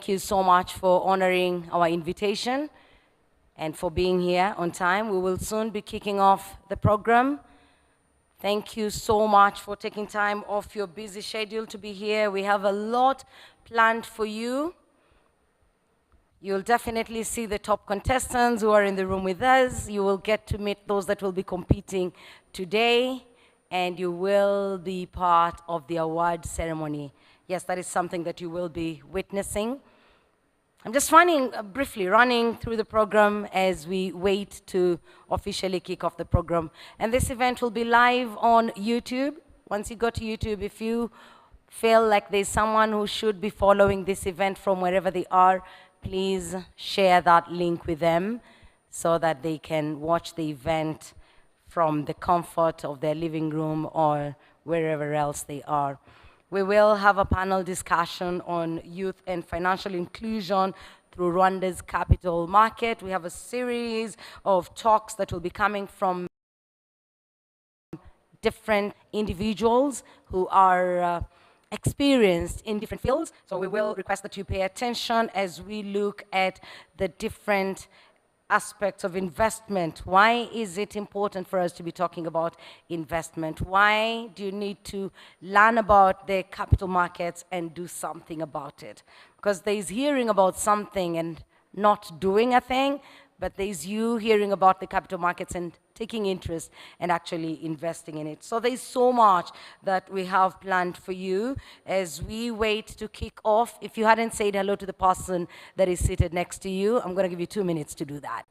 thank you so much for honoring our invitation and for being here on time. We will soon be kicking off the program. Thank you so much for taking time off your busy schedule to be here. We have a lot planned for you. You'll definitely see the top contestants who are in the room with us. You will get to meet those that will be competing today, and you will be part of the award ceremony. Yes, that is something that you will be witnessing. I'm just briefly running through the program as we wait to officially kick off the program. And this event will be live on YouTube. Once you go to YouTube, if you feel like there's someone who should be following this event from wherever they are, please share that link with them so that they can watch the event from the comfort of their living room or wherever else they are. We will have a panel discussion on youth and financial inclusion through Rwanda's capital market. We have a series of talks that will be coming from different individuals who are experienced in different fields. So we will request that you pay attention as we look at the different aspects of investment. Why is it important for us to be talking about investment? Why do you need to learn about the capital markets and do something about it? Because there's hearing about something and not doing a thing, but there's you hearing about the capital markets and taking interest and actually investing in it. So there's so much that we have planned for you as we wait to kick off. If you hadn't said hello to the person that is seated next to you, I'm going to give you 2 minutes to do that.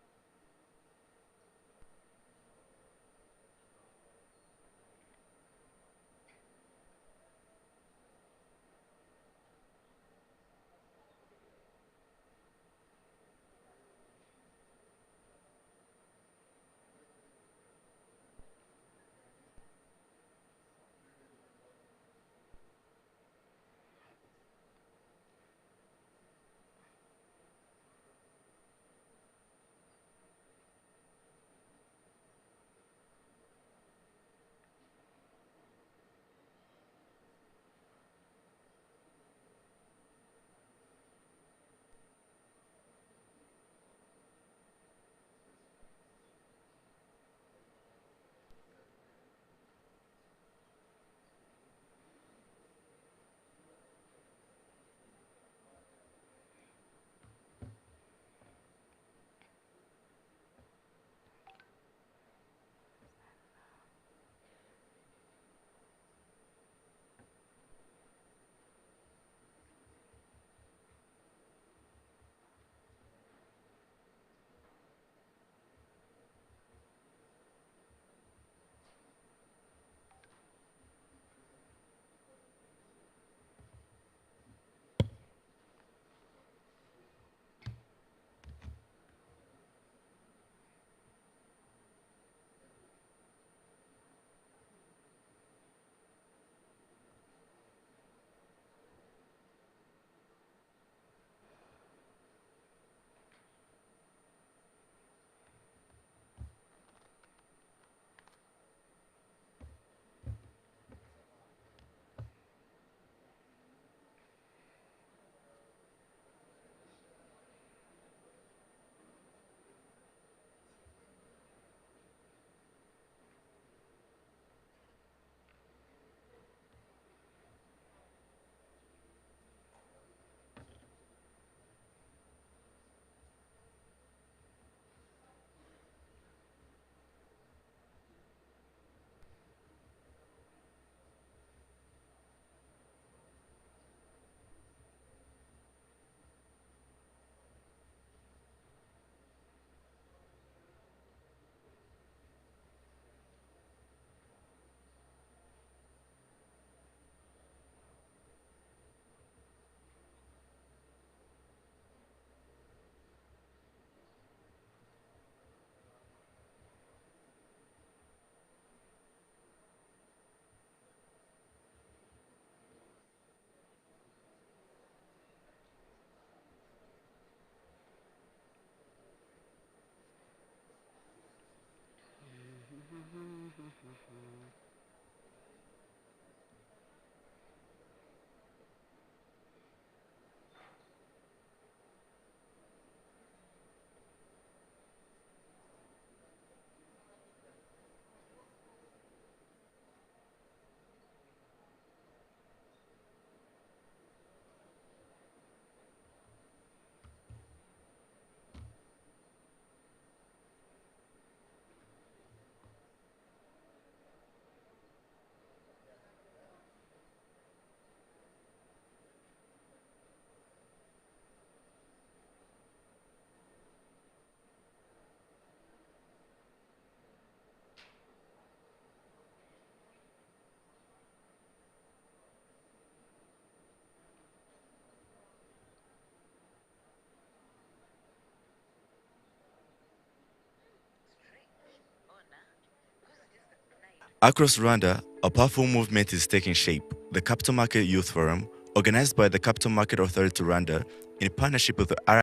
Across Rwanda, a powerful movement is taking shape, the Capital Market Youth Forum, organized by the Capital Market Authority Rwanda in partnership with the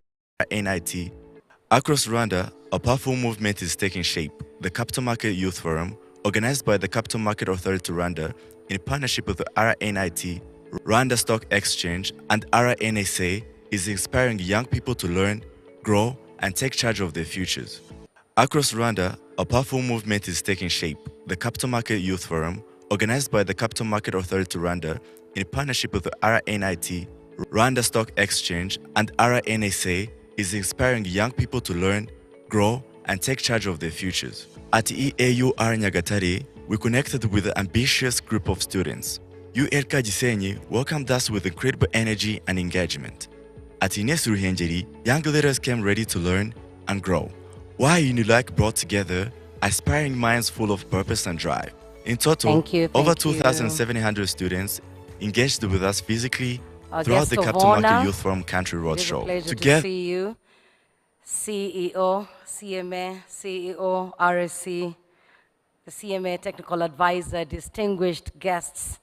RNIT. Across Rwanda, a powerful movement is taking shape, the Capital Market Youth Forum, organized by the Capital Market Authority Rwanda in partnership with the RNIT, Rwanda Stock Exchange, and RNSA, is inspiring young people to learn, grow, and take charge of their futures. Across Rwanda, a powerful movement is taking shape, the Capital Market Youth Forum, organized by the Capital Market Authority Rwanda in partnership with the RNIT, Rwanda Stock Exchange, and RNSA, is inspiring young people to learn, grow, and take charge of their futures. At EAUR Nyagatare, we connected with an ambitious group of students. ULK Gisenyi welcomed us with incredible energy and engagement. At Ines Ruhengeri, young leaders came ready to learn and grow. While UNILAC brought together aspiring minds full of purpose and drive. In total, over 2,700 students engaged with us physically throughout the Capital Market Youth Forum Country Roadshow. It is a pleasure to see you, CEO, CMA, CEO, RSC, the CMA Technical Advisor, distinguished guests,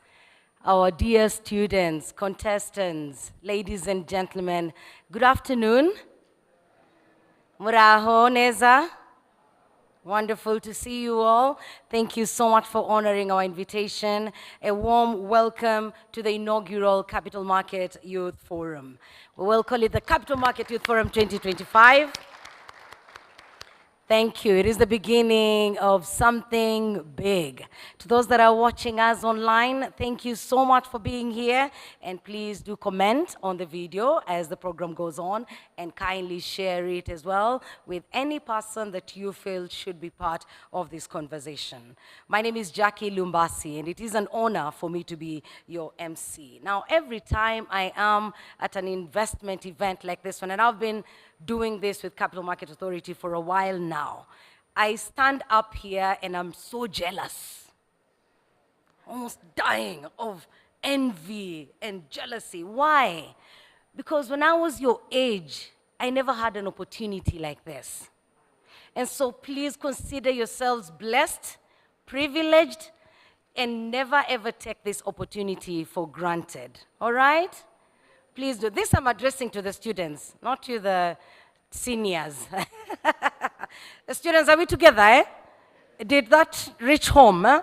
our dear students, contestants, ladies and gentlemen, good afternoon. Muraho Neza. Wonderful to see you all. Thank you so much for honoring our invitation. A warm welcome to the inaugural Capital Market Youth Forum. We will call it the Capital Market Youth Forum 2025. Thank you. It is the beginning of something big. To those that are watching us online, thank you so much for being here. And please do comment on the video as the program goes on and kindly share it as well with any person that you feel should be part of this conversation. My name is Jackie Lumbasi, and it is an honor for me to be your MC. Now, every time I am at an investment event like this one, and I've been doing this with Capital Market Authority for a while now, I stand up here and I'm so jealous, almost dying of envy and jealousy. Why? Because when I was your age, I never had an opportunity like this. And so please consider yourselves blessed, privileged, and never ever take this opportunity for granted. All right? Please do. This I'm addressing to the students, not to the seniors. The students, are we together, eh? Did that reach home? Eh?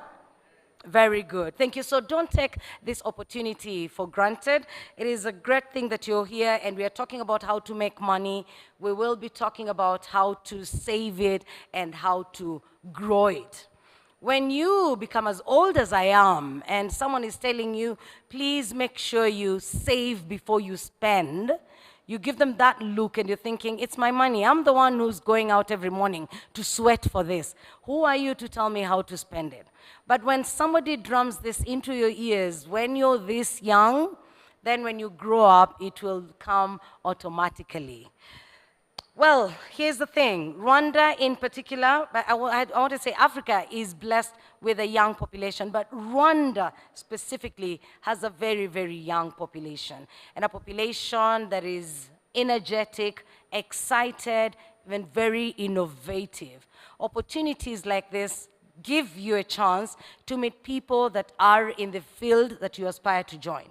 Very good. Thank you. So don't take this opportunity for granted. It is a great thing that you're here, and we are talking about how to make money. We will be talking about how to save it and how to grow it. When you become as old as I am and someone is telling you, please make sure you save before you spend, you give them that look and you're thinking, it's my money. I'm the one who's going out every morning to sweat for this. Who are you to tell me how to spend it? But when somebody drums this into your ears, when you're this young, then when you grow up, it will come automatically. Well, here's the thing. Rwanda in particular, but I want to say Africa is blessed with a young population, but Rwanda specifically has a very, very young population, and a population that is energetic, excited, and very innovative. Opportunities like this give you a chance to meet people that are in the field that you aspire to join.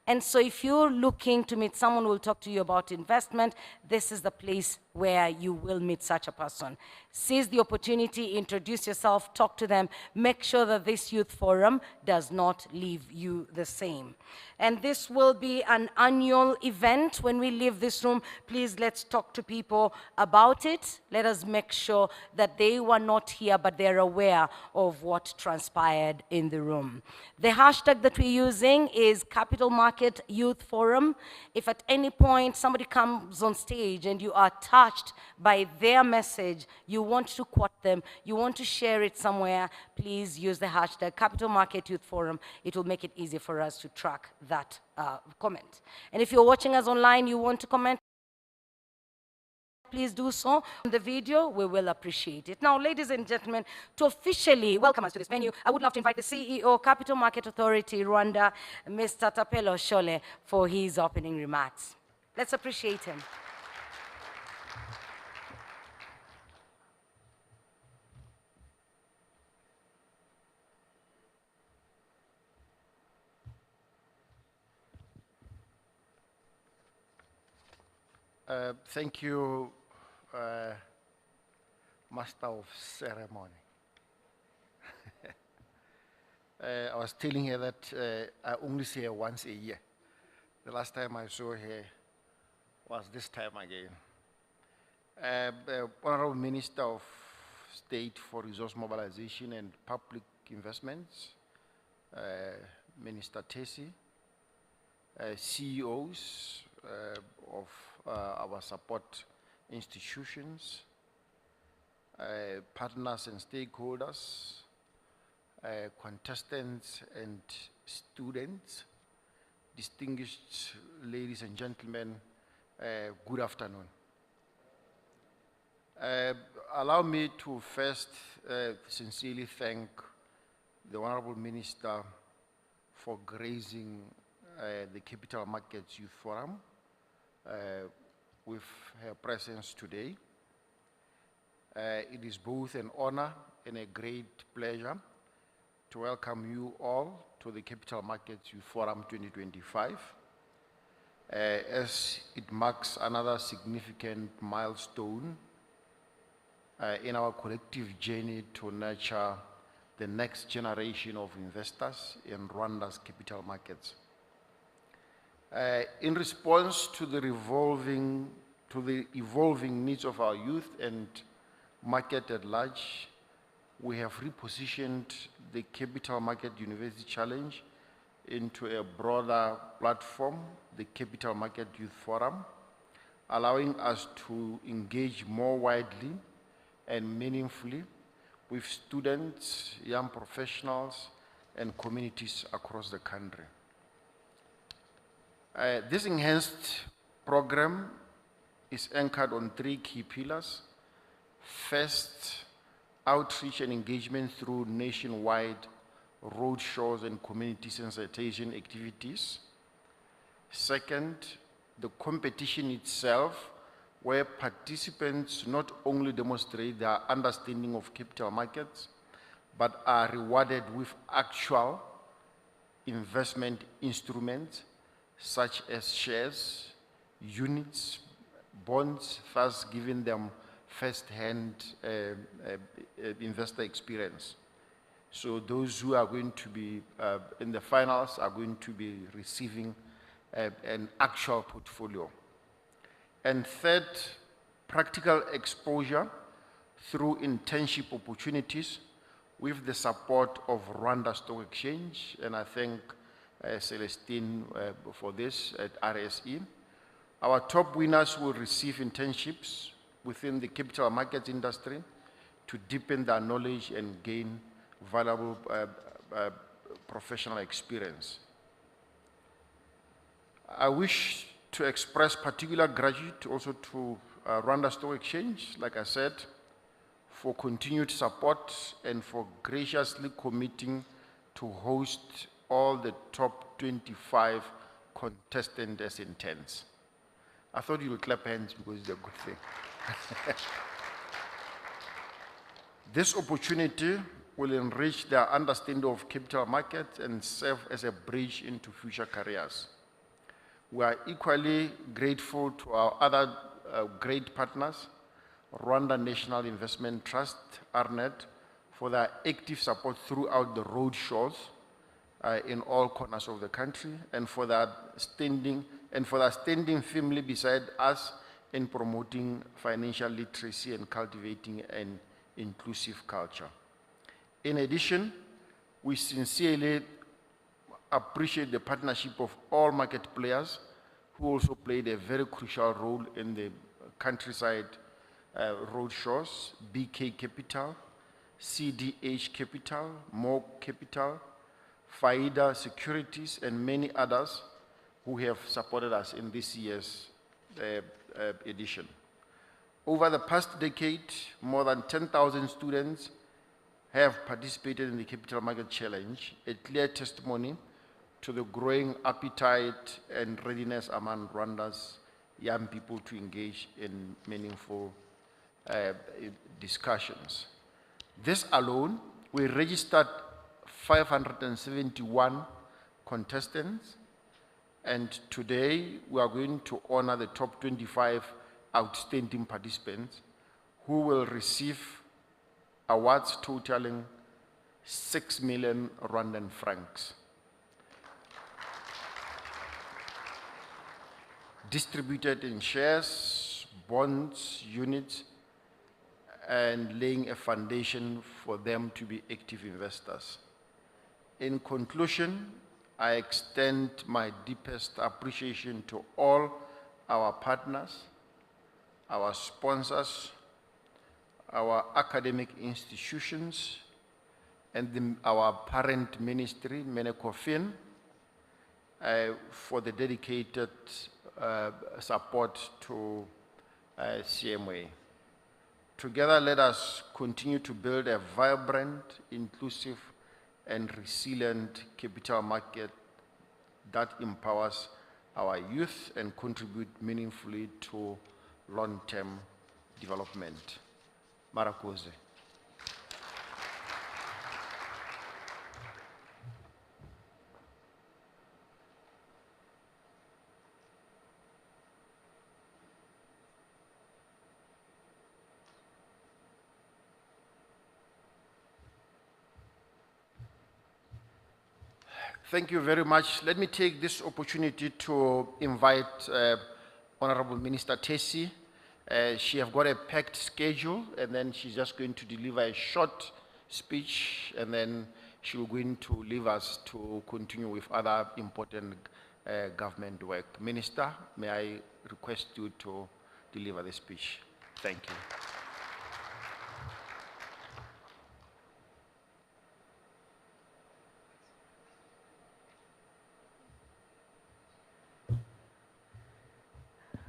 And so if you're looking to meet someone who will talk to you about investment, this is the place where you will meet such a person. Seize the opportunity, introduce yourself, talk to them, make sure that this youth forum does not leave you the same. And this will be an annual event. When we leave this room, please let's talk to people about it. Let us make sure that they were not here, but they're aware of what transpired in the room. The hashtag that we're using is Capital Market Youth Forum. If at any point somebody comes on stage and you are touched by their message, you want to quote them, you want to share it somewhere, please use the hashtag Capital Market Youth Forum. It will make it easy for us to track that comment. And if you're watching us online, you want to comment, please do so on the video. We will appreciate it. Now, ladies and gentlemen, to officially welcome us to this venue, I would love to invite the CEO, Capital Market Authority, Rwanda, Mr. Tapelo Shole, for his opening remarks. Let's appreciate him. Thank you, Master of Ceremony. I was telling her that I only see her once a year. The last time I saw her was this time again. Honorable Minister of State for Resource Mobilization and Public Investments, Minister Tesi, CEOs of our support institutions, partners and stakeholders, contestants and students, distinguished ladies and gentlemen, good afternoon. Allow me to first sincerely thank the Honorable Minister for gracing the Capital Markets Youth Forum with her presence today. It is both an honor and a great pleasure to welcome you all to the Capital Markets Youth Forum 2025, as it marks another significant milestone in our collective journey to nurture the next generation of investors in Rwanda's capital markets. In response to the evolving needs of our youth and market at large, we have repositioned the Capital Market University Challenge into a broader platform, the Capital Market Youth Forum, allowing us to engage more widely and meaningfully with students, young professionals, and communities across the country. This enhanced program is anchored on 3 key pillars. First, outreach and engagement through nationwide roadshows and community sensitization activities. Second, the competition itself, where participants not only demonstrate their understanding of capital markets, but are rewarded with actual investment instruments such as shares, units, bonds, thus giving them first-hand investor experience. So those who are going to be in the finals are going to be receiving an actual portfolio. And third, practical exposure through internship opportunities with the support of Rwanda Stock Exchange, and I thank Celestine for this at RSE. Our top winners will receive internships within the capital markets industry to deepen their knowledge and gain valuable professional experience. I wish to express particular gratitude also to Rwanda Stock Exchange, like I said, for continued support and for graciously committing to host all the top 25 contestants as interns. I thought you would clap hands because it's a good thing. This opportunity will enrich their understanding of capital markets and serve as a bridge into future careers. We are equally grateful to our other great partners, Rwanda National Investment Trust, RNET, for their active support throughout the road shows in all corners of the country, and for their standing firmly beside us in promoting financial literacy and cultivating an inclusive culture. In addition, we sincerely appreciate the partnership of all market players who also played a very crucial role in the countryside roadshows: BK Capital, CDH Capital, Mo Capital, Faida Securities, and many others who have supported us in this year's edition. Over the past decade, more than 10,000 students have participated in the Capital Market Challenge, a clear testimony to the growing appetite and readiness among Rwanda's young people to engage in meaningful discussions. This alone, we registered 571 contestants, and today we are going to honor the top 25 outstanding participants who will receive awards totaling 6 million Rwandan francs, distributed in shares, bonds, units, and laying a foundation for them to be active investors. In conclusion, I extend my deepest appreciation to all our partners, our sponsors, our academic institutions, and our parent ministry, MENECOFIN, for the dedicated support to CMA. Together, let us continue to build a vibrant, inclusive, and resilient capital market that empowers our youth and contribute meaningfully to long-term development. Marakoze. Thank you very much. Let me take this opportunity to invite Honorable Minister Tesi. She has got a packed schedule, and then she's just going to deliver a short speech, and then she will going to leave us to continue with other important government work. Minister, may I request you to deliver the speech? Thank you.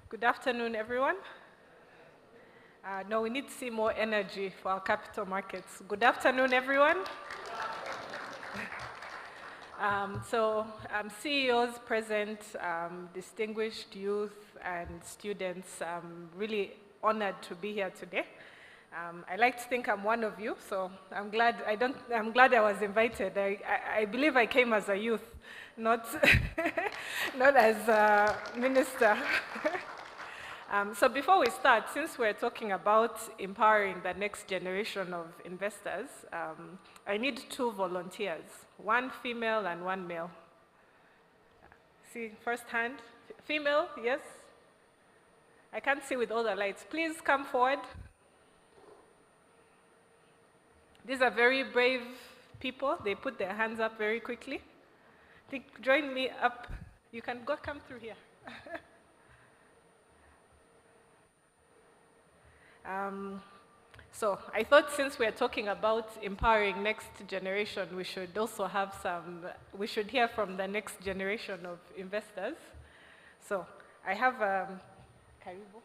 Good afternoon, everyone. No, we need to see more energy for our capital markets. Good afternoon, everyone. CEOs present, distinguished youth and students, I'm really honored to be here today. I like to think I'm one of you, so I'm glad I was invited. I believe I came as a youth, not, not as a minister. So before we start, since we're talking about empowering the next generation of investors, I need 2 volunteers, 1 female and 1 male. See, first hand, female, yes? I can't see with all the lights. Please come forward. These are very brave people. They put their hands up very quickly. Join me up. You can come through here. So I thought since we're talking about empowering next generation, we should also have we should hear from the next generation of investors. So I have Karibu.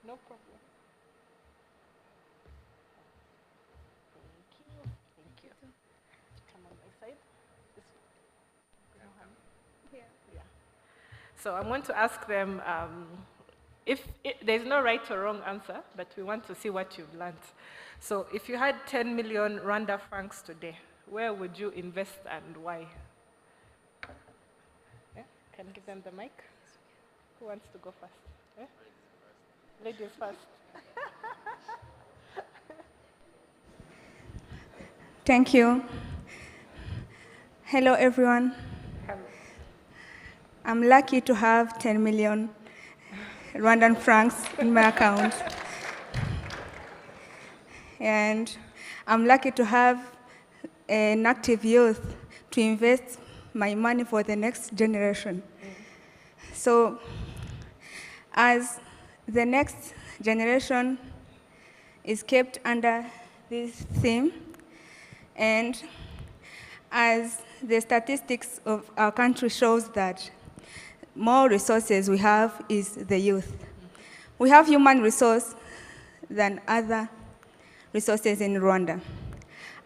No problem. Thank you. Come on my side. Yeah. So I'm going to ask them, there's no right or wrong answer, but we want to see what you've learned. So if you had 10 million Rwanda francs today, where would you invest and why? Yeah? Can you give them the mic? Who wants to go first? Yeah? Ladies first. Thank you. Hello, everyone. Hello. I'm lucky to have 10 million Rwandan francs in my account. And I'm lucky to have an active youth to invest my money for the next generation. So, as the next generation is kept under this theme, and as the statistics of our country shows that more resources we have is the youth. We have human resource than other resources in Rwanda.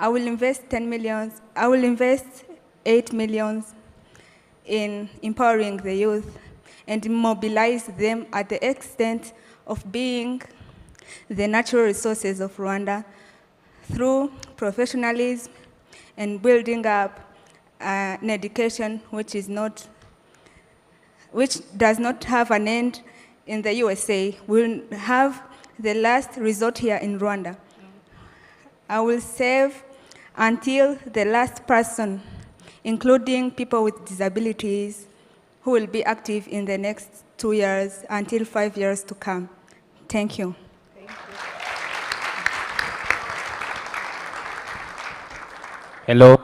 I will invest 10 million, I will invest 8 million in empowering the youth and mobilize them at the extent of being the natural resources of Rwanda through professionalism and building up an education which does not have an end in the USA will have the last resort here in Rwanda. I will serve until the last person, including people with disabilities, who will be active in the next 2 years until 5 years to come. Thank you. Hello.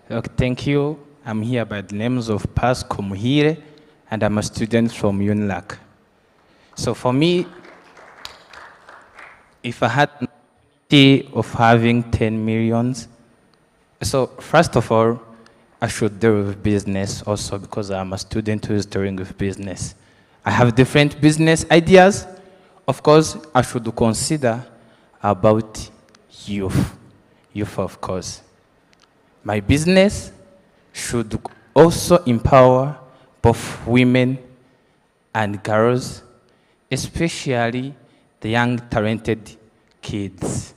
Okay, thank you. I'm here by the names of Pascal Muhire, and I'm a student from UNLAC. So for me, if I had an opportunity of having 10 millions, so first of all, I should deal with business also because I'm a student who is dealing with business. I have different business ideas. Of course, I should consider about youth. Youth, of course. My business should also empower both women and girls, especially the young, talented kids.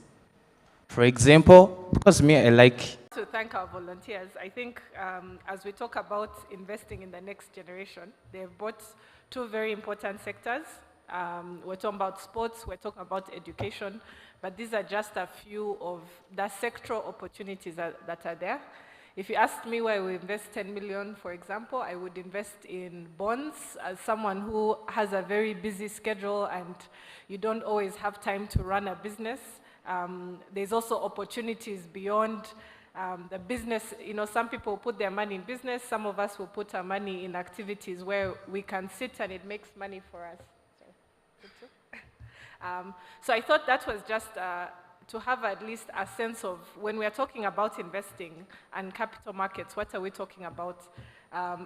For example, because me, I like To thank our volunteers. I think as we talk about investing in the next generation, they've brought two very important sectors. We're talking about sports, we're talking about education, but these are just a few of the sectoral opportunities that are there. If you asked me where I would invest 10 million, for example, I would invest in bonds as someone who has a very busy schedule and you don't always have time to run a business. There's also opportunities beyond the business. You know, some people put their money in business, some of us will put our money in activities where we can sit and it makes money for us. So I thought that was just to have at least a sense of when we are talking about investing and capital markets, what are we talking about?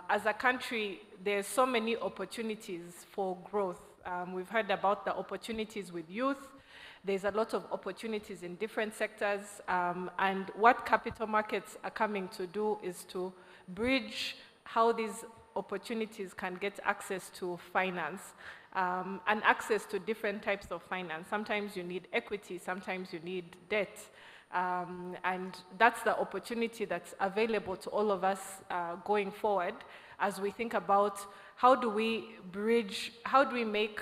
As a country, there's so many opportunities for growth. We've heard about the opportunities with youth. There's a lot of opportunities in different sectors, and what capital markets are coming to do is to bridge how these opportunities can get access to finance, and access to different types of finance. Sometimes you need equity, sometimes you need debt, and that's the opportunity that's available to all of us going forward as we think about how do we bridge, how do we make,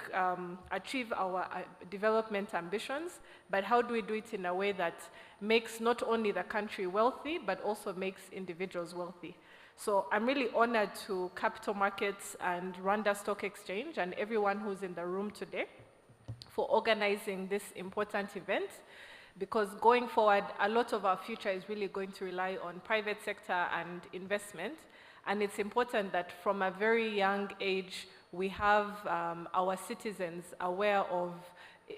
achieve our development ambitions, but how do we do it in a way that makes not only the country wealthy, but also makes individuals wealthy. So I'm really honored to Capital Markets and Rwanda Stock Exchange and everyone who's in the room today for organizing this important event, because going forward, a lot of our future is really going to rely on private sector and investment. And it's important that from a very young age, we have our citizens aware of,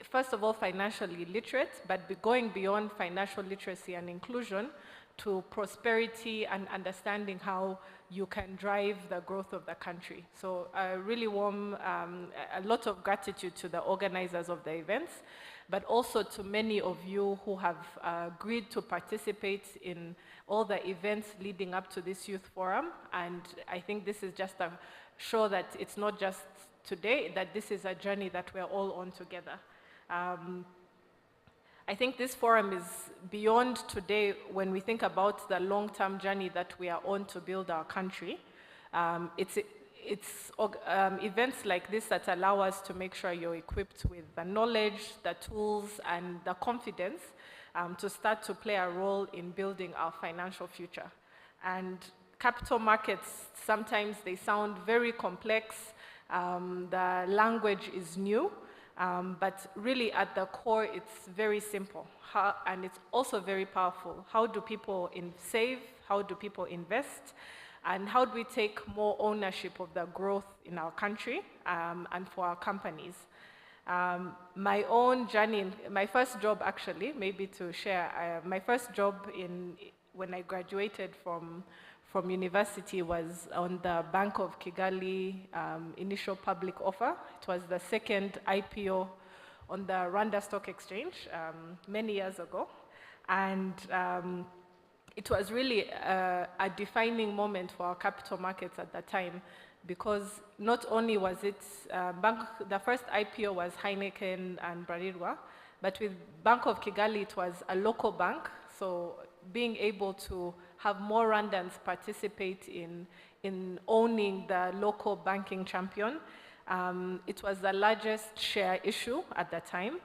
first of all, financially literate, but going beyond financial literacy and inclusion to prosperity and understanding how you can drive the growth of the country. So a really warm, a lot of gratitude to the organizers of the events, but also to many of you who have agreed to participate in all the events leading up to this youth forum. And I think this is just a show that it's not just today, that this is a journey that we're all on together. I think this forum is beyond today when we think about the long-term journey that we are on to build our country. It's events like this that allow us to make sure you're equipped with the knowledge, the tools, and the confidence to start to play a role in building our financial future. And capital markets, sometimes they sound very complex. The language is new. But really at the core, it's very simple, and it's also very powerful. How do people save? How do people invest? And how do we take more ownership of the growth in our country and for our companies? My own journey, my first job actually, maybe to share, my first job when I graduated from university was on the Bank of Kigali initial public offer. It was the second IPO on the Rwanda Stock Exchange many years ago. And it was really a defining moment for our capital markets at that time, because not only was it, the first IPO was Heineken and Bralirwa, but with Bank of Kigali, it was a local bank. So being able to have more Rwandans participate in owning the local banking champion It was the largest share issue at the time,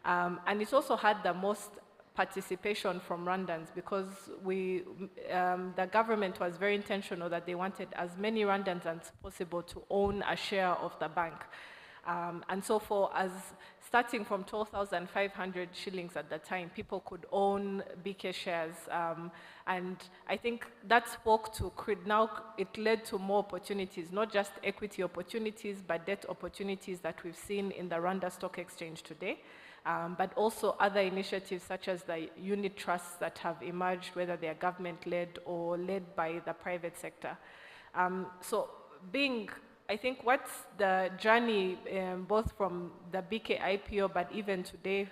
and it also had the most participation from Rwandans because the government was very intentional that they wanted as many Rwandans as possible to own a share of the bank. And so starting from 12,500 shillings at the time, people could own BK shares. And I think that spoke to, now it led to more opportunities, not just equity opportunities, but debt opportunities that we've seen in the Rwanda Stock Exchange today. But also other initiatives such as the unit trusts that have emerged, whether they are government-led or led by the private sector. I think what's the journey, both from the BK IPO, but even today,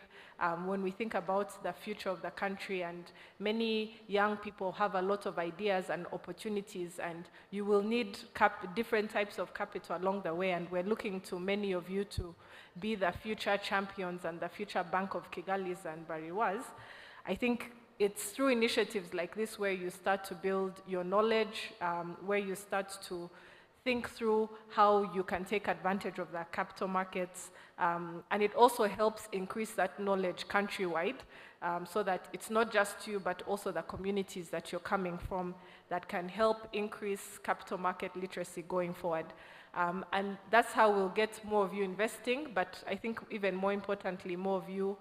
when we think about the future of the country, and many young people have a lot of ideas and opportunities, and you will need different types of capital along the way, and we're looking to many of you to be the future champions and the future Bank of Kigalis and Bariwas. I think it's through initiatives like this where you start to build your knowledge, where you start to think through how you can take advantage of the capital markets, and it also helps increase that knowledge countrywide, so that it's not just you, but also the communities that you're coming from that can help increase capital market literacy going forward. And that's how we'll get more of you investing, but I think even more importantly, more of you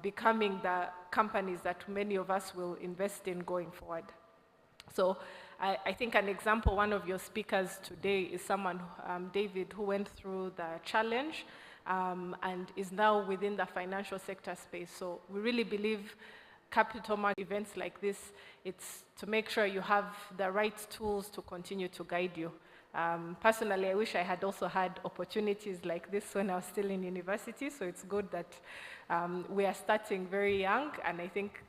becoming the companies that many of us will invest in going forward. So I think an example, one of your speakers today is someone, David, who went through the challenge and is now within the financial sector space. So we really believe capital market events like this, it's to make sure you have the right tools to continue to guide you. Personally, I wish I had also had opportunities like this when I was still in university, so it's good that we are starting very young, and I think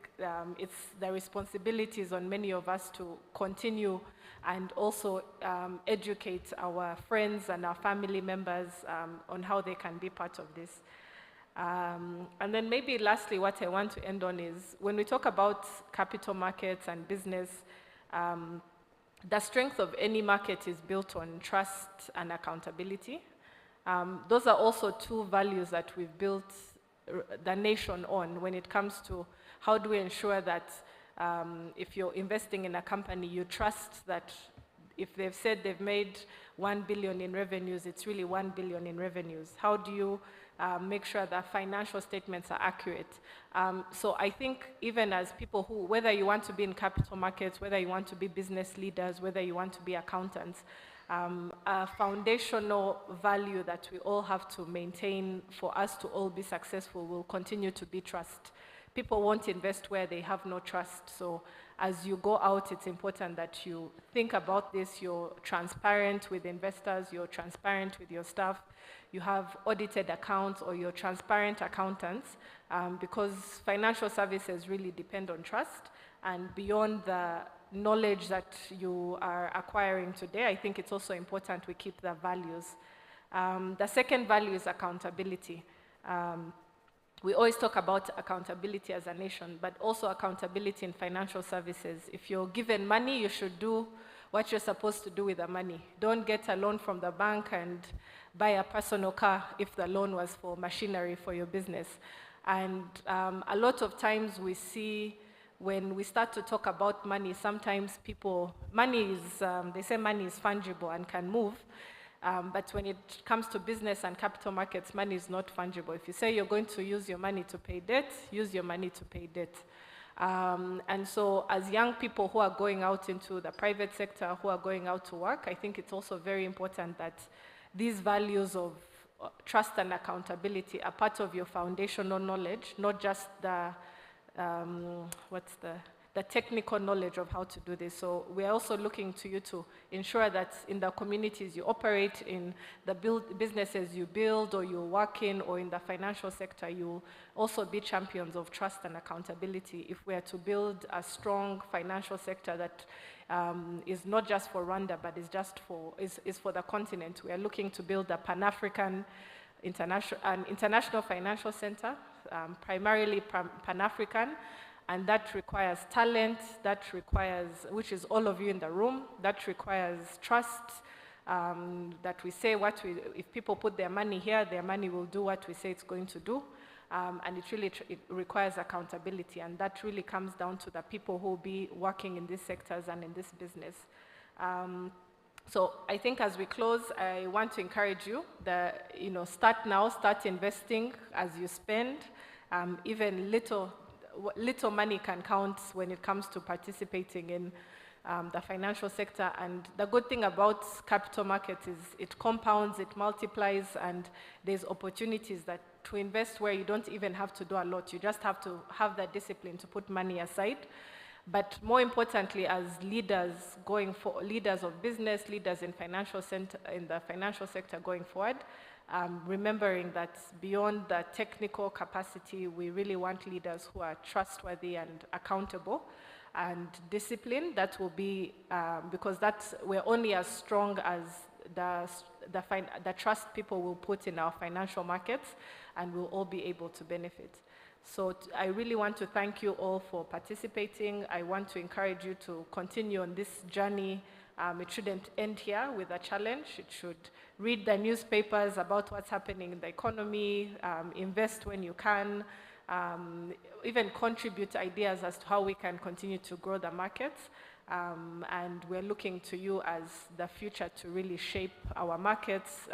it's the responsibilities on many of us to continue and also educate our friends and our family members on how they can be part of this. And then maybe lastly, what I want to end on is, when we talk about capital markets and business, the strength of any market is built on trust and accountability. Those are also two values that we've built the nation on when it comes to how do we ensure that if you're investing in a company, you trust that if they've said they've made 1 billion in revenues, it's really 1 billion in revenues. How do you make sure that financial statements are accurate? So I think even as people who, whether you want to be in capital markets, whether you want to be business leaders, whether you want to be accountants, a foundational value that we all have to maintain for us to all be successful will continue to be trust. People won't invest where they have no trust. So as you go out, it's important that you think about this. You're transparent with investors, you're transparent with your staff, you have audited accounts, or you're transparent accountants, because financial services really depend on trust. And beyond the knowledge that you are acquiring today, I think it's also important we keep the values. The second value is accountability. We always talk about accountability as a nation, but also accountability in financial services. If you're given money, you should do what you're supposed to do with the money. Don't get a loan from the bank and buy a personal car if the loan was for machinery for your business. And a lot of times we see when we start to talk about money, sometimes they say money is fungible and can move. But when it comes to business and capital markets, money is not fungible. If you say you're going to use your money to pay debt, use your money to pay debt. And so as young people who are going out into the private sector, who are going out to work, I think it's also very important that these values of trust and accountability are part of your foundational knowledge, not just the technical knowledge of how to do this. So we are also looking to you to ensure that in the communities you operate, in the businesses you build or you work in, or in the financial sector, you also be champions of trust and accountability if we are to build a strong financial sector that is not just for Rwanda, but is for the continent. We are looking to build a Pan-African international financial center, primarily Pan-African. And that requires talent, which is all of you in the room, that requires trust, that we say if people put their money here, their money will do what we say it's going to do. And it requires accountability, and that really comes down to the people who will be working in these sectors and in this business. So I think as we close, I want to encourage you that, start now, start investing as you spend. Even little money can count when it comes to participating in the financial sector. And the good thing about capital markets is it compounds, it multiplies, and there's opportunities to invest where you don't even have to do a lot. You just have to have that discipline to put money aside. But more importantly, as leaders leaders of business, leaders in the financial sector going forward, remembering that beyond the technical capacity, we really want leaders who are trustworthy and accountable and disciplined. That will be, because we're only as strong as the trust people will put in our financial markets, and we'll all be able to benefit. So I really want to thank you all for participating. I want to encourage you to continue on this journey. It shouldn't end here with a challenge. It should read the newspapers about what's happening in the economy, invest when you can, even contribute ideas as to how we can continue to grow the markets. And we're looking to you as the future to really shape our markets,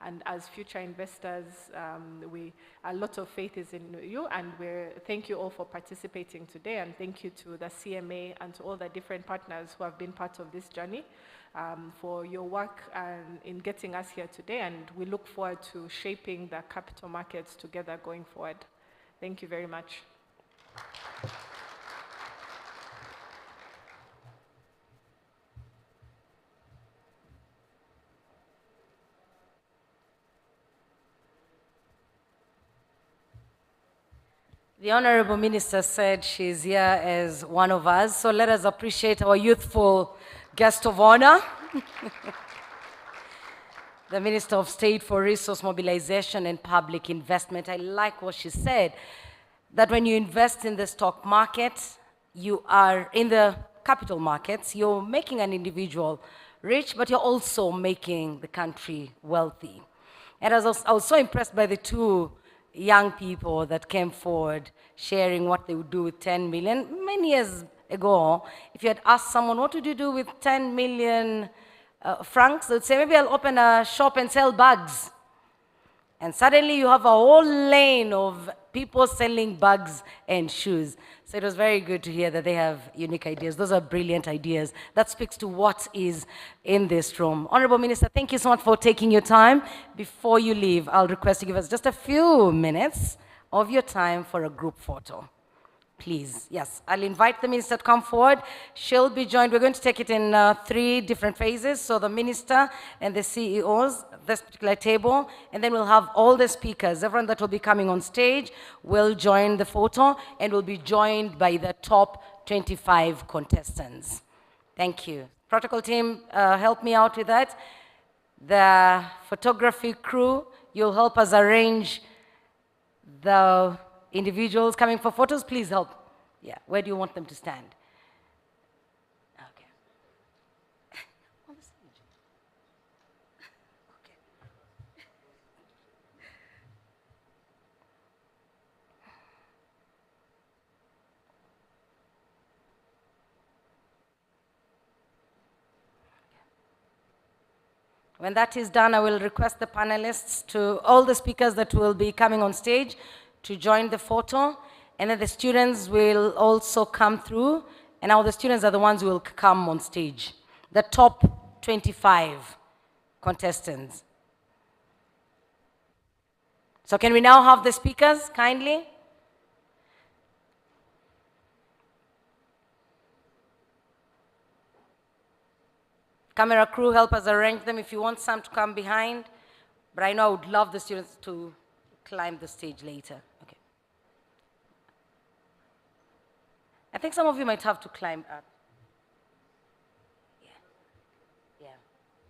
and as future investors, a lot of faith is in you, and thank you all for participating today, and thank you to the CMA and to all the different partners who have been part of this journey, for your work in getting us here today, and we look forward to shaping the capital markets together going forward. Thank you very much. The Honorable Minister said she's here as one of us, so let us appreciate our youthful guest of honor, the Minister of State for Resource Mobilization and Public Investment. I like what she said, that when you invest in the stock market, you are in the capital markets, you're making an individual rich, but you're also making the country wealthy. And I was so impressed by the two young people that came forward sharing what they would do with 10 million. Many years ago, if you had asked someone, what would you do with 10 million francs, they'd say, maybe I'll open a shop and sell bags. And suddenly you have a whole lane of people selling bags and shoes. So it was very good to hear that they have unique ideas. Those are brilliant ideas. That speaks to what is in this room. Honorable Minister, thank you so much for taking your time. Before you leave, I'll request you give us just a few minutes of your time for a group photo. Please, yes, I'll invite the minister to come forward. She'll be joined, we're going to take it in 3 different phases. So the minister and the CEOs, this particular table, and then we'll have all the speakers, everyone that will be coming on stage will join the photo, and will be joined by the top 25 contestants. Thank you. Protocol team, help me out with that. The photography crew, you'll help us arrange the individuals coming for photos. Please help. Yeah, where do you want them to stand? Okay. On the stage. Okay. When that is done, I will request the panelists all the speakers that will be coming on stage to join the photo, and then the students will also come through, and now the students are the ones who will come on stage. The top 25 contestants. So can we now have the speakers, kindly? Camera crew, help us arrange them if you want some to come behind. But I know I would love the students to climb the stage later. Okay. I think some of you might have to climb up. Yeah. Yeah,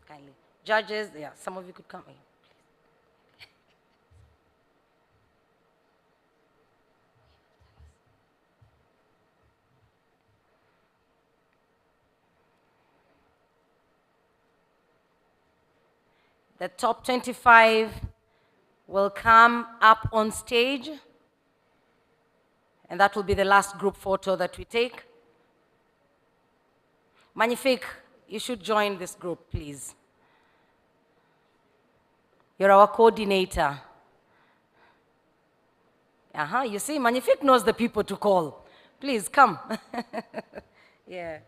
kindly. Judges, yeah, some of you could come in. The top 25 will come up on stage, and that will be the last group photo that we take. Magnifique, you should join this group, please. You're our coordinator. You see, Magnifique knows the people to call. Please, come. Yeah.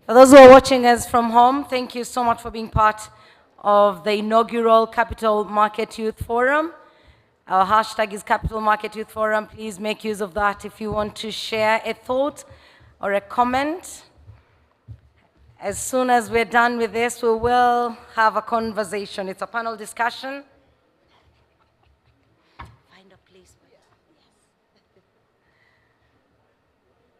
For those who are watching us from home, thank you so much for being part of the inaugural Capital Market Youth Forum. Our hashtag is Capital Market Youth Forum. Please make use of that if you want to share a thought or a comment. As soon as we're done with this, we will have a conversation. It's a panel discussion. Find a place.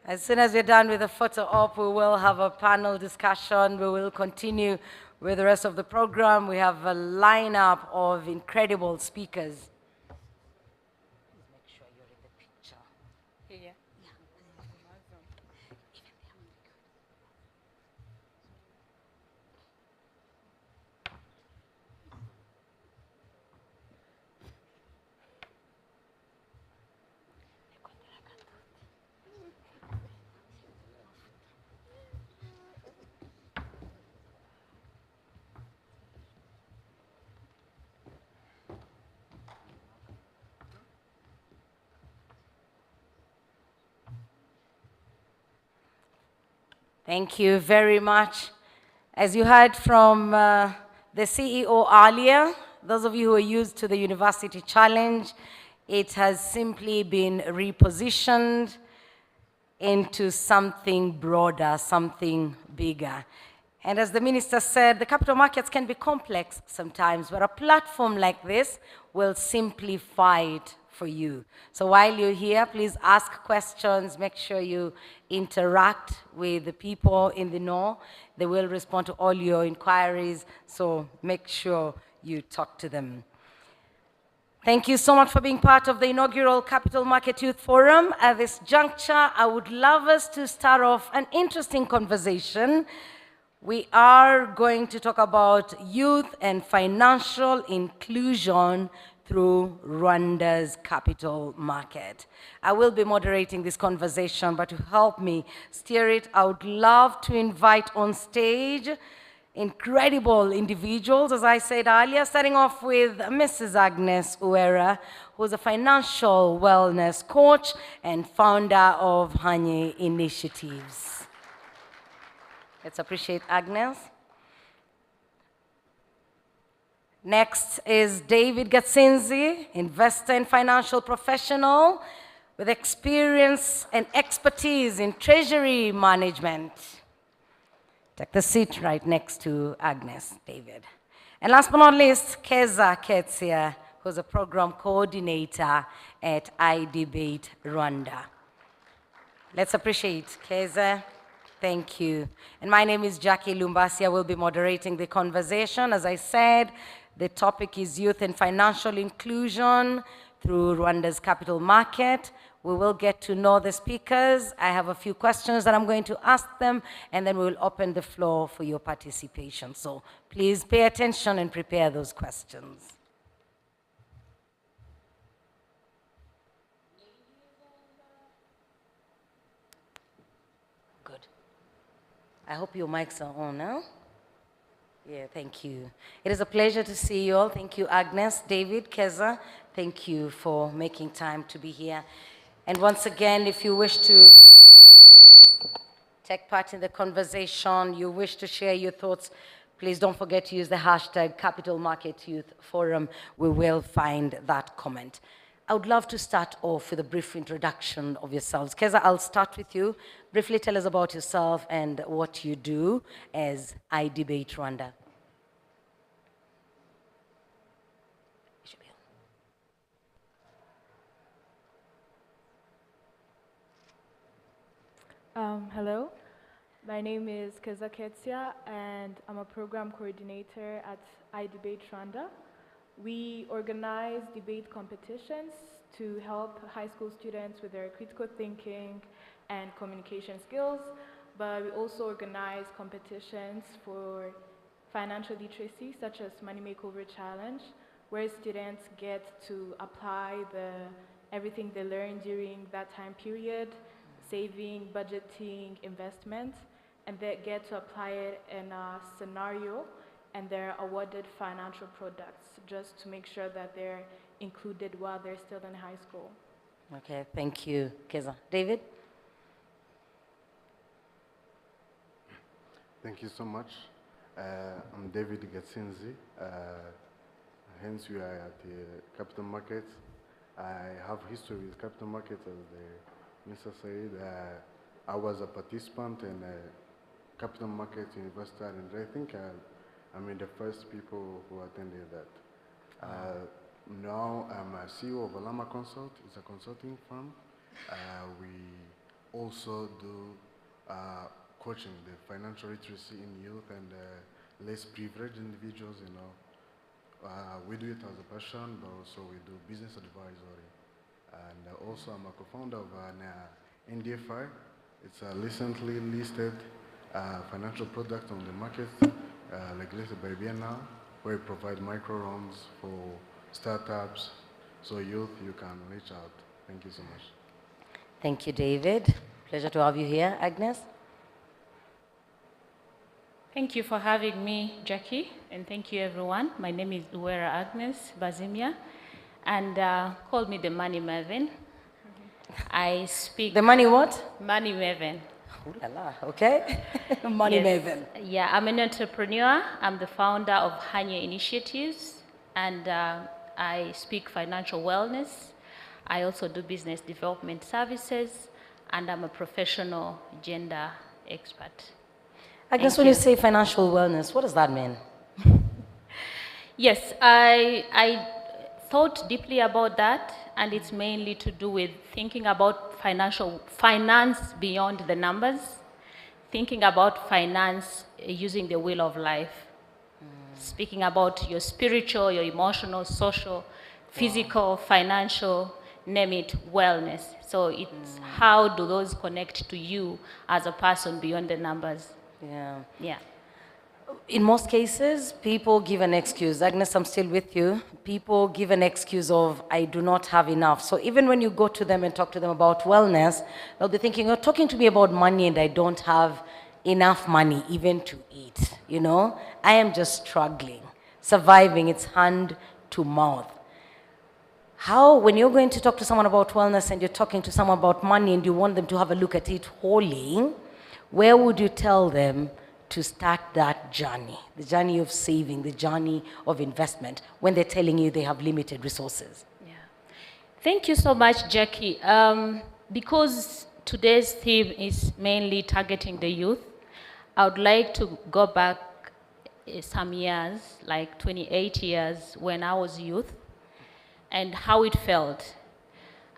As soon as we're done with the photo op, we will have a panel discussion. We will continue with the rest of the program. We have a lineup of incredible speakers. Please make sure you're in the picture. Yeah. Thank you very much. As you heard from the CEO earlier, those of you who are used to the University Challenge, it has simply been repositioned into something broader, something bigger. And as the minister said, the capital markets can be complex sometimes, but a platform like this will simplify it for you. So while you're here, please ask questions, make sure you interact with the people in the know. They will respond to all your inquiries, so make sure you talk to them. Thank you so much for being part of the inaugural Capital Market Youth Forum. At this juncture, I would love us to start off an interesting conversation. We are going to talk about youth and financial inclusion through Rwanda's capital market. I will be moderating this conversation, but to help me steer it, I would love to invite on stage incredible individuals, as I said earlier, starting off with Mrs. Agnes Uwera, who's a financial wellness coach and founder of IGIHE Initiatives. Let's appreciate Agnes. Next is David Gatsinzi, investor and financial professional with experience and expertise in treasury management. Take the seat right next to Agnes, David. And last but not least, Keza Ketsia, who's a program coordinator at iDebate Rwanda. Let's appreciate Keza. Thank you. And my name is Jackie Lumbasi. I will be moderating the conversation. As I said, the topic is youth and financial inclusion through Rwanda's capital market. We will get to know the speakers. I have a few questions that I'm going to ask them, and then we will open the floor for your participation. So please pay attention and prepare those questions. Good. I hope your mics are on now. Yeah, thank you. It is a pleasure to see you all. Thank you, Agnes, David, Keza. Thank you for making time to be here. And once again, if you wish to take part in the conversation, you wish to share your thoughts, please don't forget to use the hashtag Capital Market Youth Forum. We will find that comment. I would love to start off with a brief introduction of yourselves. Keza, I'll start with you. Briefly tell us about yourself and what you do as iDebate Rwanda. Hello, my name is Keza Ketsia, and I'm a program coordinator at iDebate Rwanda. We organize debate competitions to help high school students with their critical thinking and communication skills, but we also organize competitions for financial literacy, such as Money Makeover Challenge, where students get to apply everything they learned during that time period, saving, budgeting, investment, and they get to apply it in a scenario, and they're awarded financial products just to make sure that they're included while they're still in high school. Okay, thank you, Keza. David? Thank you so much. I'm David Gatsinzi. Hence, we are at the capital markets. I have history with capital markets, as the Minister said. I was a participant in capital markets university, and I think I'm in the first people who attended that. Now I'm a CEO of Alama Consult. It's a consulting firm. We also do coaching the financial literacy in youth and less privileged individuals, you know. We do it as a passion, but also we do business advisory. And also I'm a co-founder of an NDFI. It's a recently listed financial product on the market, regulated by BNL, where we provide micro loans for startups. So youth, you can reach out. Thank you so much. Thank you, David. Pleasure to have you here. Agnes? Thank you for having me, Jackie, and thank you, everyone. My name is Uwera Agnes Bazimia, and call me the Money Maven. I speak... The money what? Money Maven. Ooh la la, okay. Money Yes. Maven. Yeah, I'm an entrepreneur. I'm the founder of IGIHE Initiatives, and I speak financial wellness. I also do business development services, and I'm a professional gender expert. Agnes, when you say financial wellness, what does that mean? Yes, I thought deeply about that, and it's mainly to do with thinking about finance beyond the numbers, thinking about finance using the wheel of life, speaking about your spiritual, your emotional, social, physical, financial, name it, wellness. So it's how do those connect to you as a person beyond the numbers. Yeah. Yeah. In most cases, people give an excuse. Agnes, I'm still with you. People give an excuse of, I do not have enough. So even when you go to them and talk to them about wellness, they'll be thinking, you're talking to me about money and I don't have enough money even to eat. You know, I am just struggling, surviving. It's hand to mouth. How, when you're going to talk to someone about wellness and you're talking to someone about money and you want them to have a look at it wholly, where would you tell them to start that journey, the journey of saving, the journey of investment, when they're telling you they have limited resources? Yeah. Thank you so much, Jackie. Because today's theme is mainly targeting the youth, I would like to go back some years, like 28 years, when I was youth, and how it felt.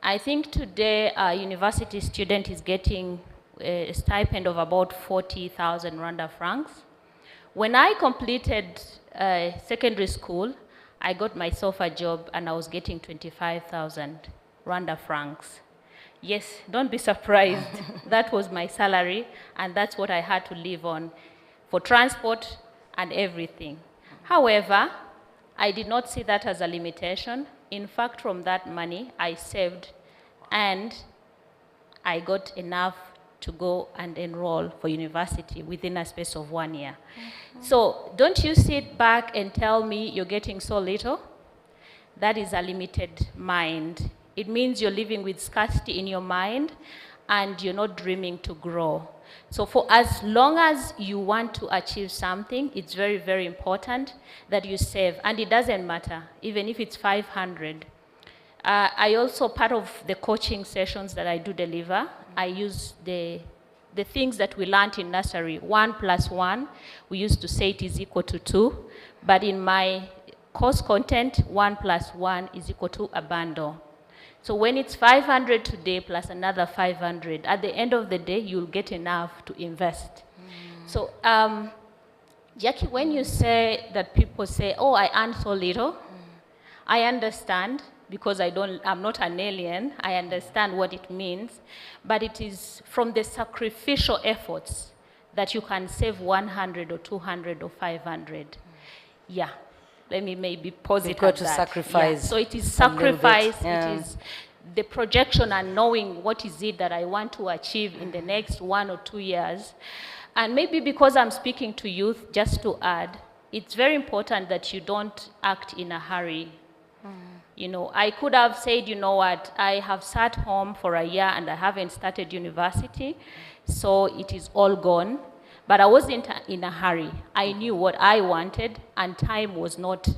I think today a university student is getting a stipend of about 40,000 Rwanda francs. When I completed secondary school, I got myself a job and I was getting 25,000 Rwanda francs. Yes, don't be surprised. That was my salary, and that's what I had to live on for transport and everything. However, I did not see that as a limitation. In fact, from that money, I saved, and I got enough to go and enroll for university within a space of 1 year. So don't you sit back and tell me you're getting so little. That is a limited mind. It means you're living with scarcity in your mind and you're not dreaming to grow. So for as long as you want to achieve something, it's very, very important that you save. And it doesn't matter, even if it's 500. I also, part of the coaching sessions that I do deliver, I use the things that we learned in nursery. 1 + 1, we used to say it is equal to 2. But in my course content, 1 + 1 is equal to a bundle. So when it's 500 today plus another 500, at the end of the day, you'll get enough to invest. So, Jackie, when you say that people say, oh, I earn so little, I understand, because I'm not an alien. I understand what it means, but it is from the sacrificial efforts that you can save 100 or 200 or 500. Yeah. Let me maybe pause You've it got at to that. sacrifice Yeah. So it is a little bit, sacrifice, yeah. it is the projection and knowing what is it that I want to achieve in the next 1 or 2 years. And maybe because I'm speaking to youth, just to add, it's very important that you don't act in a hurry. You know, I could have said, you know what, I have sat home for a year and I haven't started university, so it is all gone. But I wasn't in a hurry. I knew what I wanted, and time was not,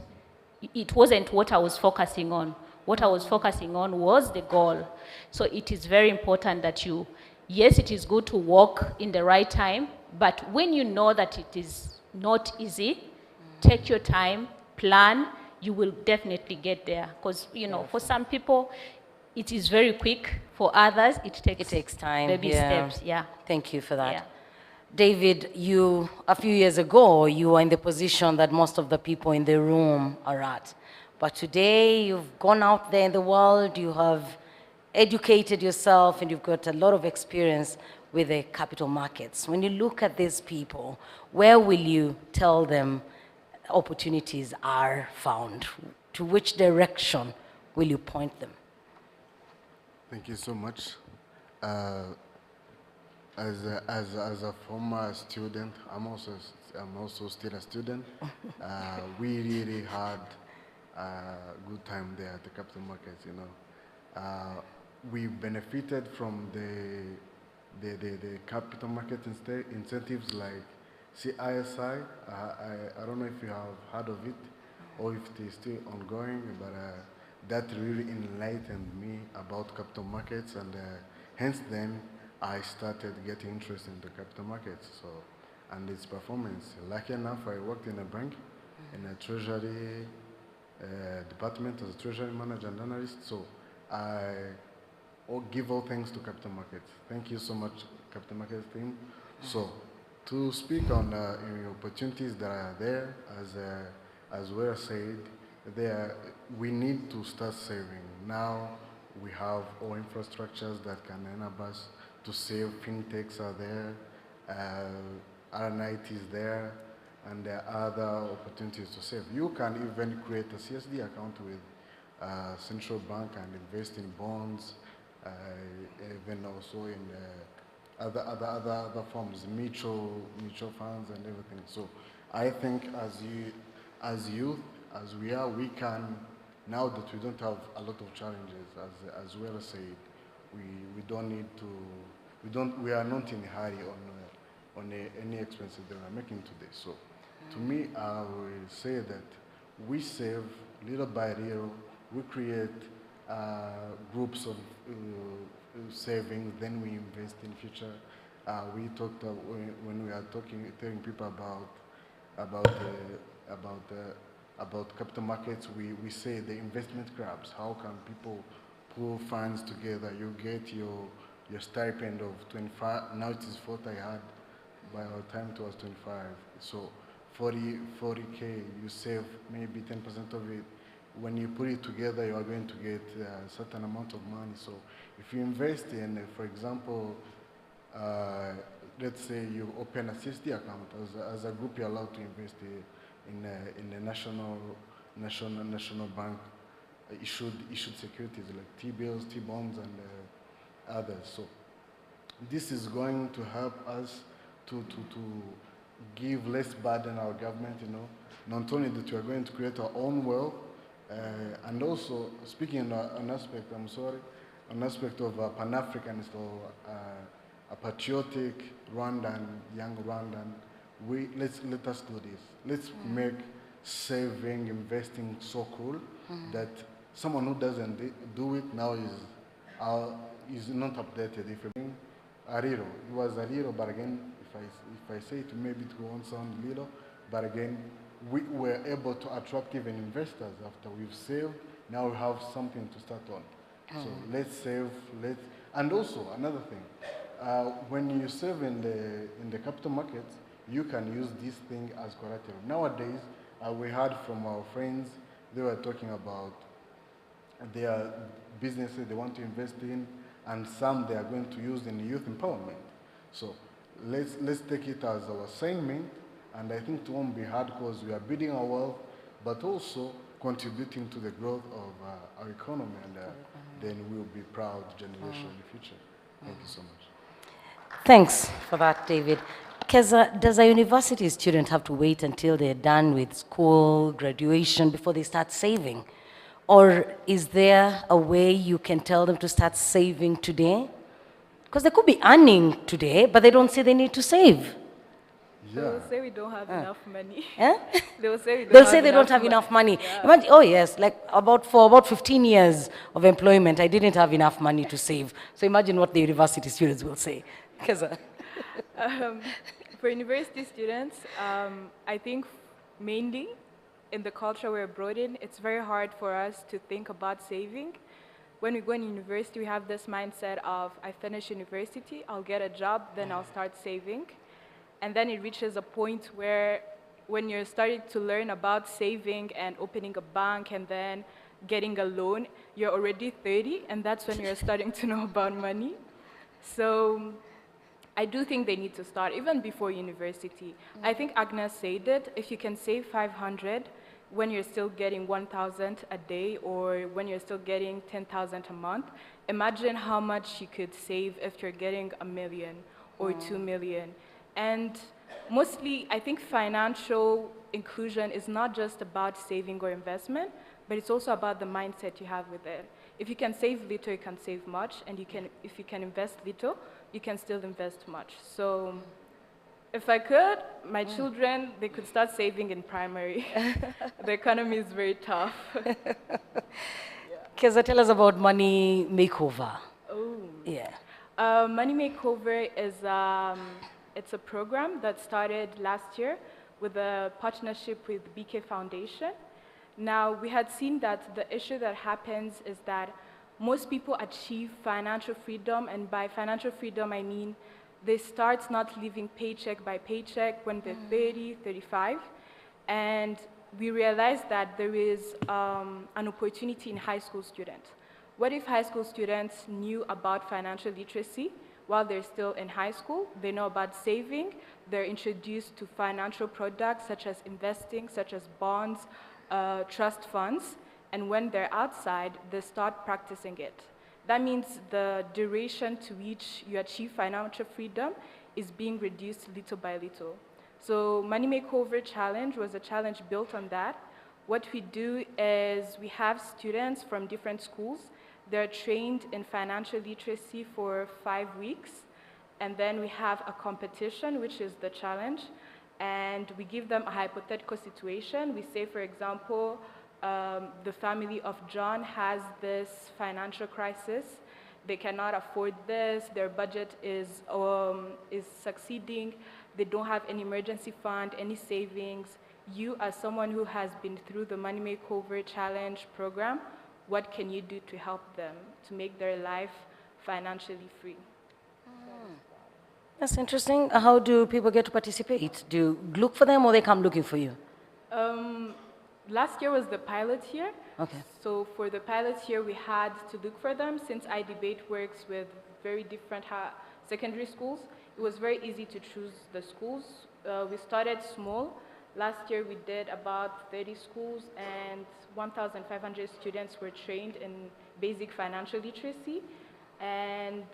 it wasn't what I was focusing on. What I was focusing on was the goal. So it is very important that you, yes, it is good to walk in the right time, but when you know that it is not easy, take your time, plan, you will definitely get there. Because, you know, for some people, it is very quick. For others, it takes time. baby steps. Yeah. Thank you for that. Yeah. David, you, a few years ago, you were in the position that most of the people in the room are at. But today, you've gone out there in the world, you have educated yourself, and you've got a lot of experience with the capital markets. When you look at these people, where will you tell them opportunities are found? To which direction will you point them? Thank you so much. As a former student, I'm also still a student. We really had a good time there at the capital markets. You know, we benefited from the capital market incentives like CISI. I don't know if you have heard of it or if it is still ongoing, but that really enlightened me about capital markets, and hence then I started getting interested in the capital markets. So, and its performance. Lucky enough, I worked in a bank, in a treasury department as a treasury manager and analyst. So I give all thanks to capital markets. Thank you so much, capital markets team. So, to speak on the opportunities that are there, as well said, we need to start saving. Now we have all infrastructures that can enable us to save. Fintechs are there, RNIT is there, and there are other opportunities to save. You can even create a CSD account with central bank and invest in bonds, even also in other forms, mutual funds and everything. So I think as youth, as we are, we can, now that we don't have a lot of challenges, as well as said, we don't need to, we are not in a hurry on any expenses that we're making today. So to me, I will say that we save little by little, we create groups of savings, then we invest in future. We talked when we are telling people about capital markets, we say the investment clubs. How can people pool funds together? You get your stipend of 25, now it is 40 I had, by our time it was 25. So 40K, you save maybe 10% of it. When you put it together, you are going to get a certain amount of money. So if you invest in, for example, let's say you open a CSD account, as a group you're allowed to invest in the national bank issued securities like T-bills, T-bonds, and others. So this is going to help us to give less burden our government, you know. Not only that we are going to create our own wealth, and also speaking on an aspect, an aspect of Pan-Africanist or a patriotic Rwandan, young Rwandan, let us do this. Let's make saving, investing so cool that someone who doesn't do it now is not updated. If you bring Ariro, it was Ariro, but again, if I say it, maybe it won't sound little, but again, we were able to attract even investors after we've saved. Now we have something to start on. So let's save, and also another thing, when you save in the capital markets, you can use this thing as collateral. Nowadays, we heard from our friends, they were talking about their businesses they want to invest in, and some they are going to use in youth empowerment. So let's take it as our assignment, and I think it won't be hard because we are building our wealth, but also contributing to the growth of our economy, and then we'll be proud generation in the future. Thank you so much. Thanks for that, David. Keza, does a university student have to wait until they're done with school, graduation, before they start saving? Or is there a way you can tell them to start saving today? Because they could be earning today, but they don't say they need to save. They will say we don't have enough money. Eh? They will say They'll say they don't have enough money. Yeah. Imagine, oh yes, like for about 15 years of employment, I didn't have enough money to save. So imagine what the university students will say. Keza. For university students, I think mainly in the culture we're brought in, it's very hard for us to think about saving. When we go in university, we have this mindset of, I finish university, I'll get a job, then I'll start saving. And then it reaches a point where when you're starting to learn about saving and opening a bank and then getting a loan, you're already 30, and that's when you're starting to know about money. So I do think they need to start even before university. I think Agnes said it, if you can save 500 when you're still getting 1,000 a day or when you're still getting 10,000 a month, imagine how much you could save if you're getting 1 million or 2 million. And mostly, I think financial inclusion is not just about saving or investment, but it's also about the mindset you have with it. If you can save little, you can save much, and if you can invest little, you can still invest much. So if I could, my children, they could start saving in primary. The economy is very tough. Keza, tell us about Money Makeover. Oh. Yeah. Money Makeover is it's a program that started last year with a partnership with BK Foundation. Now, we had seen that the issue that happens is that most people achieve financial freedom, and by financial freedom, I mean they start not living paycheck by paycheck when they're 30, 35, and we realized that there is an opportunity in high school students. What if high school students knew about financial literacy while they're still in high school? They know about saving, they're introduced to financial products such as investing, such as bonds, trust funds, and when they're outside, they start practicing it. That means the duration to which you achieve financial freedom is being reduced little by little. So Money Makeover Challenge was a challenge built on that. What we do is we have students from different schools. They're trained in financial literacy for 5 weeks, and then we have a competition, which is the challenge, and we give them a hypothetical situation. We say, for example, the family of John has this financial crisis. They cannot afford this. Their budget is succeeding. They don't have any emergency fund, any savings. You, as someone who has been through the Money Makeover Challenge program, what can you do to help them to make their life financially free? That's interesting. How do people get to participate? Do you look for them or they come looking for you? Last year was the pilot year. Okay. So for the pilot year, we had to look for them. Since iDebate works with very different secondary schools, it was very easy to choose the schools. We started small. Last year, we did about 30 schools, and 1,500 students were trained in basic financial literacy, and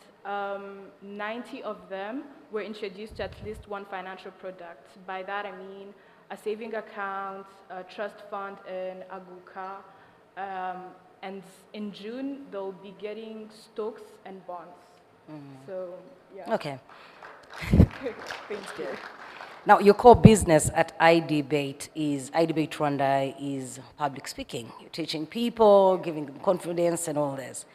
90 of them were introduced to at least one financial product. By that, I mean a saving account, a trust fund, and Aguka. And in June, they'll be getting stocks and bonds. So, yeah. Okay. Thank you. Now, your core business at iDebate Rwanda is public speaking. You're teaching people, giving them confidence and all this.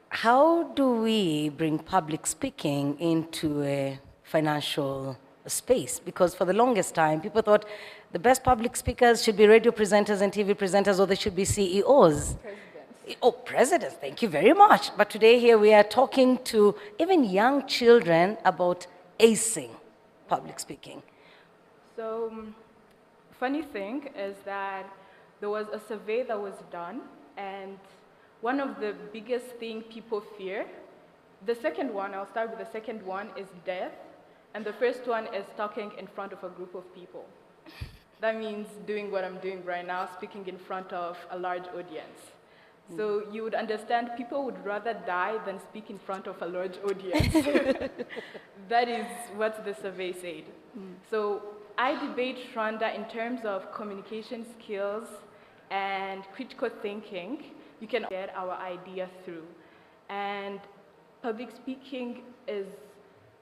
How do we bring public speaking into a financial space? Because for the longest time, people thought the best public speakers should be radio presenters and TV presenters, or they should be CEOs. Presidents. Oh, presidents, thank you very much. But today here we are talking to even young children about acing public speaking. So, funny thing is that there was a survey that was done, and one of the biggest things people fear The second one, I'll start with the second one, is death. And the first one is talking in front of a group of people. That means doing what I'm doing right now, speaking in front of a large audience. So you would understand people would rather die than speak in front of a large audience. That is what the survey said. So I debate Rwanda in terms of communication skills and critical thinking. You can get our idea through. And public speaking is,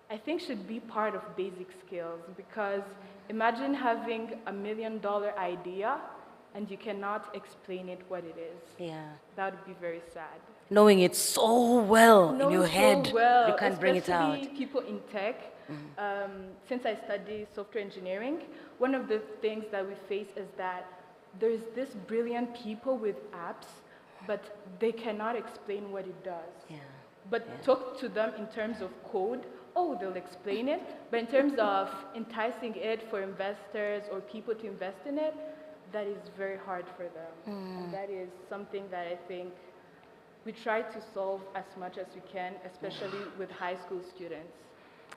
I think, should be part of basic skills, because imagine having $1 million idea and you cannot explain it what it is. Yeah. That would be very sad. Knowing it so well in Knowing your so head, well, you can't bring it out. especially people in tech. Since I study software engineering, one of the things that we face is that there's this brilliant people with apps, but they cannot explain what it does. Yeah. But talk to them in terms of code, oh, they'll explain it. But in terms of enticing it for investors or people to invest in it, that is very hard for them. And that is something that I think we try to solve as much as we can, especially with high school students.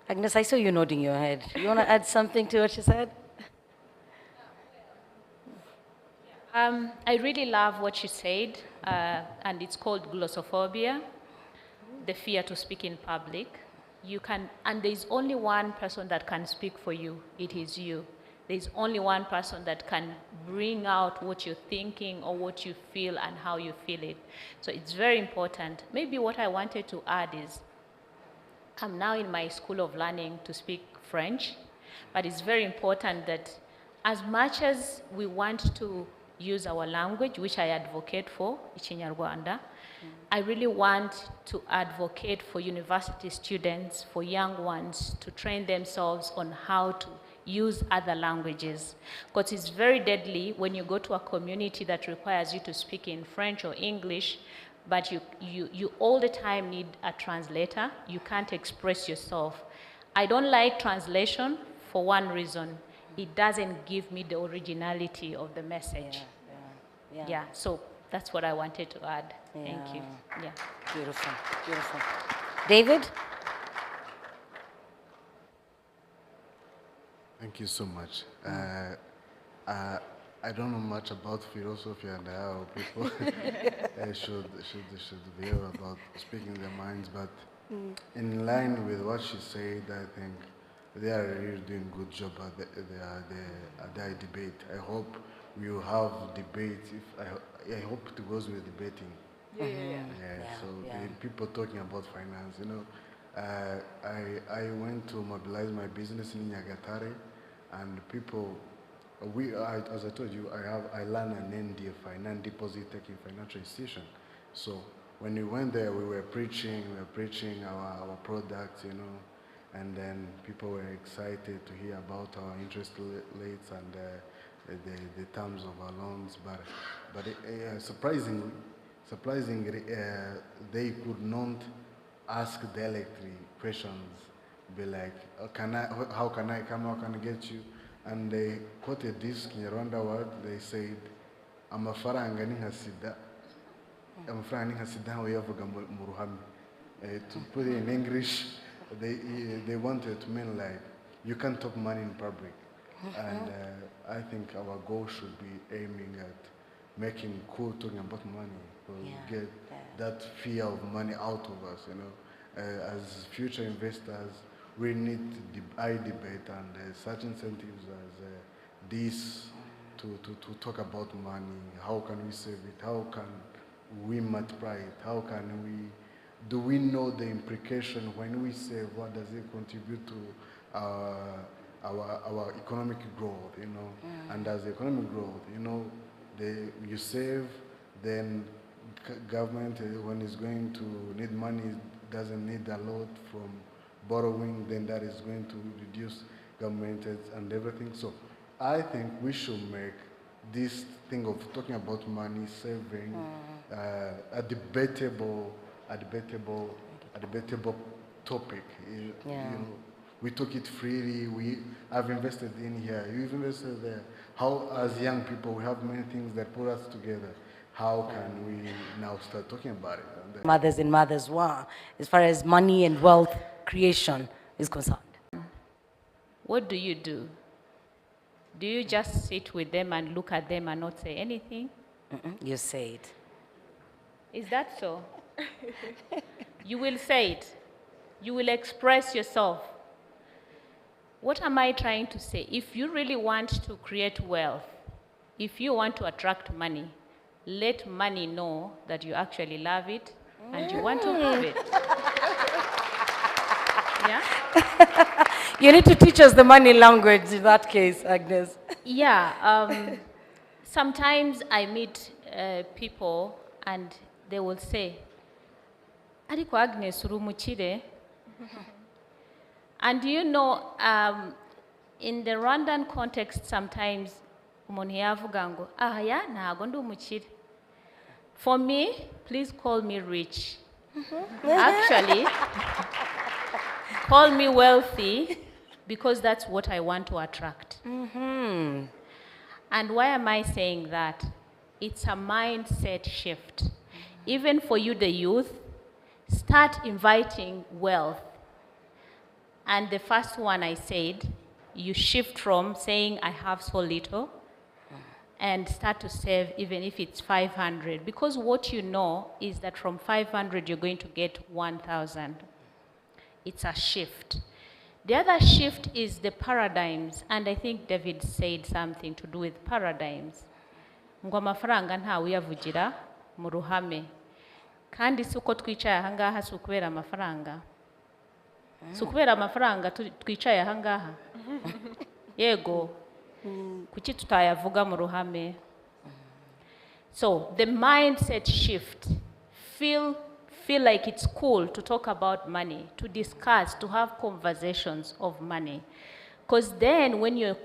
Agnes, I saw you nodding your head. You want to add something to what she said? I really love what she said, and it's called glossophobia, the fear to speak in public. You can, and there's only one person that can speak for you. It is you. There's only one person that can bring out what you're thinking or what you feel and how you feel it. So it's very important. Maybe what I wanted to add is, I'm now in my school of learning to speak French, but it's very important that as much as we want to use our language, which I advocate for, Ikinyarwanda, I really want to advocate for university students, for young ones, to train themselves on how to use other languages. Because it's very deadly when you go to a community that requires you to speak in French or English, but you all the time need a translator. You can't express yourself. I don't like translation for one reason. It doesn't give me the originality of the message. Yeah, so that's what I wanted to add. Thank you. Yeah. Beautiful, beautiful. David? Thank you so much. I don't know much about philosophy and how people should be able about speaking their minds, but in line with what she said, I think they are really doing a good job at their debate. I hope we will have debate. I hope it goes with debating. The people talking about finance, you know. I went to mobilize my business in Nyagatare, and people, as I told you, I learned an NDFI, non-deposit taking financial institution. So when we went there, we were preaching our products, you know, and then people were excited to hear about our interest rates and the terms of our loans. But surprisingly, they could not ask directly questions, be like, how can I come, how can I get you? And they quoted this Kinyarwanda word. They said, amafaranga ni nka sida, amafaranga ni nka sida ntawe yavuga mu ruhame. To put it in English, they wanted to mean like, you can't talk money in public. And I think our goal should be aiming at making cool talking about money. We'll get that fear of money out of us, you know. As future investors, we need debate and such incentives as this to talk about money. How can we save it? How can we multiply it? How can do we know the implication when we save? What does it contribute to our economic growth, you know? And as economic growth, you know, you save, then government, when it's going to need money, doesn't need a lot from borrowing, then that is going to reduce government and everything. So I think we should make this thing of talking about money, saving, a debatable topic. You know, we took it freely. I've invested in here. You've invested there. How, as young people, we have many things that put us together. how can we now start talking about it? And then Mothers and mothers were, as far as money and wealth creation is concerned. What do? Do you just sit with them and look at them and not say anything? You say it. Is that so? You will say it. You will express yourself. What am I trying to say? If you really want to create wealth, if you want to attract money, let money know that you actually love it and you want to have it. Yeah? You need to teach us the money language in that case, Agnes. Yeah. Sometimes I meet people and they will say, Ariko Agnes urumuchire. And you know, in the Rwandan context, sometimes umuntu yavuga ngo ya ntago ndi umukire. For me, please call me rich. Actually, call me wealthy because that's what I want to attract. And why am I saying that? It's a mindset shift. Even for you, the youth, start inviting wealth. And the first one I said, you shift from saying, I have so little, and start to save even if it's 500. Because what you know is that from 500, you're going to get 1,000. It's a shift. The other shift is the paradigms, and I think David said something to do with paradigms. Ngo amafaranga ntawe uyavugira mu ruhame. Kandi suko twicaye ahangaha sukubera amafaranga. Sukubera amafaranga twicaye ahangaha. Yego. Kuki tutayavuga mu ruhame. So the mindset shift. Feel like it's cool to talk about money, to discuss, to have conversations of money. Because then when you're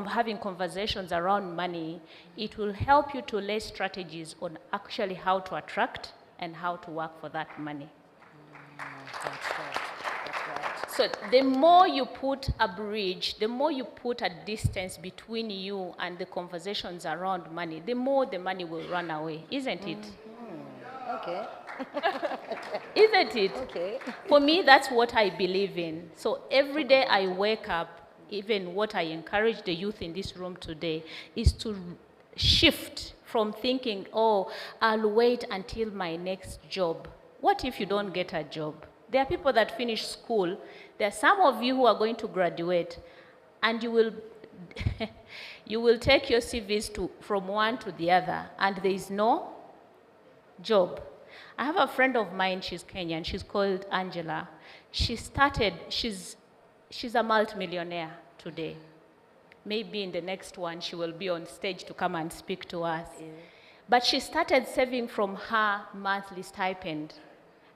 having conversations around money, it will help you to lay strategies on actually how to attract and how to work for that money. That's right. So the more you put a bridge, the more you put a distance between you and the conversations around money, the more the money will run away, isn't it? Okay. Isn't it? Okay. For me, that's what I believe in. So every day I wake up, even what I encourage the youth in this room today, is to shift from thinking, oh, I'll wait until my next job. What if you don't get a job? There are people that finish school. There are some of you who are going to graduate, and you will, you will take your CVs from one to the other, and there is no job. I have a friend of mine, she's Kenyan, she's called Angela. She's a multimillionaire today. Maybe in the next one, she will be on stage to come and speak to us. Yeah. But she started saving from her monthly stipend,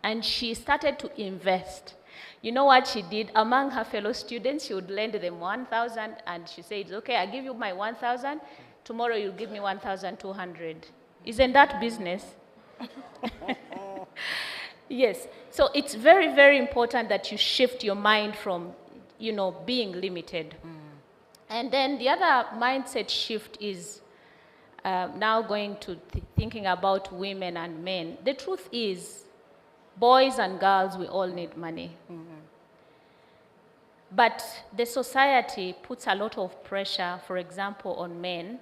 and she started to invest. You know what she did? Among her fellow students, she would lend them 1,000, and she said, okay, I'll give you my 1,000. Tomorrow you'll give me 1,200. Isn't that business? Yes. So it's very, very important that you shift your mind from, being limited. And then the other mindset shift is now going to thinking about women and men. The truth is, boys and girls, we all need money. But the society puts a lot of pressure, for example, on men.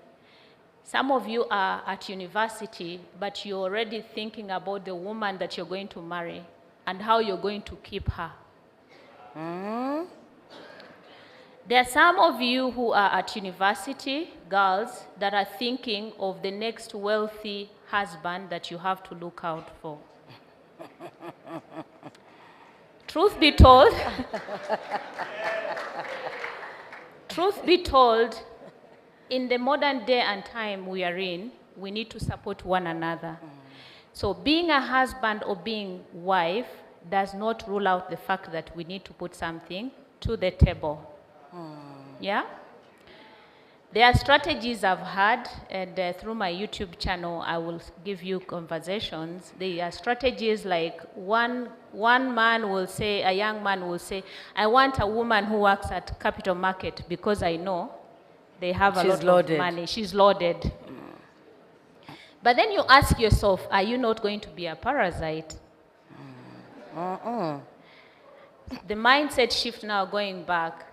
Some of you are at university, but you're already thinking about the woman that you're going to marry and how you're going to keep her. There are some of you who are at university, girls, that are thinking of the next wealthy husband that you have to look out for. Truth be told, in the modern day and time we are in, we need to support one another. So being a husband or being wife does not rule out the fact that we need to put something to the table. Yeah? There are strategies I've had, and through my YouTube channel, I will give you conversations. There are strategies like one man will say, a young man will say, I want a woman who works at Capital Market because I know they have a lot of money. She's loaded. But then you ask yourself, are you not going to be a parasite? The mindset shift now going back,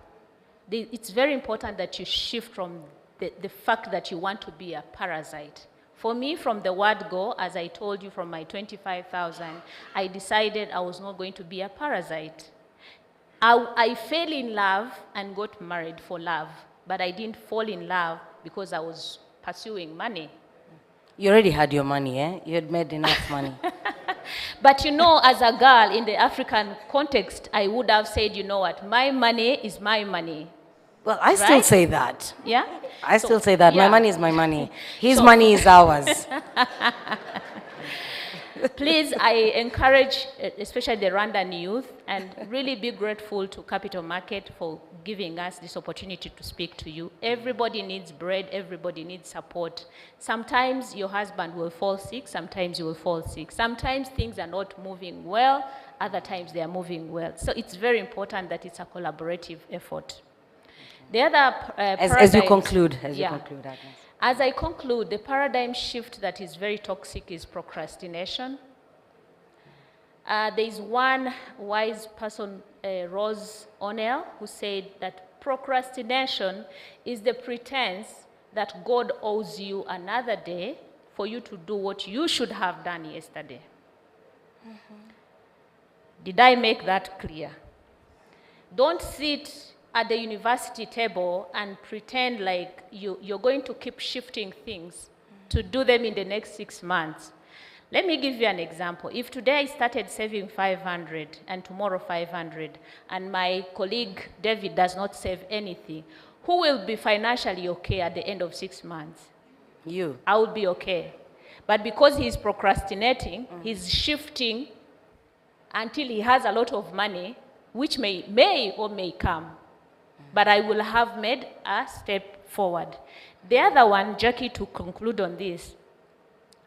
it's very important that you shift from the fact that you want to be a parasite. For me, from the word go, as I told you, from my 25,000, I decided I was not going to be a parasite. I fell in love and got married for love, but I didn't fall in love because I was pursuing money. You already had your money, eh? You had made enough money. But you know, as a girl in the African context, I would have said, you know what, my money is my money. Well, I still say that. Yeah? I still say that. Yeah. My money is my money. His money is ours. Please, I encourage, especially the Rwandan youth, and really be grateful to Capital Market for giving us this opportunity to speak to you. Everybody needs bread, everybody needs support. Sometimes your husband will fall sick, sometimes you will fall sick. Sometimes things are not moving well, other times they are moving well. So it's very important that it's a collaborative effort. The other as you conclude, Agnes. As I conclude, the paradigm shift that is very toxic is procrastination. There is one wise person, Rose O'Neill, who said that procrastination is the pretense that God owes you another day for you to do what you should have done yesterday. Did I make that clear? Don't sit at the university table and pretend like you're going to keep shifting things to do them in the next 6 months. Let me give you an example. If today I started saving 500 and tomorrow 500, and my colleague David does not save anything, who will be financially okay at the end of 6 months? You. I will be okay. But because he's procrastinating, he's shifting until he has a lot of money, which may or may come. But I will have made a step forward. The other one, Jackie, to conclude on this,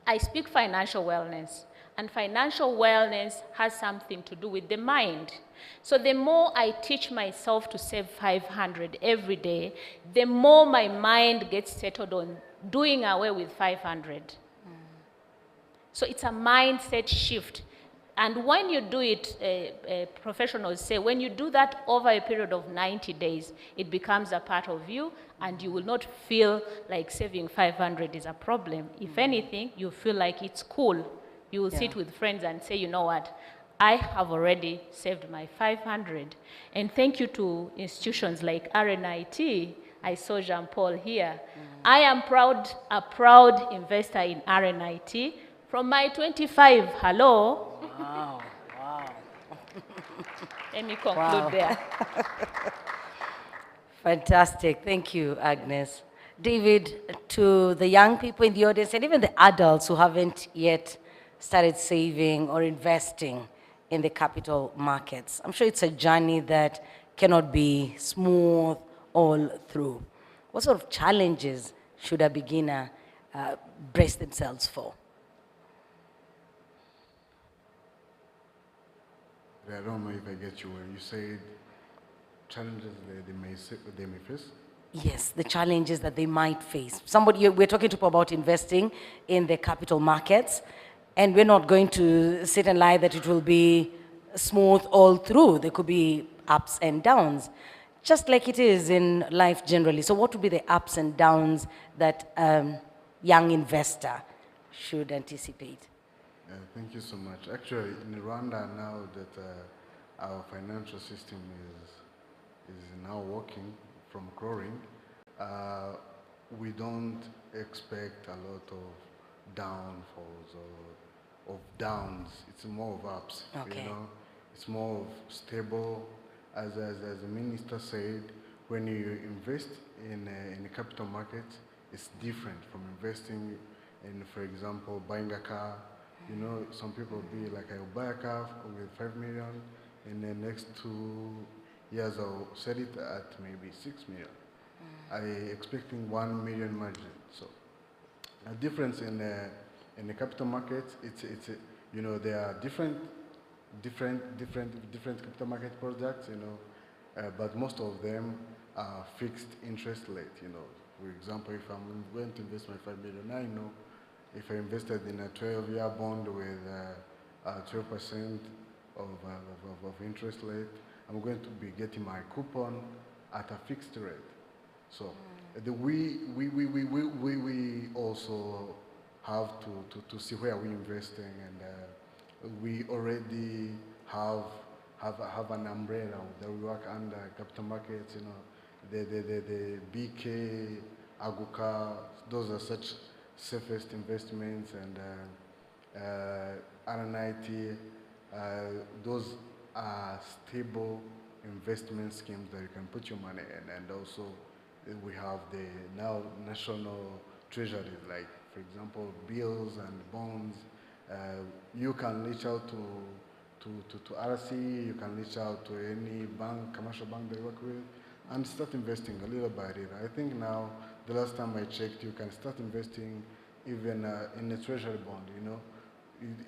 I speak financial wellness, and financial wellness has something to do with the mind. So the more I teach myself to save 500 every day, the more my mind gets settled on doing away with 500. So it's a mindset shift. And when you do it, professionals say, when you do that over a period of 90 days, it becomes a part of you, and you will not feel like saving 500 is a problem. If anything, you feel like it's cool. You will sit with friends and say, you know what, I have already saved my 500. And thank you to institutions like RNIT. I saw Jean-Paul here. I am a proud investor in RNIT. From my 25, hello. Wow, wow. Let me conclude there. Fantastic. Thank you, Agnes. David, to the young people in the audience and even the adults who haven't yet started saving or investing in the capital markets, I'm sure it's a journey that cannot be smooth all through. What sort of challenges should a beginner brace themselves for? I don't know if I get you when you said challenges that they may face. Yes, the challenges that they might face. We're talking to people about investing in the capital markets, and we're not going to sit and lie that it will be smooth all through. There could be ups and downs, just like it is in life generally. So what would be the ups and downs that young investor should anticipate? Thank you so much. Actually, in Rwanda now that our financial system is now working from growing, we don't expect a lot of downfalls or of downs. It's more of ups. Okay. You know, it's more of stable. As the minister said, when you invest in the capital market, it's different from investing in, for example, buying a car. You know, some people be like, I'll buy a car with 5 million, in the next 2 years I'll sell it at maybe 6 million. I expecting 1 million margin. So the difference in the capital market, it's you know, there are different capital market products, you know, but most of them are fixed interest rate. You know, for example, if I'm going to invest my 5 million, I know If I invested in a 12-year bond with 12% of interest rate, I'm going to be getting my coupon at a fixed rate. So we also have to see where we're investing, and we already have an umbrella that we work under capital markets, you know, the BK, Aguka, those are such safest investments, and RNIT, those are stable investment schemes that you can put your money in. And also we have the now national treasuries, like for example bills and bonds. You can reach out to RC, you can reach out to any bank, commercial bank they work with, and start investing a little by little. I think now, the last time I checked, you can start investing even in a treasury bond, you know.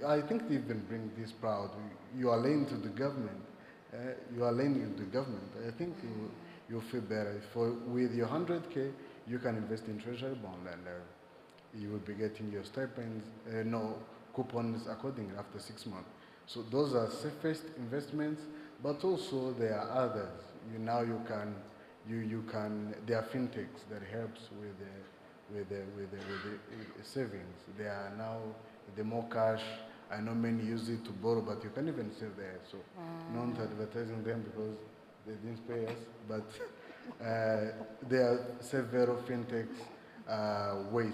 I think they even bring this proud. You are lending to the government. You are lending to the government. I think you'll feel better. With your 100K, you can invest in treasury bond, and you will be getting your stipends, coupons accordingly after 6 months. So those are safest investments, but also there are others. There are fintechs that helps with the savings. They are now the more cash. I know many use it to borrow, but you can even save there. So not advertising them because they didn't pay us, but there are several fintechs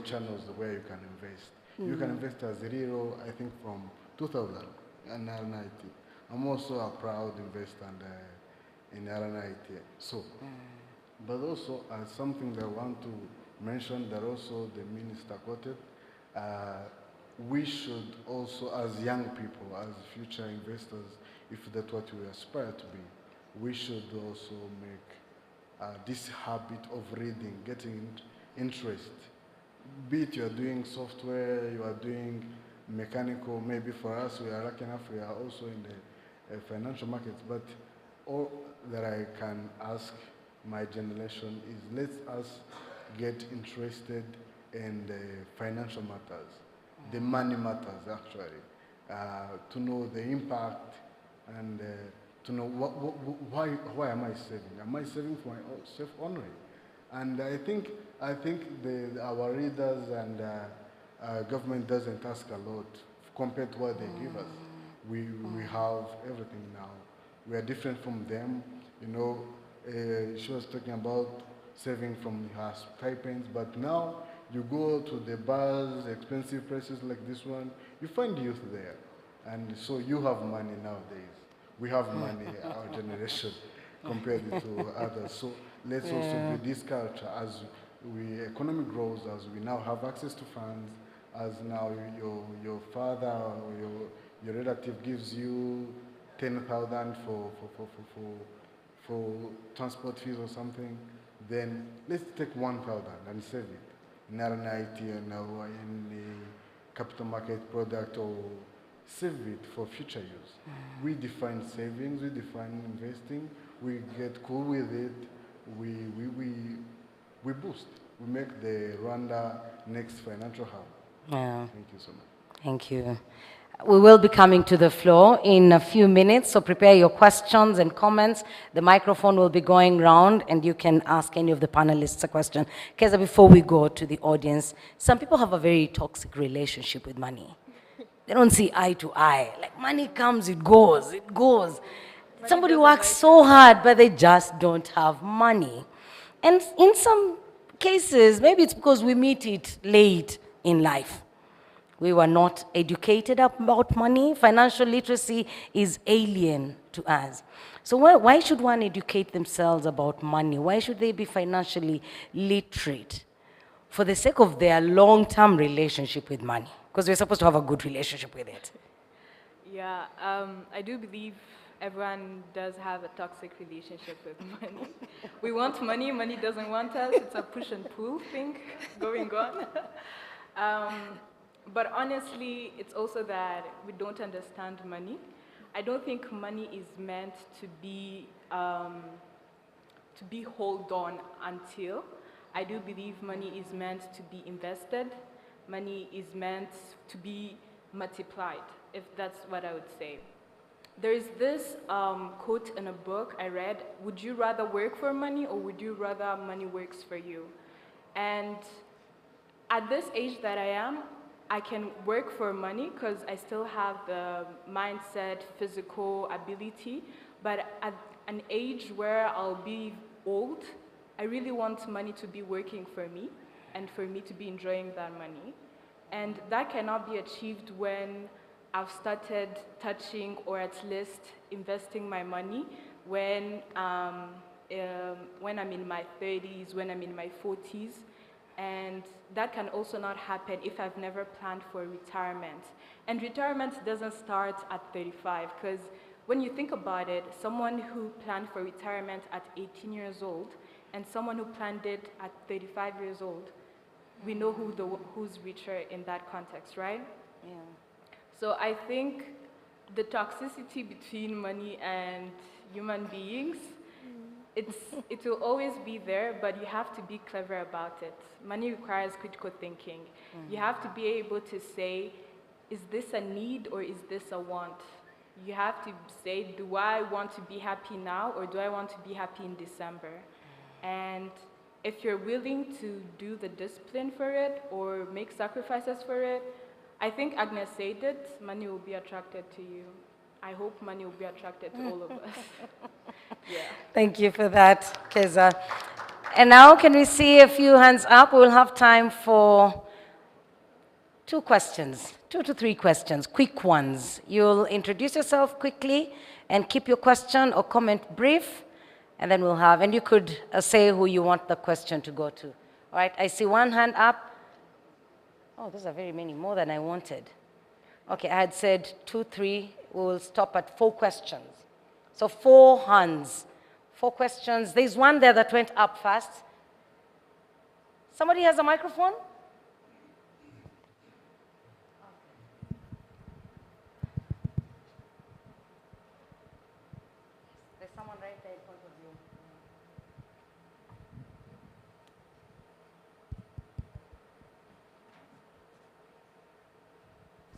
channels where you can invest. You can invest as zero, I think, from 2000 and RNIT. I'm also a proud investor in RNIT. So, but also something that I want to mention that also the minister quoted, we should also, as young people, as future investors, if that's what we aspire to be, we should also make this habit of reading, getting interest. Be it you are doing software, you are doing mechanical, maybe for us, we are lucky enough, we are also in the financial markets, but all that I can ask my generation is let us get interested in the financial matters, the money matters actually, to know the impact and to know why am I saving? Am I saving for my self-honoring? And I think our readers and government doesn't ask a lot compared to what they give us. We have everything now. We are different from them. You know, she was talking about saving from her stipends, but now you go to the bars, expensive places like this one, you find youth there. And so you have money nowadays. We have money, our generation, compared to others. So let's also build this culture as economy grows, as we now have access to funds, as now your father or your relative gives you 10,000 for transport fees or something, then let's take 1,000 and save it in RNIT or in the capital market product, or save it for future use. We define savings, we define investing, we get cool with it, we boost. We make the Rwanda next financial hub. Yeah. Thank you so much. Thank you. We will be coming to the floor in a few minutes, so prepare your questions and comments. The microphone will be going round, and you can ask any of the panelists a question. Keza, before we go to the audience, some people have a very toxic relationship with money. They don't see eye to eye. Like, money comes, it goes, it goes. Somebody works so hard, but they just don't have money. And in some cases, maybe it's because we meet it late in life. We were not educated about money. Financial literacy is alien to us. So why should one educate themselves about money? Why should they be financially literate? For the sake of their long-term relationship with money. Because we're supposed to have a good relationship with it. Yeah, I do believe everyone does have a toxic relationship with money. We want money, money doesn't want us. It's a push and pull thing going on. But honestly, it's also that we don't understand money. I don't think money is meant to be hold on until. I do believe money is meant to be invested, money is meant to be multiplied, if that's what I would say. There is this quote in a book I read: would you rather work for money, or would you rather money works for you? And at this age that I am, I can work for money because I still have the mindset, physical ability, but at an age where I'll be old, I really want money to be working for me and for me to be enjoying that money. And that cannot be achieved when I've started touching, or at least investing my money when I'm in my 30s, when I'm in my 40s. And that can also not happen if I've never planned for retirement. And retirement doesn't start at 35, because when you think about it, someone who planned for retirement at 18 years old and someone who planned it at 35 years old, we know who's richer in that context, right? Yeah. So I think the toxicity between money and human beings, it will always be there, but you have to be clever about it. Money requires critical thinking. You have to be able to say, is this a need or is this a want? You have to say, do I want to be happy now, or do I want to be happy in December? And if you're willing to do the discipline for it or make sacrifices for it, I think Agnes said it, money will be attracted to you. I hope money will be attracted to all of us. Yeah. Thank you for that, Keza. And now can we see a few hands up? We'll have time for 2 questions, 2 to 3 questions, quick ones. You'll introduce yourself quickly and keep your question or comment brief, and then we'll have, and you could say who you want the question to go to. All right, I see 1 hand up. Oh, those are very many, more than I wanted. Okay, I had said 2, 3. We will stop at 4 questions. So 4 hands, 4 questions. There's one there that went up fast. Somebody has a microphone? There's someone right there in front of you.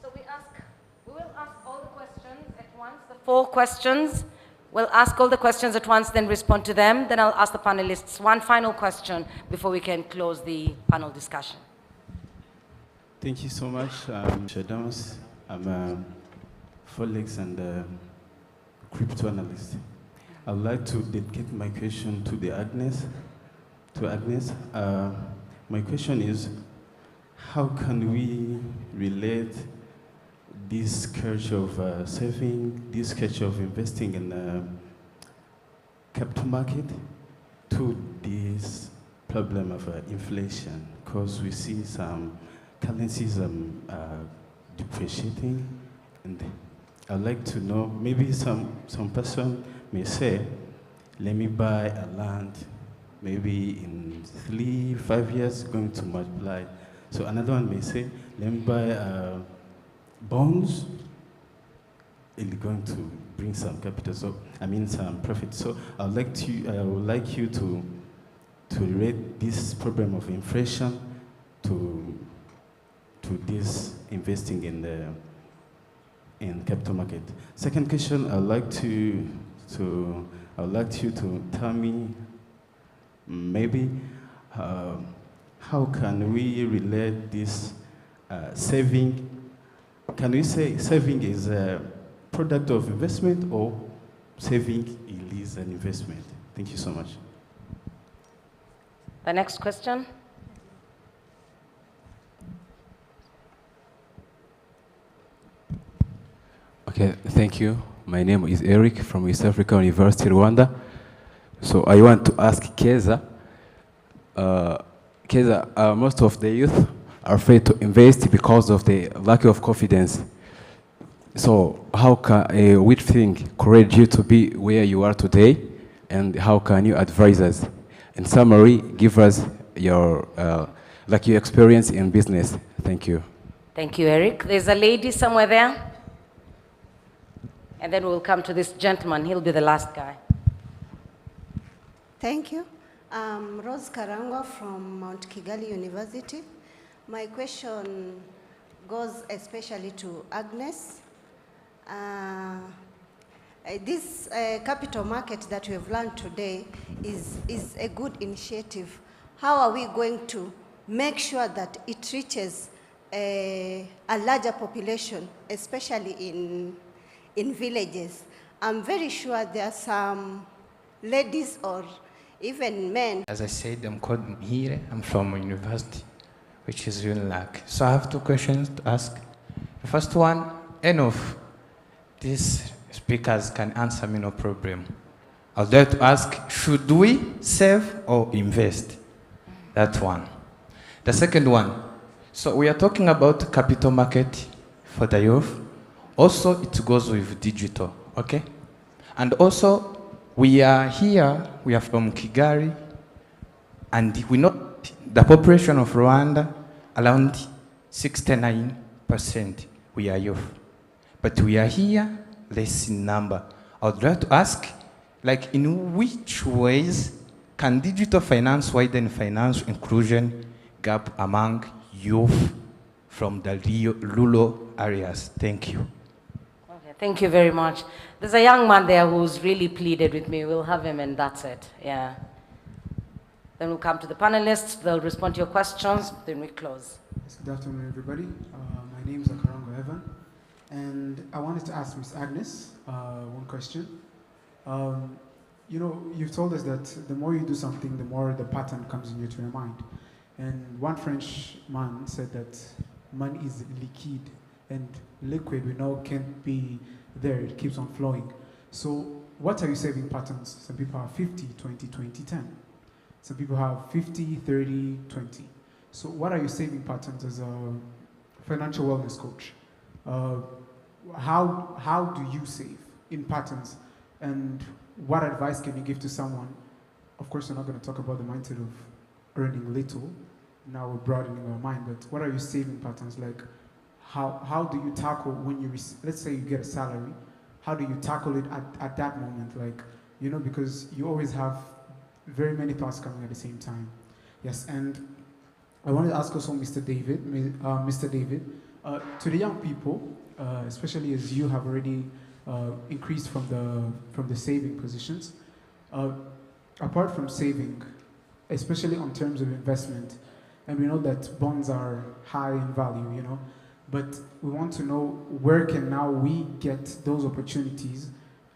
So we will ask all the questions at once, the 4 questions. We'll ask all the questions at once, then respond to them. Then I'll ask the panelists one final question before we can close the panel discussion. Thank you so much, Shadamas. I'm a Forex and crypto analyst. I'd like to dedicate my question to Agnes. My question is, how can we relate this culture of saving, this culture of investing in capital market to this problem of inflation? Because we see some currencies depreciating, and I'd like to know, maybe some person may say, let me buy a land, maybe in 3-5 years going to multiply. So another one may say, let me buy bonds, it's going to bring some capital, so I mean some profit. So I would like you to relate this problem of inflation to this investing in capital market. Second question, I'd like you to tell me maybe how can we relate this saving. Can we say saving is a product of investment, or saving is an investment? Thank you so much. The next question. Okay, thank you. My name is Eric from East Africa University, Rwanda. So I want to ask Keza. Keza, most of the youth are afraid to invest because of the lack of confidence. So how can, which thing encouraged you to be where you are today, and how can you advise us? In summary, give us your, your experience in business. Thank you. Thank you, Eric. There's a lady somewhere there. And then we'll come to this gentleman. He'll be the last guy. Thank you. I'm Rose Karangwa from Mount Kigali University. My question goes especially to Agnes. This capital market that we have learned today is a good initiative. How are we going to make sure that it reaches a larger population, especially in villages? I'm very sure there are some ladies or even men. As I said, I'm called Mihire. I'm from a university, which is UNLAC. So I have two questions to ask. The first one, any of these speakers can answer me, no problem. I would like to ask, should we save or invest? That one. The second one, so we are talking about capital market for the youth. Also, it goes with digital, okay? And also, we are here, we are from Kigali, and we know the population of Rwanda, around 69%, we are youth. But we are here, less in number. I would like to ask, like, in which ways can digital finance widen financial inclusion gap among youth from the rural areas? Thank you. Okay, thank you very much. There's a young man there who's really pleaded with me. We'll have him and that's it, yeah. Then we'll come to the panelists, they'll respond to your questions, then we close. Yes, good afternoon, everybody. My name is Akarango Evan, and I wanted to ask Ms. Agnes one question. You know, you've told us that the more you do something, the more the pattern comes into your mind. And one French man said that money is liquid, and liquid we know can't be there, it keeps on flowing. So what are your saving patterns? Some people have 50, 20, 20, 10. Some people have 50, 30, 20. So what are your saving patterns as a financial wellness coach? How do you save in patterns? And what advice can you give to someone? Of course, we're not going to talk about the mindset of earning little. Now we're broadening our mind, but what are your saving patterns? Like, how do you tackle when you, let's say you get a salary, how do you tackle it at that moment? Like, you know, because you always have very many thoughts coming at the same time. Yes, and I wanted to ask also Mr. David, to the young people, especially as you have already increased from the saving positions, apart from saving, especially on terms of investment, and we know that bonds are high in value, you know, but we want to know where can now we get those opportunities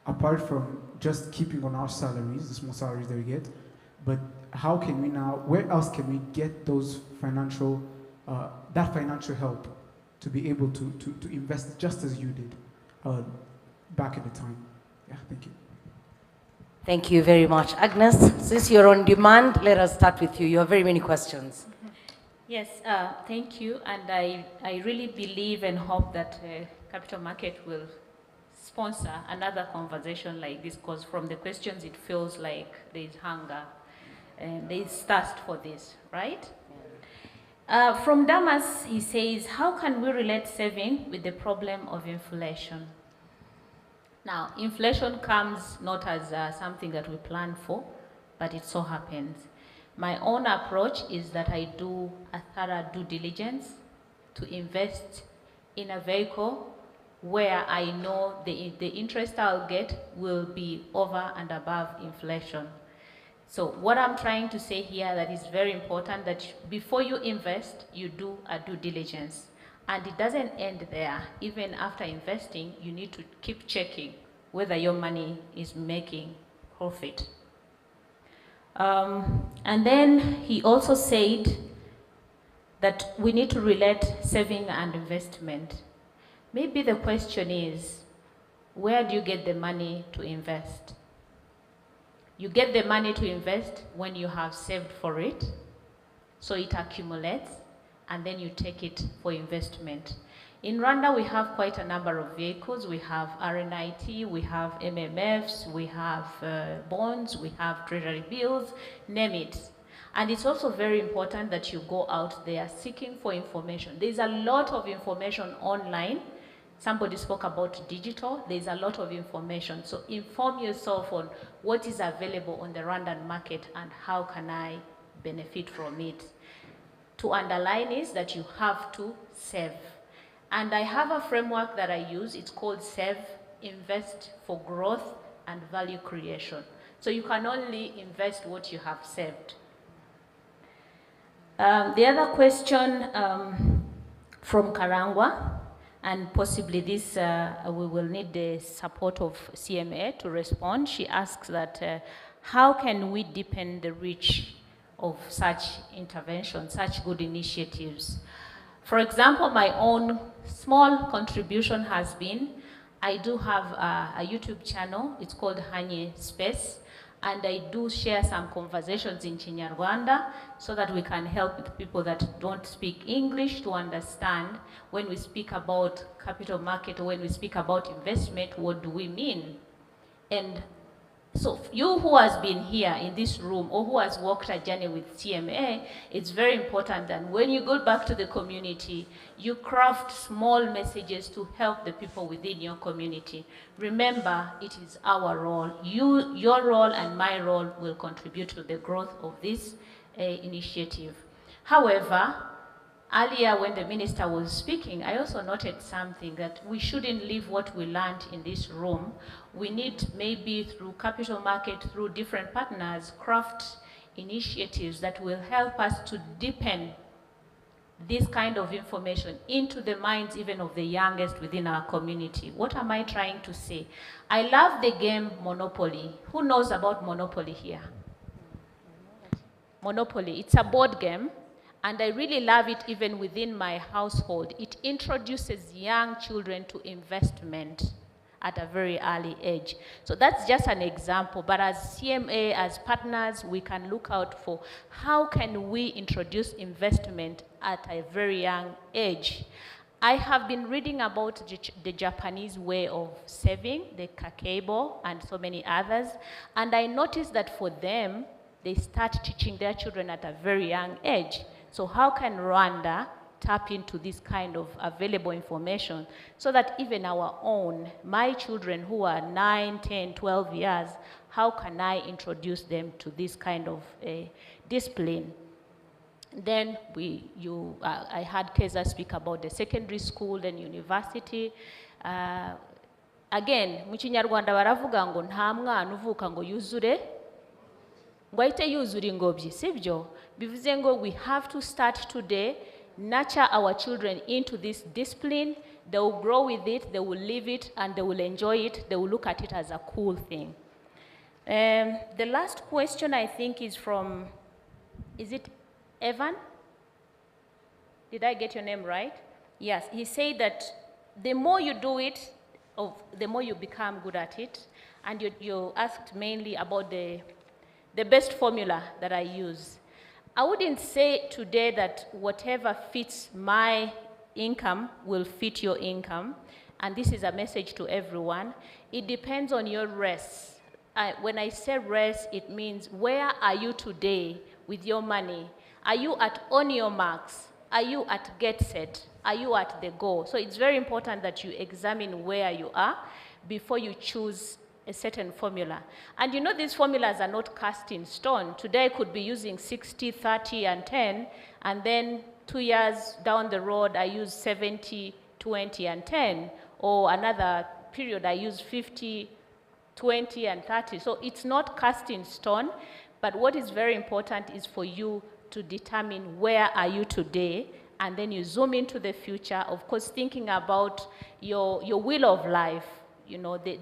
apart from just keeping on our salaries, the small salaries that we get, but how can we now, where else can we get those financial, that financial help to be able to invest just as you did back in the time? Yeah, thank you. Thank you very much. Agnes, since you're on demand, let us start with you. You have very many questions. Yes, thank you. And I really believe and hope that capital market will sponsor another conversation like this, because from the questions it feels like there is hunger and there is thirst for this, right? From Damas, he says, how can we relate saving with the problem of inflation? Now, inflation comes not as something that we plan for, but it so happens. My own approach is that I do a thorough due diligence to invest in a vehicle where I know the interest I'll get will be over and above inflation. So what I'm trying to say here that is very important, that before you invest, you do a due diligence. And it doesn't end there. Even after investing, you need to keep checking whether your money is making profit. And then he also said that we need to relate saving and investment. Maybe the question is, where do you get the money to invest? You get the money to invest when you have saved for it, so it accumulates, and then you take it for investment. In Rwanda, we have quite a number of vehicles. We have RNIT, we have MMFs, we have bonds, we have treasury bills, name it. And it's also very important that you go out there seeking for information. There's a lot of information online. Somebody spoke about digital. There's a lot of information. So inform yourself on what is available on the Rwandan market and how can I benefit from it. to underline is that you have to save. And I have a framework that I use. It's called Save, Invest for Growth and Value Creation. So you can only invest what you have saved. The other question from Karangwa, and possibly this, we will need the support of CMA to respond. She asks that, how can we deepen the reach of such interventions, such good initiatives? For example, my own small contribution has been, I do have a YouTube channel. It's called IGIHE Space. And I do share some conversations in Chinyarwanda so that we can help people that don't speak English to understand when we speak about capital market or when we speak about investment, what do we mean? And so you who has been here in this room or who has walked a journey with CMA, it's very important that when you go back to the community, you craft small messages to help the people within your community. Remember, it is our role. Your role and my role will contribute to the growth of this initiative. However, earlier when the minister was speaking, I also noted something that we shouldn't leave what we learned in this room. We need maybe through capital market, through different partners, craft initiatives that will help us to deepen this kind of information into the minds even of the youngest within our community. What am I trying to say? I love the game Monopoly. Who knows about Monopoly here? Monopoly, it's a board game. And I really love it even within my household. It introduces young children to investment at a very early age. So that's just an example, but as CMA, as partners, we can look out for how can we introduce investment at a very young age. I have been reading about the Japanese way of saving, the kakeibo, and so many others, and I noticed that for them, they start teaching their children at a very young age. So how can Rwanda tap into this kind of available information so that even our own, my children who are 9, 10, 12 years, how can I introduce them to this kind of discipline? Then I had Keza speak about the secondary school and university. Again, mu Kinyarwanda baravuga ngo nta mwana uvuka ngo yuzure ngo ahite yuzura ingobyi, sibyo? Bivuze ngo we have to start today, nurture our children into this discipline. They will grow with it, they will live it, and they will enjoy it. They will look at it as a cool thing. The last question I think is from, is it Evan? Did I get your name right? Yes, he said that the more you do it, the more you become good at it. And you asked mainly about the best formula that I use. I wouldn't say today that whatever fits my income will fit your income. And this is a message to everyone. It depends on your race. When I say race, it means where are you today with your money? Are you at on your marks? Are you at get set? Are you at the goal? So it's very important that you examine where you are before you choose a certain formula. And you know these formulas are not cast in stone. Today I could be using 60, 30, and 10, and then 2 years down the road I use 70, 20, and 10, or another period I use 50, 20, and 30. So it's not cast in stone, but what is very important is for you to determine where are you today, and then you zoom into the future, of course thinking about your will of life. You know, the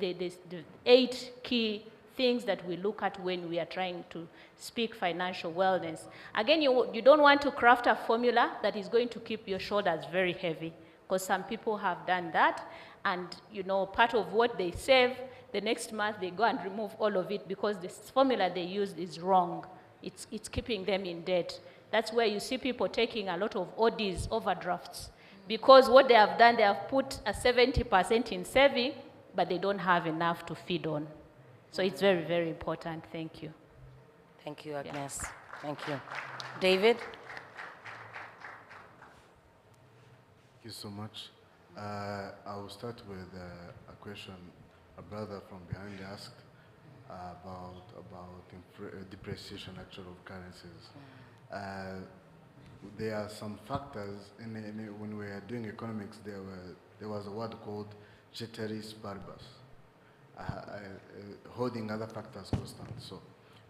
8 key things that we look at when we are trying to speak financial wellness. Again, you don't want to craft a formula that is going to keep your shoulders very heavy, because some people have done that, and you know, part of what they save, the next month they go and remove all of it because this formula they used is wrong. It's keeping them in debt. That's where you see people taking a lot of ODs, overdrafts, because what they have done, they have put a 70% in saving, but they don't have enough to feed on. So it's very, very important. Thank you. Thank you, Agnes. Yeah. Thank you. David? Thank you so much. I will start with a question a brother from behind asked about depreciation actually of currencies. there are some factors, when we are doing economics, there was a word called ceteris paribus, holding other factors constant. So,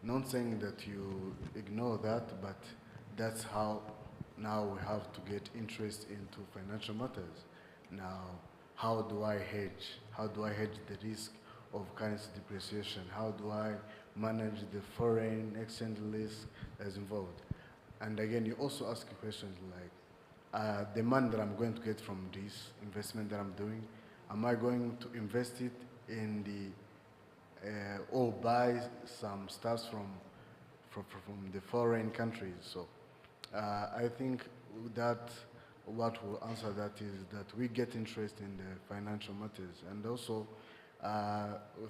not saying that you ignore that, but that's how now we have to get interest into financial matters. Now, how do I hedge? How do I hedge the risk of currency depreciation? How do I manage the foreign exchange risk that's involved? And again, you also ask questions like, the money that I'm going to get from this investment that I'm doing, am I going to invest it in or buy some stuff from the foreign countries? So I think that what will answer that is that we get interest in the financial matters. And also,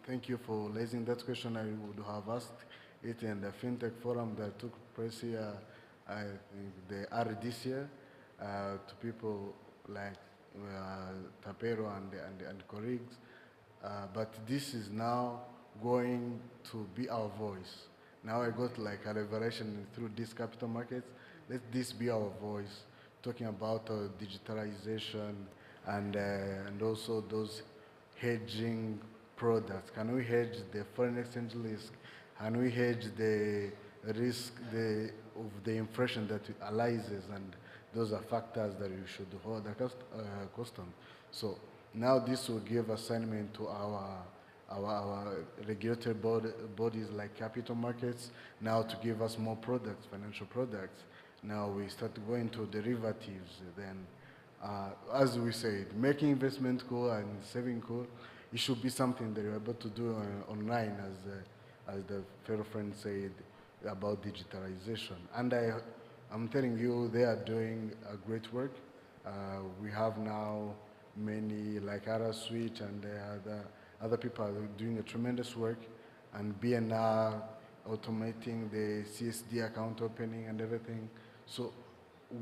thank you for raising that question. I would have asked it in the FinTech Forum that took place here, I think this year, to people like Tapero and colleagues. But this is now going to be our voice. Now I got like a revelation through these capital markets. Let this be our voice, talking about digitalization and also those hedging products. Can we hedge the foreign exchange risk? Can we hedge the risk of the inflation that arises? And those are factors that you should hold constant. So now this will give assignment to our regulatory bodies like capital markets, now to give us more products, financial products. Now we start going to derivatives. Then, as we said, making investment cool and saving cool, it should be something that you're able to do online, as the fellow friend said about digitalization. And I'm telling you, they are doing a great work. We have now many, like Ara Suite and other people are doing a tremendous work, and BNR automating the CSD account opening and everything. So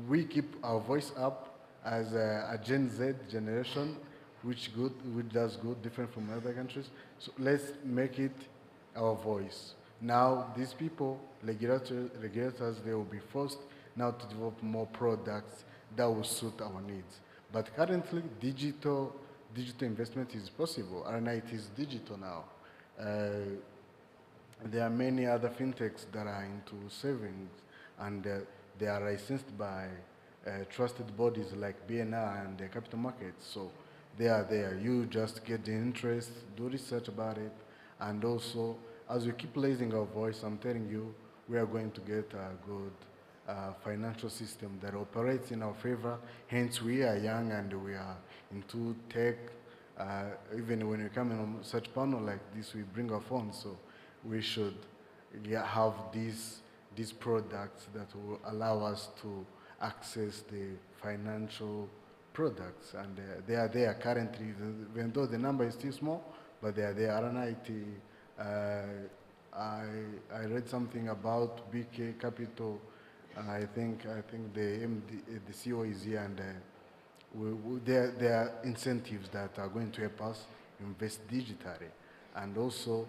we keep our voice up as a Gen Z generation, which does good, different from other countries. So let's make it our voice. Now these people, regulators, they will be forced now to develop more products that will suit our needs. But currently, digital investment is possible. RNIT is digital now. There are many other fintechs that are into savings, and they are licensed by trusted bodies like BNR and the capital markets. So they are there. You just get the interest, do research about it, and also, as we keep raising our voice, I'm telling you, we are going to get a good financial system that operates in our favor. Hence, we are young and we are into tech. Even when we come in such panel like this, we bring our phones. So we should have these products that will allow us to access the financial products. And they are there currently, even though the number is still small, but they are there. RNIT, I read something about BK Capital. I think the CEO is here, and there are incentives that are going to help us invest digitally, and also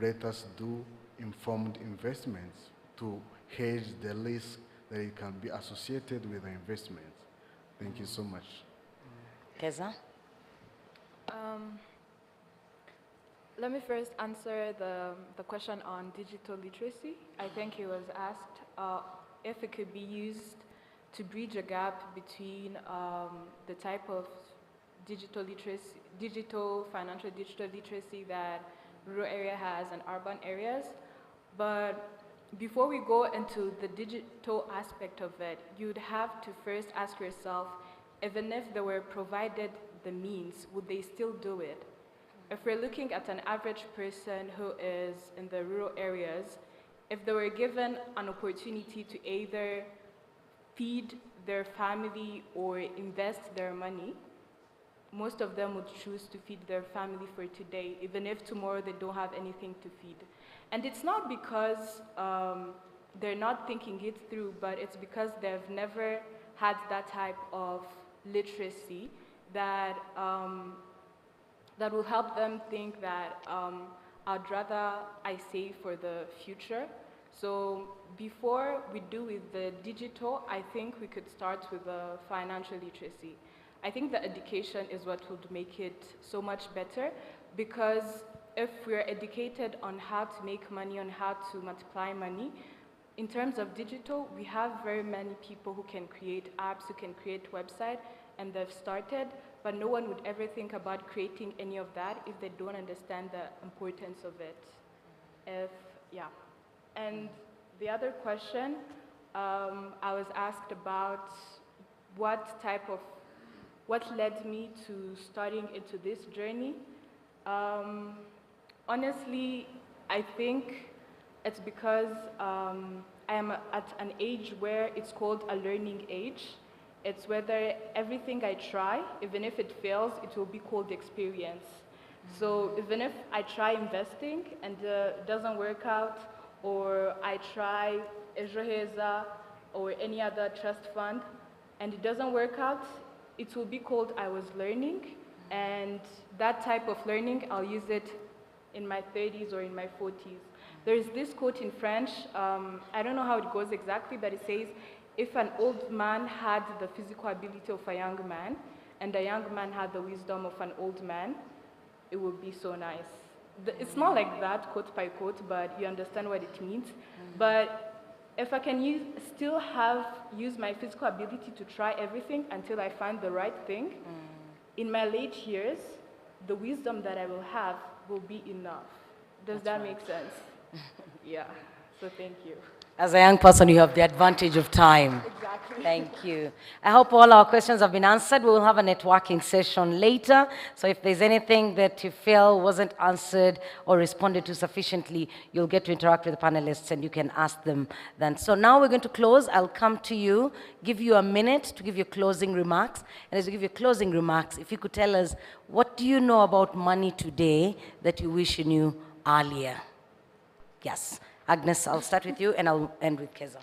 let us do informed investments to hedge the risk that it can be associated with the investments. Thank you so much. Keza? Let me first answer the question on digital literacy. I think it was asked if it could be used to bridge a gap between the type of financial digital literacy that rural area has and urban areas. But before we go into the digital aspect of it, you'd have to first ask yourself, even if they were provided the means, would they still do it? If we're looking at an average person who is in the rural areas, if they were given an opportunity to either feed their family or invest their money, most of them would choose to feed their family for today, even if tomorrow they don't have anything to feed. And it's not because they're not thinking it through, but it's because they've never had that type of literacy that that will help them think that I'd rather I save for the future. So before we do with the digital, I think we could start with the financial literacy. I think the education is what would make it so much better, because if we're educated on how to make money, on how to multiply money, in terms of digital, we have very many people who can create apps, who can create websites, and they've started, but no one would ever think about creating any of that if they don't understand the importance of it. And the other question, I was asked about what led me to starting into this journey. Honestly, I think it's because I am at an age where it's called a learning age. It's whether everything I try, even if it fails, it will be called experience. So even if I try investing and it doesn't work out, or I try IGIHE or any other trust fund and it doesn't work out, it will be called I was learning, and that type of learning, I'll use it in my 30s or in my 40s. There is this quote in French, I don't know how it goes exactly, but it says, if an old man had the physical ability of a young man, and a young man had the wisdom of an old man, it would be so nice. It's not like that, quote by quote, but you understand what it means. But if I can still use my physical ability to try everything until I find the right thing, in my late years, the wisdom that I will have will be enough. Does that make sense? Yeah, so thank you. As a young person, you have the advantage of time. Exactly. Thank you. I hope all our questions have been answered. We will have a networking session later. So if there's anything that you feel wasn't answered or responded to sufficiently, you'll get to interact with the panelists and you can ask them then. So now we're going to close. I'll come to you, give you a minute to give your closing remarks. And as you give your closing remarks, if you could tell us, what do you know about money today that you wish you knew earlier? Yes. Agnes, I'll start with you and I'll end with Keza.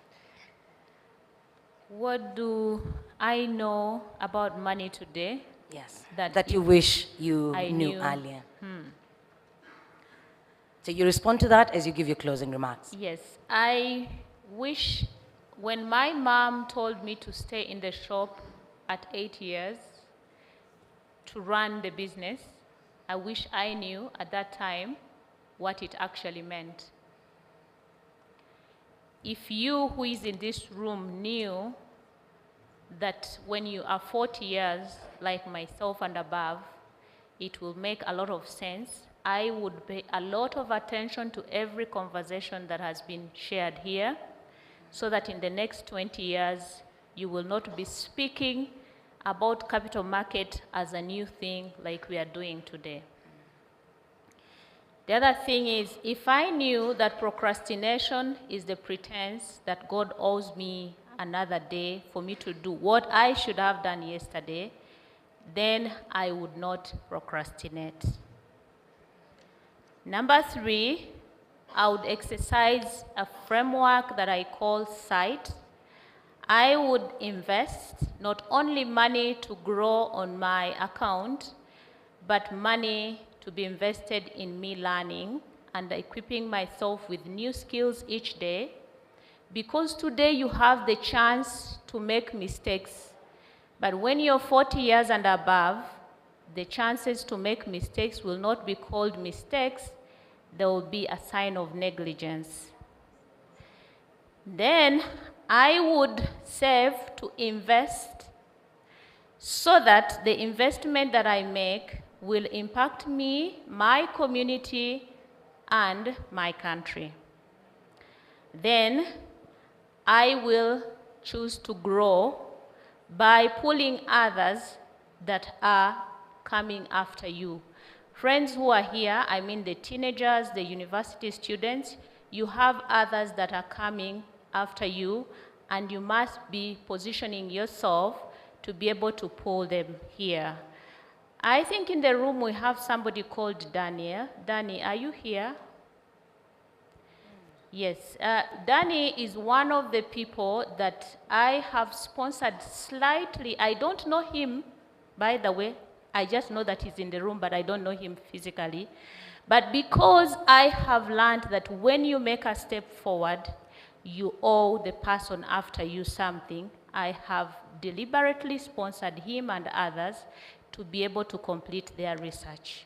What do I know about money today? Yes, that you wish you knew knew earlier. So you respond to that as you give your closing remarks. Yes, I wish when my mom told me to stay in the shop at 8 years to run the business, I wish I knew at that time what it actually meant. If you who is in this room knew that when you are 40 years, like myself and above, it will make a lot of sense. I would pay a lot of attention to every conversation that has been shared here, so that in the next 20 years, you will not be speaking about capital market as a new thing like we are doing today. The other thing is, if I knew that procrastination is the pretense that God owes me another day for me to do what I should have done yesterday, then I would not procrastinate. Number 3, I would exercise a framework that I call SIGHT. I would invest not only money to grow on my account, but money to be invested in me learning and equipping myself with new skills each day, because today you have the chance to make mistakes. But when you're 40 years and above, the chances to make mistakes will not be called mistakes, they will be a sign of negligence. Then I would save to invest so that the investment that I make will impact me, my community, and my country. Then I will choose to grow by pulling others that are coming after you. Friends who are here, I mean the teenagers, the university students, you have others that are coming after you, and you must be positioning yourself to be able to pull them here. I think in the room we have somebody called Daniel. Danny, are you here? Yes. Danny is one of the people that I have sponsored slightly. I don't know him, by the way. I just know that he's in the room, but I don't know him physically. But because I have learned that when you make a step forward, you owe the person after you something, I have deliberately sponsored him and others to be able to complete their research.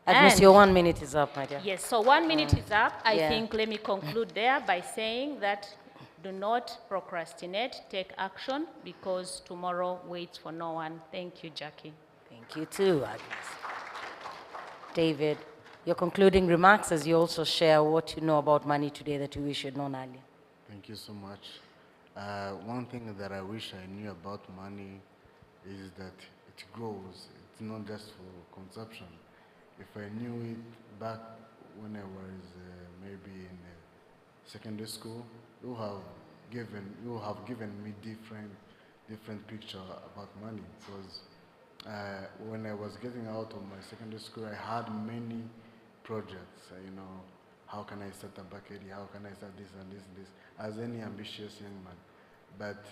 Agnes, your 1 minute is up, my dear. Yes, so 1 minute is up. I Yeah. think let me conclude there by saying that do not procrastinate, take action, because tomorrow waits for no one. Thank you, Jackie. Thank you too, Agnes. David, your concluding remarks as you also share what you know about money today that you wish you'd known earlier. Thank you so much. One thing that I wish I knew about money is that it grows. It's not just for consumption. If I knew it back when I was maybe in secondary school, you have given me different picture about money. Because when I was getting out of my secondary school, I had many projects. How can I start a bakery? How can I start this and this and this? As any ambitious young man, but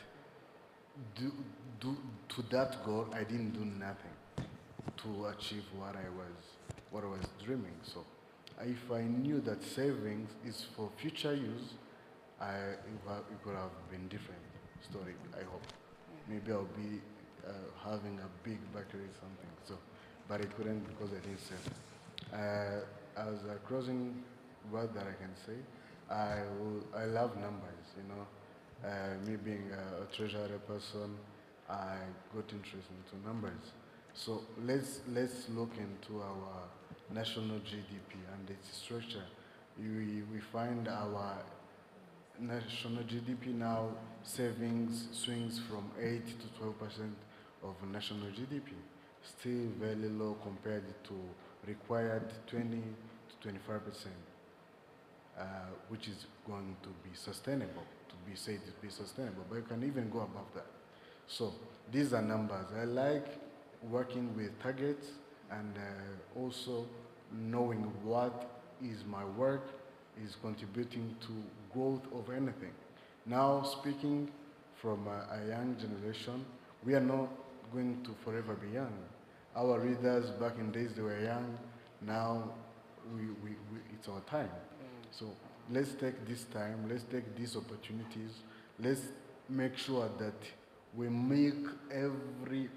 to that goal, I didn't do nothing to achieve what I was dreaming. So, if I knew that savings is for future use, it could have been different story. I hope. Maybe I'll be having a big bakery or something. So, but it couldn't because I didn't save. As a closing word that I can say, I love numbers. Me being a treasury person, I got interested into numbers. So let's look into our national GDP and its structure. We find our national GDP now savings swings from 8 to 12% of national GDP. Still very low compared to required 20 to 25%, which is going to be sustainable, but you can even go above that. So these are numbers. I like working with targets and also knowing what is my work is contributing to growth of anything. Now, speaking from a young generation, we are not going to forever be young. Our readers back in days, they were young. Now, it's our time. So let's take this time, let's take these opportunities, let's make sure that we make every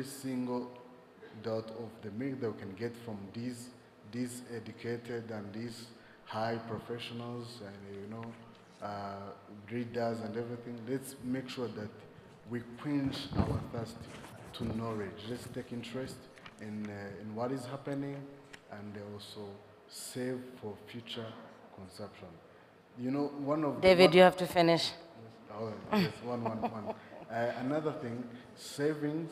single dot of the milk that we can get from these educated and these high professionals and readers and everything. Let's make sure that we quench our thirst to knowledge. Let's take interest in what is happening and also save for future consumption. One of David, you have to finish. Oh, yes, one. Another thing, savings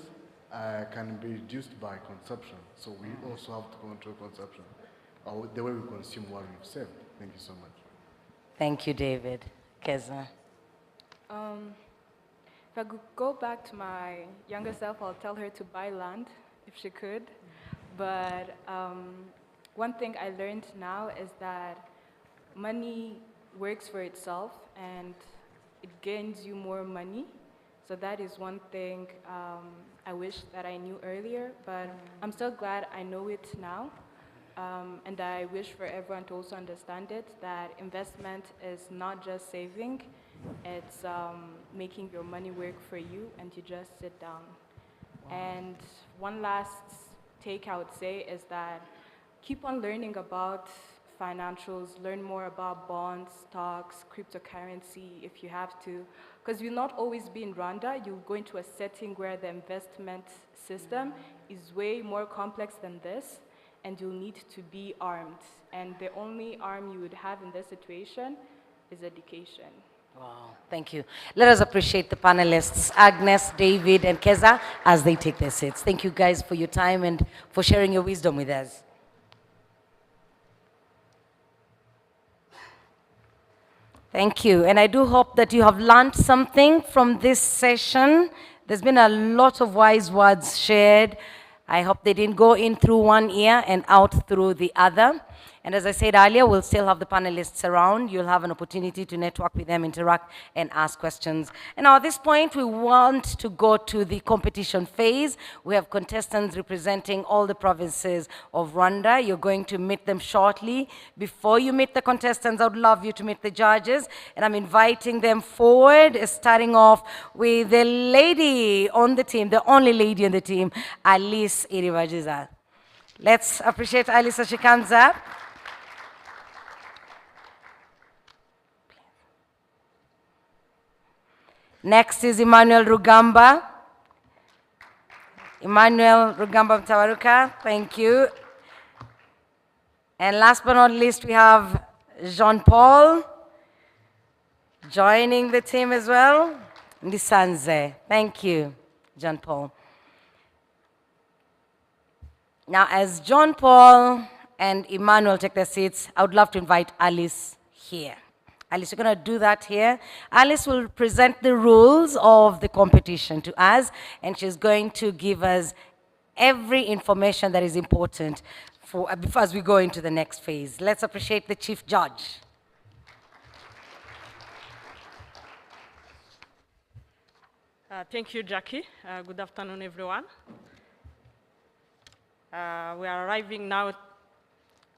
can be reduced by consumption. So we also have to control consumption, or the way we consume what we've saved. Thank you so much. Thank you, David. Keza. If I could go back to my younger self, I'll tell her to buy land if she could. But one thing I learned now is that money works for itself and it gains you more money. So that is one thing I wish that I knew earlier, but I'm still glad I know it now. And I wish for everyone to also understand it, that investment is not just saving, it's making your money work for you and you just sit down. Wow. And one last take I would say is that keep on learning about financials, learn more about bonds, stocks, cryptocurrency if you have to, because you'll not always be in Rwanda. You'll go into a setting where the investment system is way more complex than this, and you'll need to be armed. And the only arm you would have in this situation is education. Wow, thank you. Let us appreciate the panelists, Agnes, David, and Keza, as they take their seats. Thank you guys for your time and for sharing your wisdom with us. Thank you, and I do hope that you have learned something from this session. There's been a lot of wise words shared. I hope they didn't go in through one ear and out through the other. And as I said earlier, we'll still have the panelists around. You'll have an opportunity to network with them, interact, and ask questions. And now at this point, we want to go to the competition phase. We have contestants representing all the provinces of Rwanda. You're going to meet them shortly. Before you meet the contestants, I would love you to meet the judges. And I'm inviting them forward, starting off with the lady on the team, the only lady on the team, Alice Iribagiza. Let's appreciate Alice as she comes up. Next is Emmanuel Rugamba. Emmanuel Rugamba Mtawaruka, thank you. And last but not least, we have Jean-Paul joining the team as well. Ndisanze, thank you, Jean-Paul. Now, as Jean-Paul and Emmanuel take their seats, I would love to invite Alice here. Alice, you're going to do that here. Alice will present the rules of the competition to us, and she's going to give us every information that is important as we go into the next phase. Let's appreciate the Chief Judge. Thank you, Jackie. Good afternoon, everyone. We are arriving now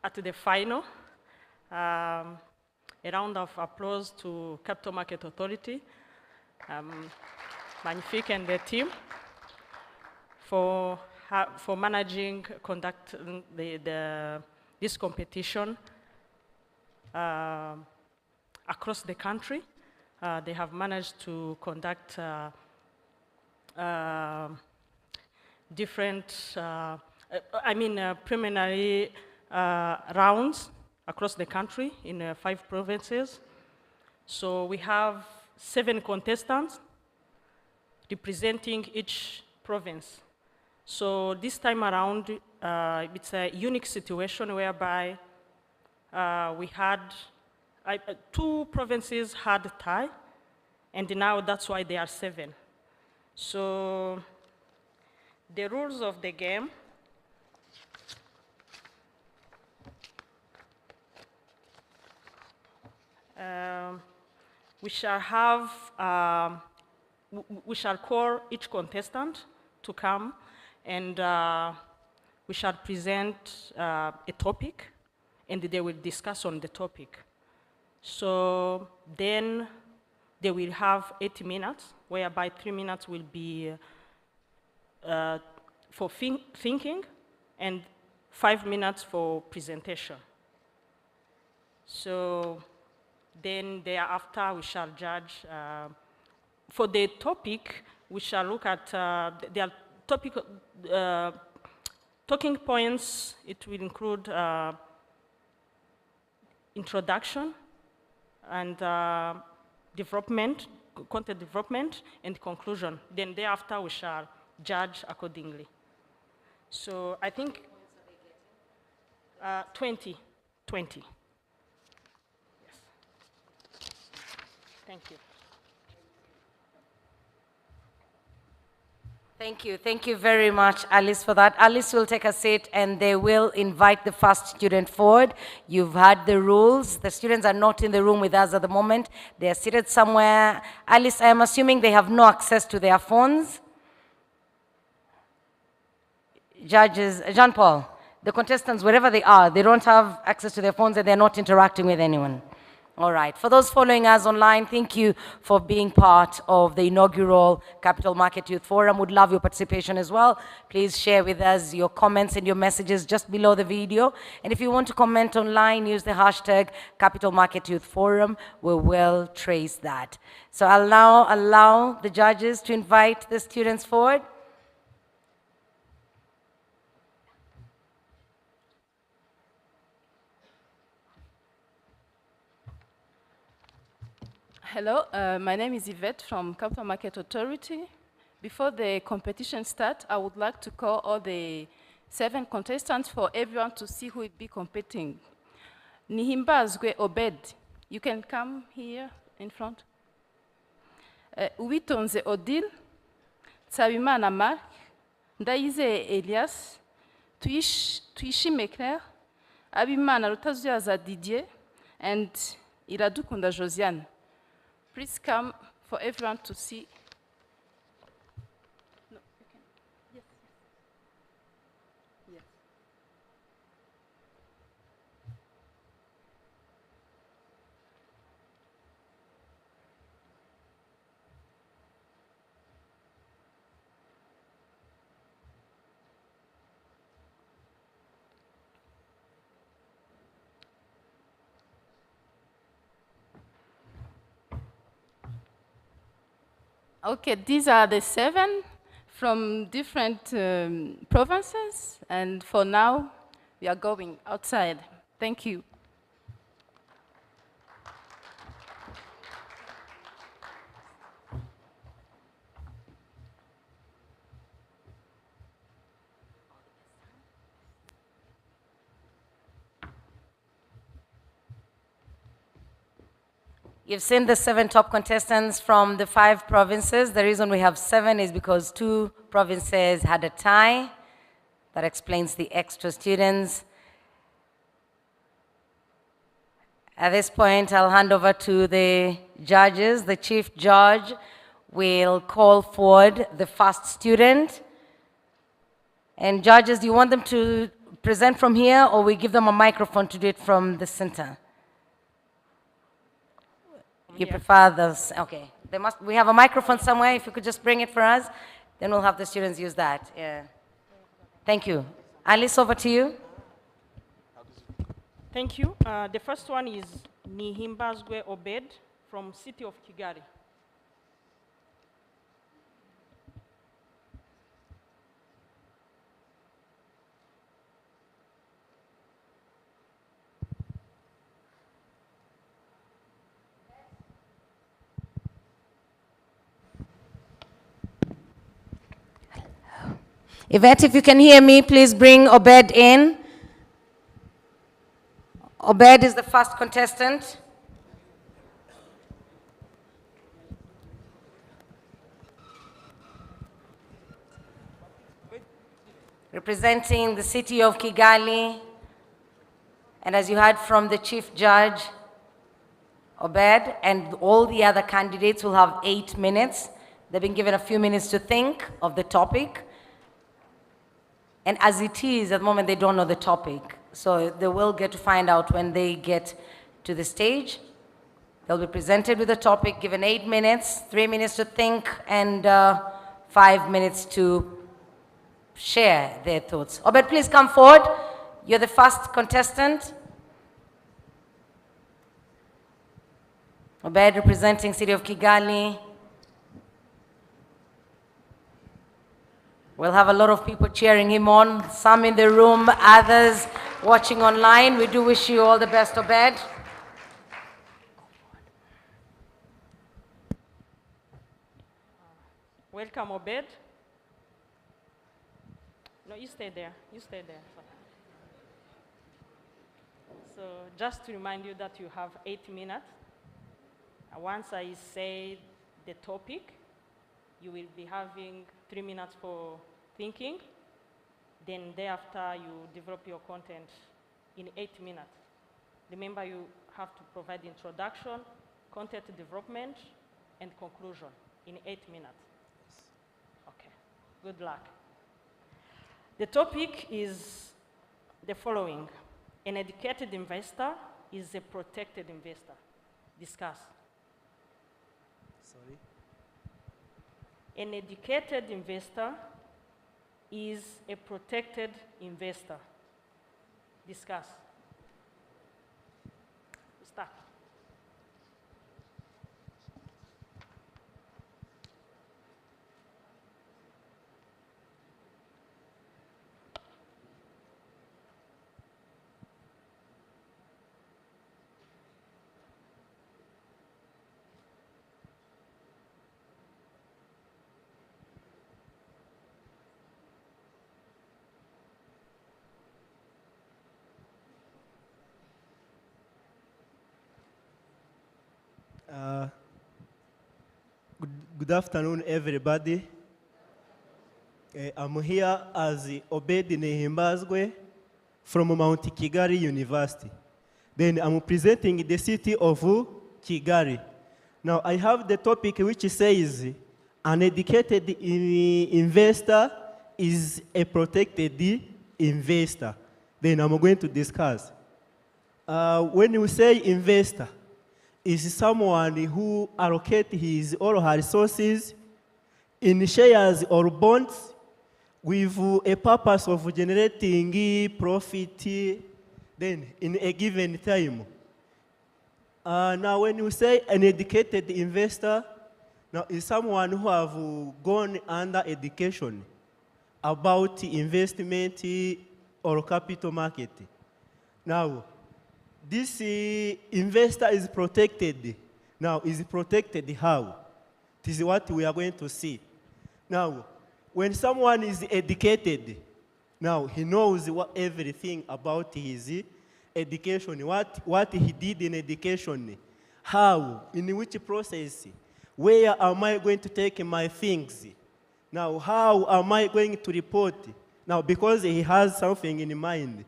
at the final. A round of applause to Capital Market Authority, Magnifique and their team for managing, conducting this competition across the country. They have managed to conduct different, preliminary rounds across the country in 5 provinces. So we have 7 contestants representing each province. So this time around, it's a unique situation whereby we had 2 provinces had a tie, and now that's why they are 7. So the rules of the game. We shall have, we shall call each contestant to come, and we shall present a topic, and they will discuss on the topic. So then they will have 80 minutes, whereby 3 minutes will be for thinking, and 5 minutes for presentation. So then thereafter, we shall judge. For the topic, we shall look at their topic, talking points. It will include introduction and development, content development, and conclusion. Then thereafter, we shall judge accordingly. So I think 20. Thank you. Thank you. Thank you very much, Alice, for that. Alice will take a seat, and they will invite the first student forward. You've heard the rules. The students are not in the room with us at the moment. They are seated somewhere. Alice, I am assuming they have no access to their phones. Judges, Jean-Paul, the contestants, wherever they are, they don't have access to their phones, and they're not interacting with anyone. All right. For those following us online, thank you for being part of the inaugural Capital Market Youth Forum. Would love your participation as well. Please share with us your comments and your messages just below the video. And if you want to comment online, use the hashtag Capital Market Youth Forum. We will trace that. So I'll now allow the judges to invite the students forward. Hello, my name is Yvette from Capital Market Authority. Before the competition starts, I would like to call all the 7 contestants for everyone to see who will be competing. Nihimbazwe Obed, you can come here in front. Uwitonze Odile, Nsabimana Marc, Ndayizeye Elias, Tuyishime Claire, Abimana Rutazuyaza Didier, and Iradukunda Josiane. Please come for everyone to see. No, you can. Yes. Yes. Okay, these are the 7 from different provinces, and for now, we are going outside. Thank you. You've seen the 7 top contestants from the 5 provinces. The reason we have 7 is because 2 provinces had a tie. That explains the extra students. At this point, I'll hand over to the judges. The chief judge will call forward the first student. And judges, do you want them to present from here, or we give them a microphone to do it from the center? You prefer those? Okay. We have a microphone somewhere. If you could just bring it for us, then we'll have the students use that. Yeah. Thank you. Alice, over to you. Thank you. The first one is Nihimbazwe Obed from city of Kigali. Yvette, if you can hear me, please bring Obed in. Obed is the first contestant. Representing the city of Kigali, and as you heard from the chief judge, Obed and all the other candidates will have 8 minutes. They've been given a few minutes to think of the topic. And as it is, at the moment, they don't know the topic. So they will get to find out when they get to the stage. They'll be presented with a topic, given 8 minutes, 3 minutes to think, and 5 minutes to share their thoughts. Obed, please come forward. You're the first contestant. Obed representing city of Kigali. We'll have a lot of people cheering him on, some in the room, others watching online. We do wish you all the best, Obed. Welcome, Obed. No, you stay there. You stay there. So just to remind you that you have 8 minutes. Once I say the topic, you will be having 3 minutes for thinking. Then thereafter, you develop your content in 8 minutes. Remember, you have to provide introduction, content development, and conclusion in 8 minutes. Okay, good luck. The topic is the following. An educated investor is a protected investor. Discuss. Sorry? An educated investor is a protected investor. Discuss. Start. Good afternoon, everybody. I'm here as Obed Nihimbazwe. from Mount Kigali University. Then I'm presenting the city of Kigali. Now I have the topic which says, an educated investor is a protected investor. Then I'm going to discuss. When you say investor, is someone who allocates his or her resources in shares or bonds with a purpose of generating profit then in a given time. Now when you say an educated investor, now is someone who have gone under education about investment or capital market. Now, this investor is protected. Now, is protected how? This is what we are going to see. Now, when someone is educated, now he knows everything about his education, what he did in education, how, in which process, where am I going to take my things? Now, how am I going to report? Now, because he has something in mind,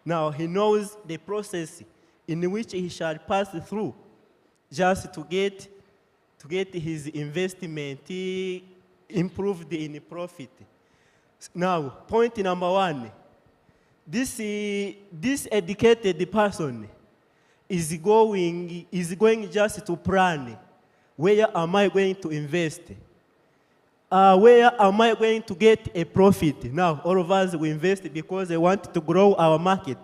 now he knows the process in which he shall pass through just to get his investment improved in profit. Now, point number one, this educated person is going just to plan, where am I going to invest? Where am I going to get a profit? Now, all of us, we invest because we want to grow our market.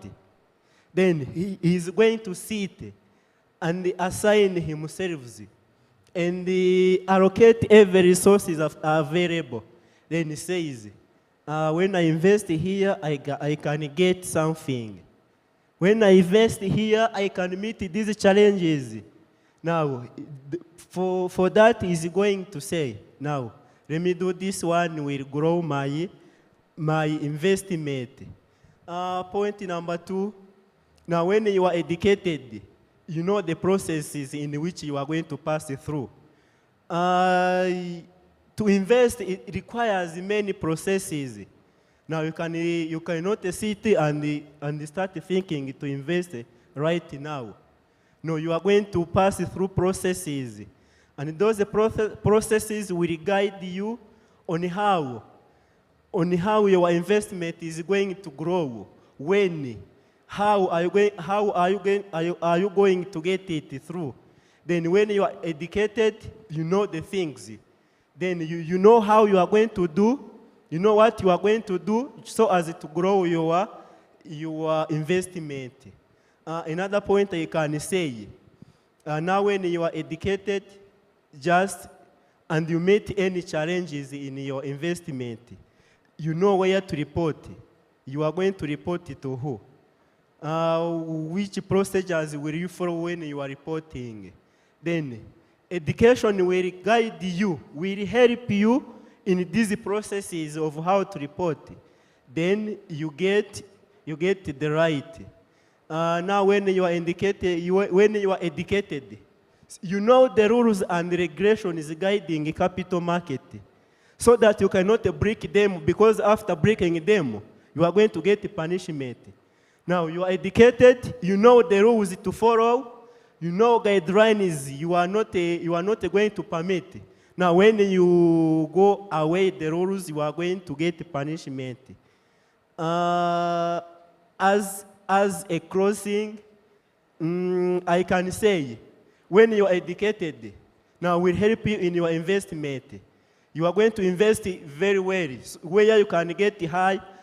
Then he is going to sit and assign himself and allocate every resources available. Then he says, when I invest here, I can get something. When I invest here, I can meet these challenges. Now, for that, he's going to say, now, let me do this one, will grow my investment. Point number two, now when you are educated, you know the processes in which you are going to pass through. To invest, it requires many processes. Now you cannot sit and start thinking to invest right now. No, you are going to pass through processes. And those processes will guide you on how your investment is going to grow. When, how are you going to get it through? Then when you are educated, you know the things. Then you know how you are going to do, you know what you are going to do so as to grow your investment. Another point I can say, now when you are educated, and you meet any challenges in your investment, you know where to report. You are going to report it to who? Which procedures will you follow when you are reporting? Then, education will guide you, will help you in these processes of how to report. Then you get the right. Now, when you are educated, you know the rules and regulations guiding capital market, so that you cannot break them, because after breaking them, you are going to get punishment. Now, you are educated, you know the rules to follow, you know guidelines you are not going to permit. Now, when you go away the rules, you are going to get punishment. As a closing, I can say, when you are educated, now will help you in your investment. You are going to invest very well, where you can get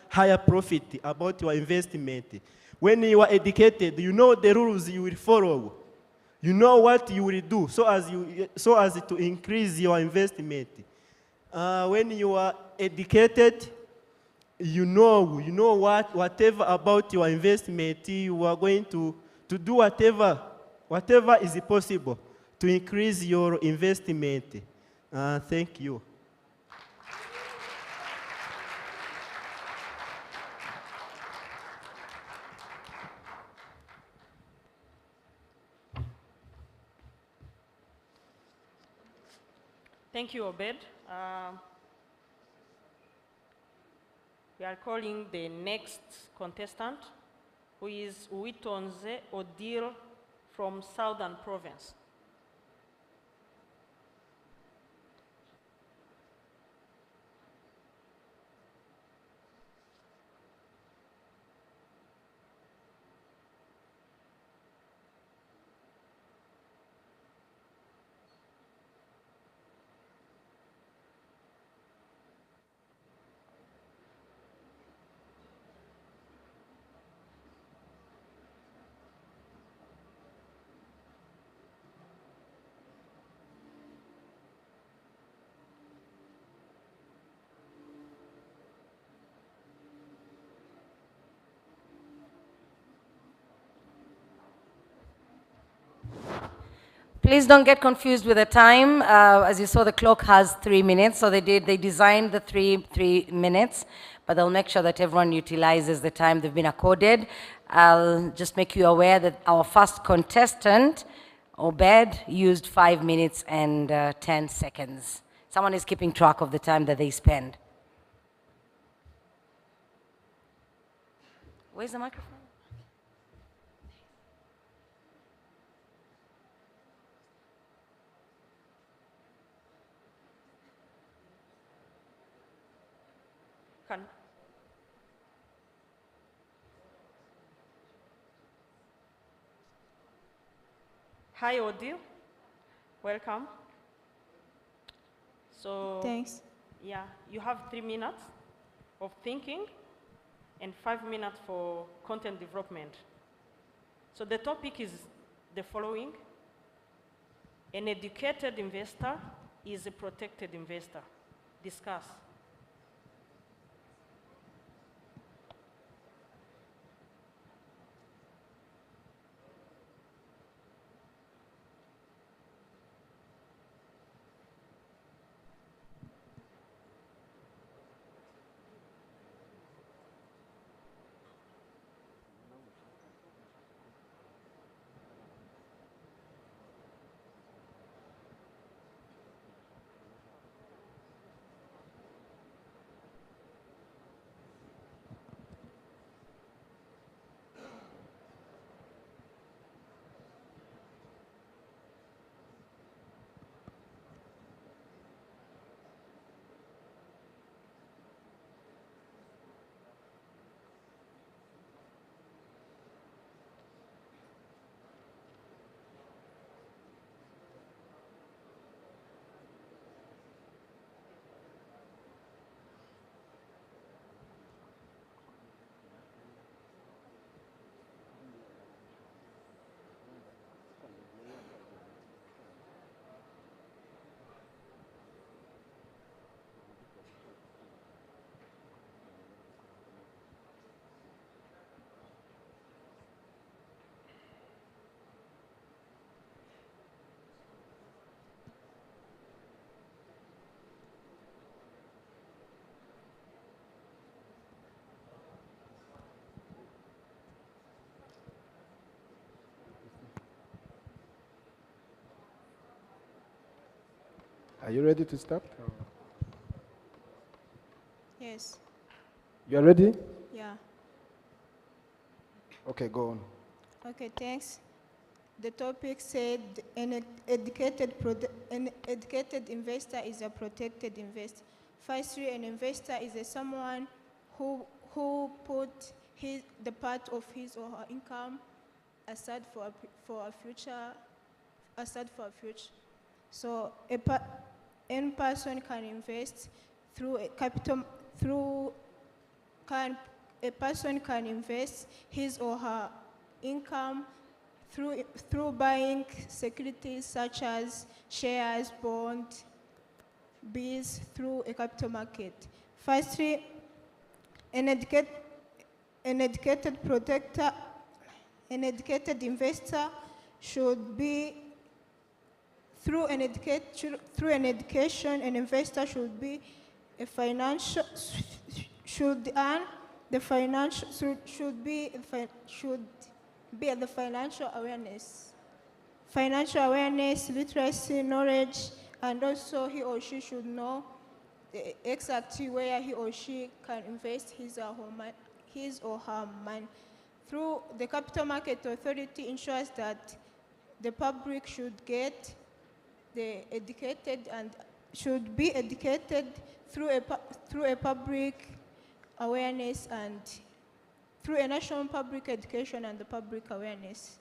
higher profit about your investment. When you are educated, you know the rules you will follow. You know what you will do so as to increase your investment. When you are educated, you know whatever about your investment, you are going to do whatever is possible to increase your investment. Thank you. Thank you, Obed. We are calling the next contestant, who is Uitonze Odile from Southern Province. Please don't get confused with the time. As you saw, the clock has 3 minutes, so they designed the three minutes, but they'll make sure that everyone utilizes the time they've been accorded. I'll just make you aware that our first contestant, Obed, used 5 minutes and 10 seconds. Someone is keeping track of the time that they spend. Where's the microphone? Hi, Odile. Welcome. So, thanks. Yeah, you have 3 minutes of thinking and 5 minutes for content development. So the topic is the following. An educated investor is a protected investor. Discuss. Are you ready to start? Yes. You are ready? Yeah. Okay, go on. Okay, thanks. The topic said an educated investor is a protected investor. Firstly, an investor is someone who put the part of his or her income aside for a future. So any person can invest through a capital a person can invest his or her income through buying securities such as shares, bonds, bills through a capital market. Firstly, an educated investor should be through an education. An investor should be a financial should earn the financial should be at the financial awareness, literacy, knowledge, and also he or she should know exactly where he or she can invest his or her money. through the Capital Market Authority ensures that the public should get the educated and should be educated through a public awareness and through a national public education and the public awareness.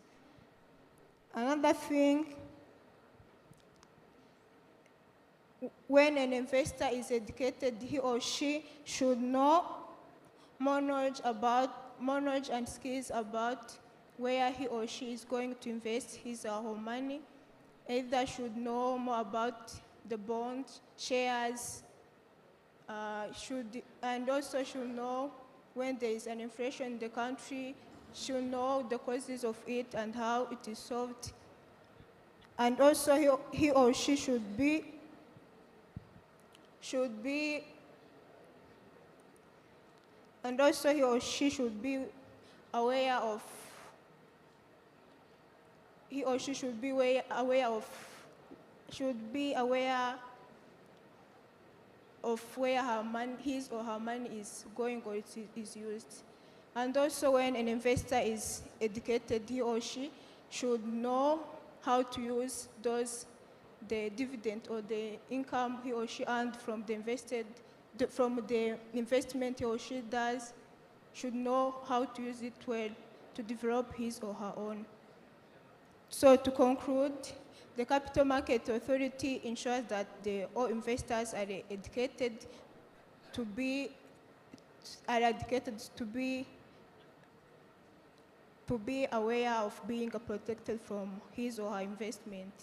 Another thing, when an investor is educated, he or she should know more knowledge and skills about where he or she is going to invest his or her money. Either should know more about the bonds, shares, and also should know when there is an inflation in the country, should know the causes of it and how it is solved. And also he or she should be and also he or she should be aware of where his or her money is going or is used. And also when an investor is educated, he or she should know how to use the dividend or the income he or she earned from the investment he or she does, should know how to use it well to develop his or her own. So to conclude, the Capital Market Authority ensures that all investors are educated to be aware of being protected from his or her investment.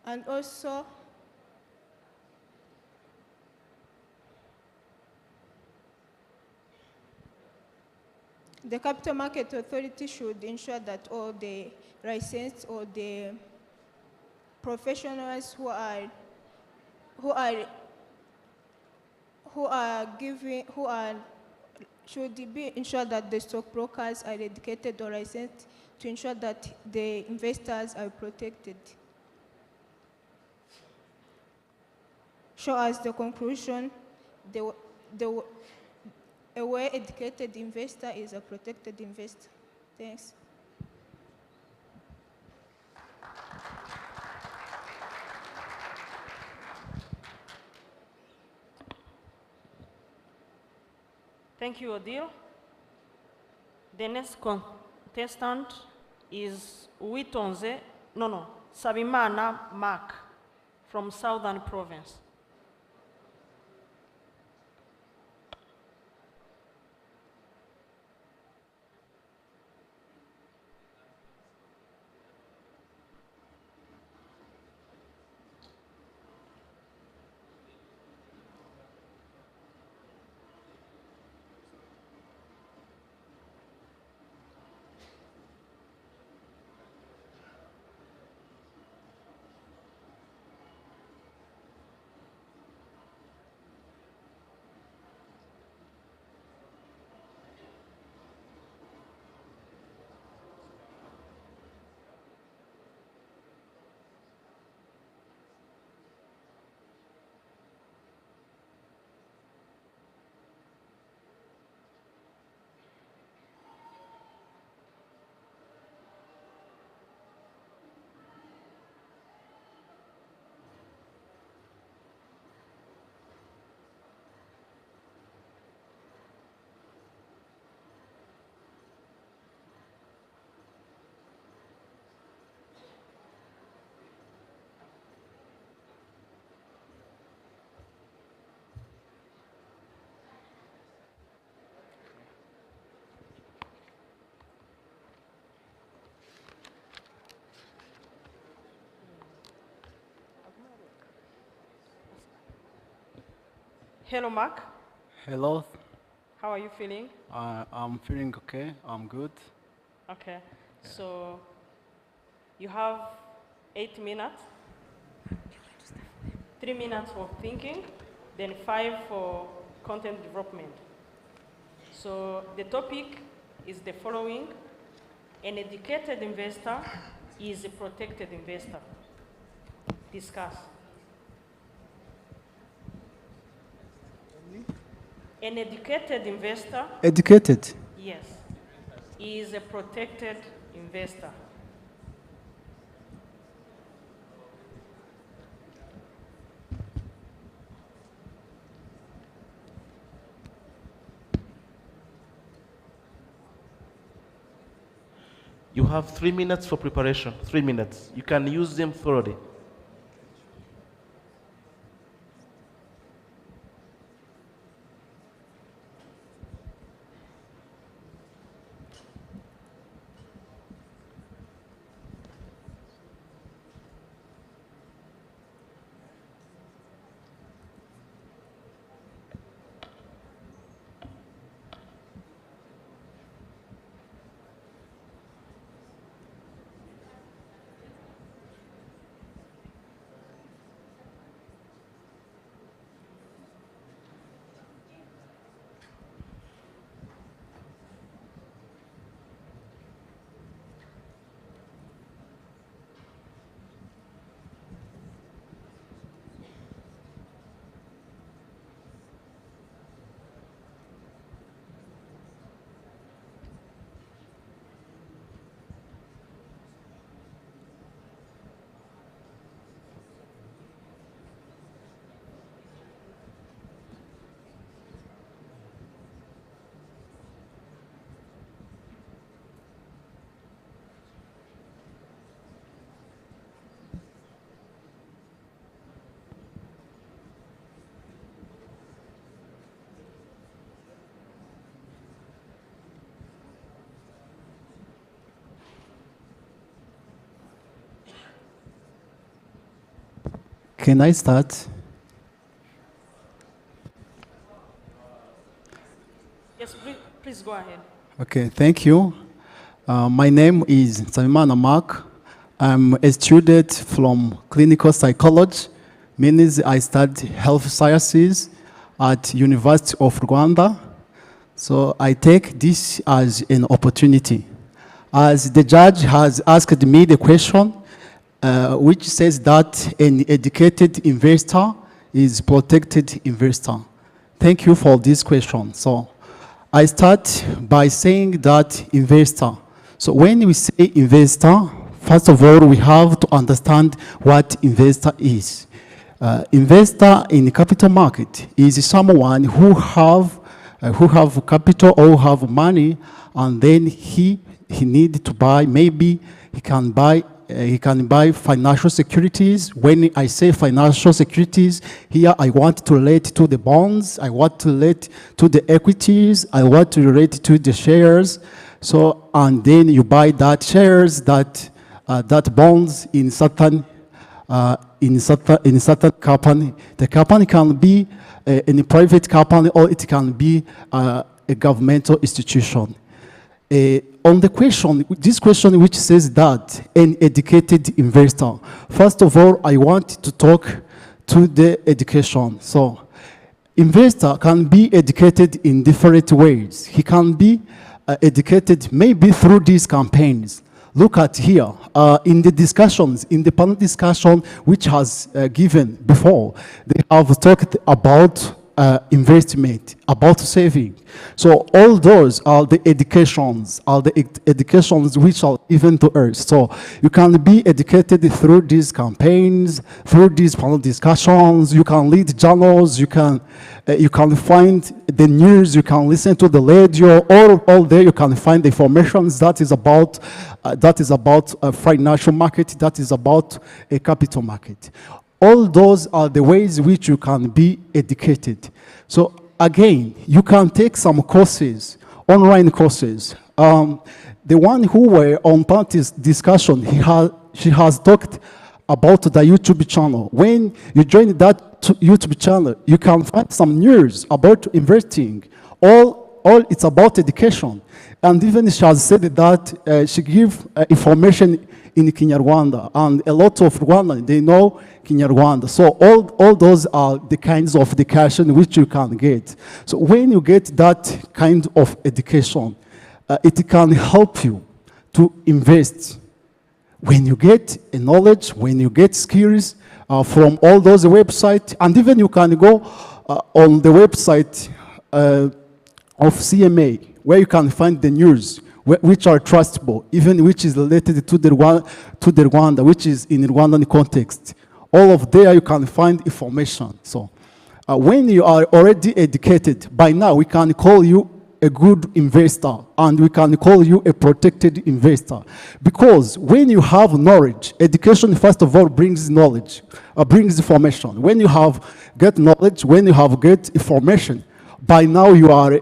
And also, the Capital Market Authority should ensure that all the licensed or the professionals who should be ensured that the stockbrokers are educated or licensed to ensure that the investors are protected. So as the conclusion, a well-educated investor is a protected investor. Thanks. Thank you, Odile. The next contestant is Sabimana Mark from Southern Province. Hello, Mark. Hello. How are you feeling? I'm feeling okay. I'm good. Okay. Yeah. So you have 8 minutes. 3 minutes for thinking, then 5 for content development. So the topic is the following. An educated investor is a protected investor. Discuss. An educated investor. Educated? Yes. He is a protected investor. You have 3 minutes for preparation, 3 minutes. You can use them thoroughly. Can I start? Yes, please go ahead. Okay, thank you. My name is Samimana Mark. I'm a student from clinical psychology, means I studied health sciences at University of Rwanda. So I take this as an opportunity. As the judge has asked me the question, which says that an educated investor is protected investor. Thank you for this question. So I start by saying that investor. So when we say investor, first of all, we have to understand what investor is. Investor in the capital market is someone who have capital or have money, and then he need to buy, maybe he can buy financial securities. When I say financial securities, here I want to relate to the bonds, I want to relate to the equities, I want to relate to the shares. So, and then you buy that shares, that bonds in certain company. The company can be in a private company, or it can be a governmental institution. On the question, this question which says that an educated investor, first of all, I want to talk to the education. So, investor can be educated in different ways. He can be educated maybe through these campaigns. Look at here, in the discussions, in the panel discussion which has given before, they have talked about investment, about saving. So all those are the educations which are given to us. So you can be educated through these campaigns, through these panel discussions. You can read journals. You can find the news. You can listen to the radio. All there you can find the information that is about a financial market. That is about a capital market. All those are the ways which you can be educated. So again, you can take some courses, online courses. The one who were on party's discussion, she has talked about the YouTube channel. When you join that YouTube channel, you can find some news about investing. All it's about education. And even she has said that she give information in Kinyarwanda, and a lot of Rwandans, they know Kinyarwanda. So all those are the kinds of education which you can get. So when you get that kind of education, it can help you to invest. When you get a knowledge, when you get skills from all those websites, and even you can go on the website of CMA, where you can find the news, which are trustable, even which is related to the Rwanda, which is in Rwandan context. All of there you can find information. So when you are already educated, by now we can call you a good investor, and we can call you a protected investor. Because when you have knowledge, education first of all brings knowledge, brings information. When you have get knowledge, when you have get information, by now you are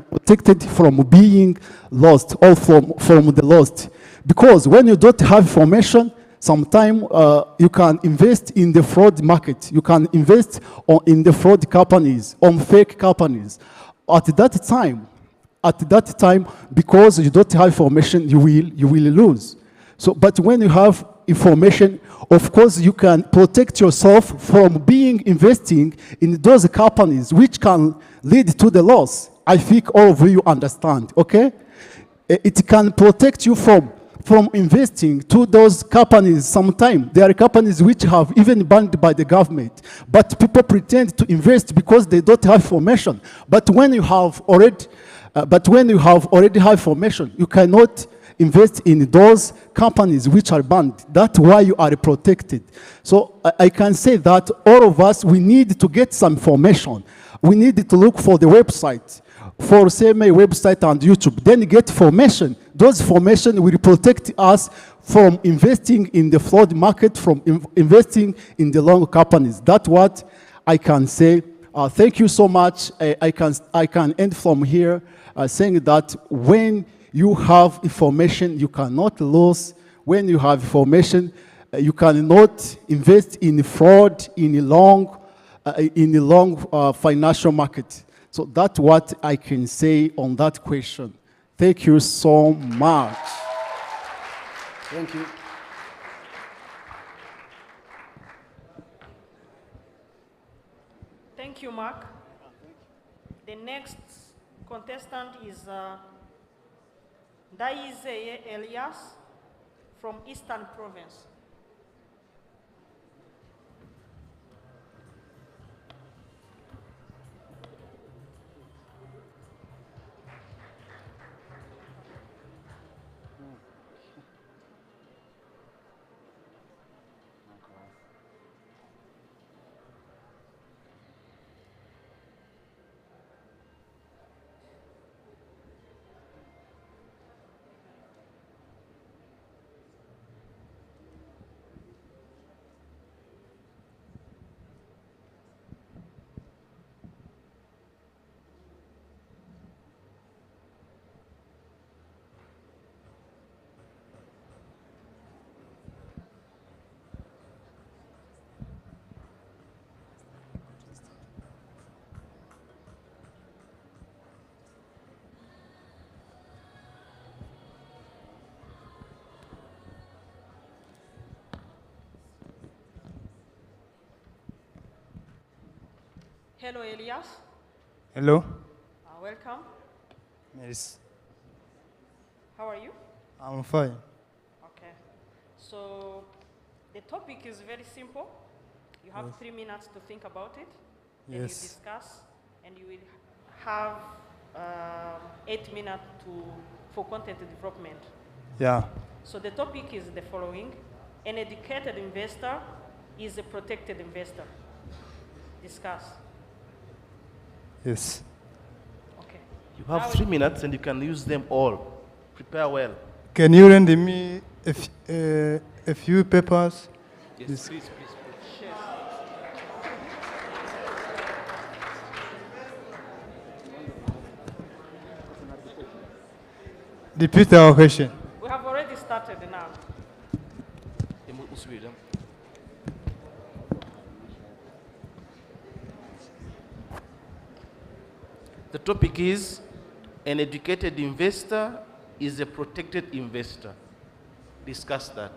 protected from being lost or from the lost. Because when you don't have information, sometimes you can invest in the fraud market. You can invest in the fraud companies, on fake companies. At that time, because you don't have information, you will lose. So, but when you have information, of course, you can protect yourself from investing in those companies which can lead to the loss. I think all of you understand, okay? It can protect you from investing to those companies. Sometimes there are companies which have even banned by the government, but people pretend to invest because they don't have information. But when you have already have information, you cannot invest in those companies which are banned. That's why you are protected. So I can say that all of us, we need to get some information. We need to look for the website, for CMA website and YouTube, then get information. Those information will protect us from investing in the fraud market, from investing in the long companies. That's what I can say. Thank you so much. I can end from here saying that when you have information, you cannot lose. When you have information, you cannot invest in fraud in a long financial market. So that's what I can say on that question. Thank you so much. Thank you. Thank you, Mark. The next contestant is Ndayizeye Elias from Eastern Province. Hello, Elias. Hello. Welcome. Yes. How are you? I'm fine. Okay. So the topic is very simple. You have 3 minutes to think about it. And you discuss, and you will have 8 minutes for content development. Yeah. So the topic is the following. An educated investor is a protected investor. Discuss. Yes. Okay. You have 3 minutes and you can use them all. Prepare well. Can you lend me a few papers? Yes, please. Repeat our question. We have already started now. The topic is an educated investor is a protected investor. Discuss that.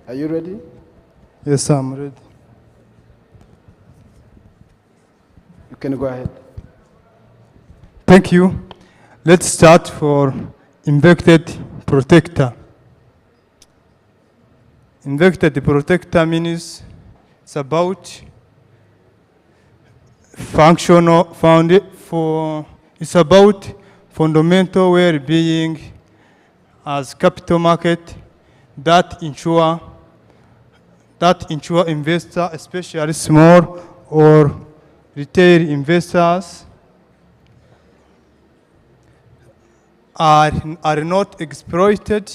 Are you ready? Yes, I'm ready. You can go ahead. Thank you. Let's start for infected protector. Infected protector means it's about it's about fundamental well-being as capital market that ensure investors, especially small or retail investors, are not exploited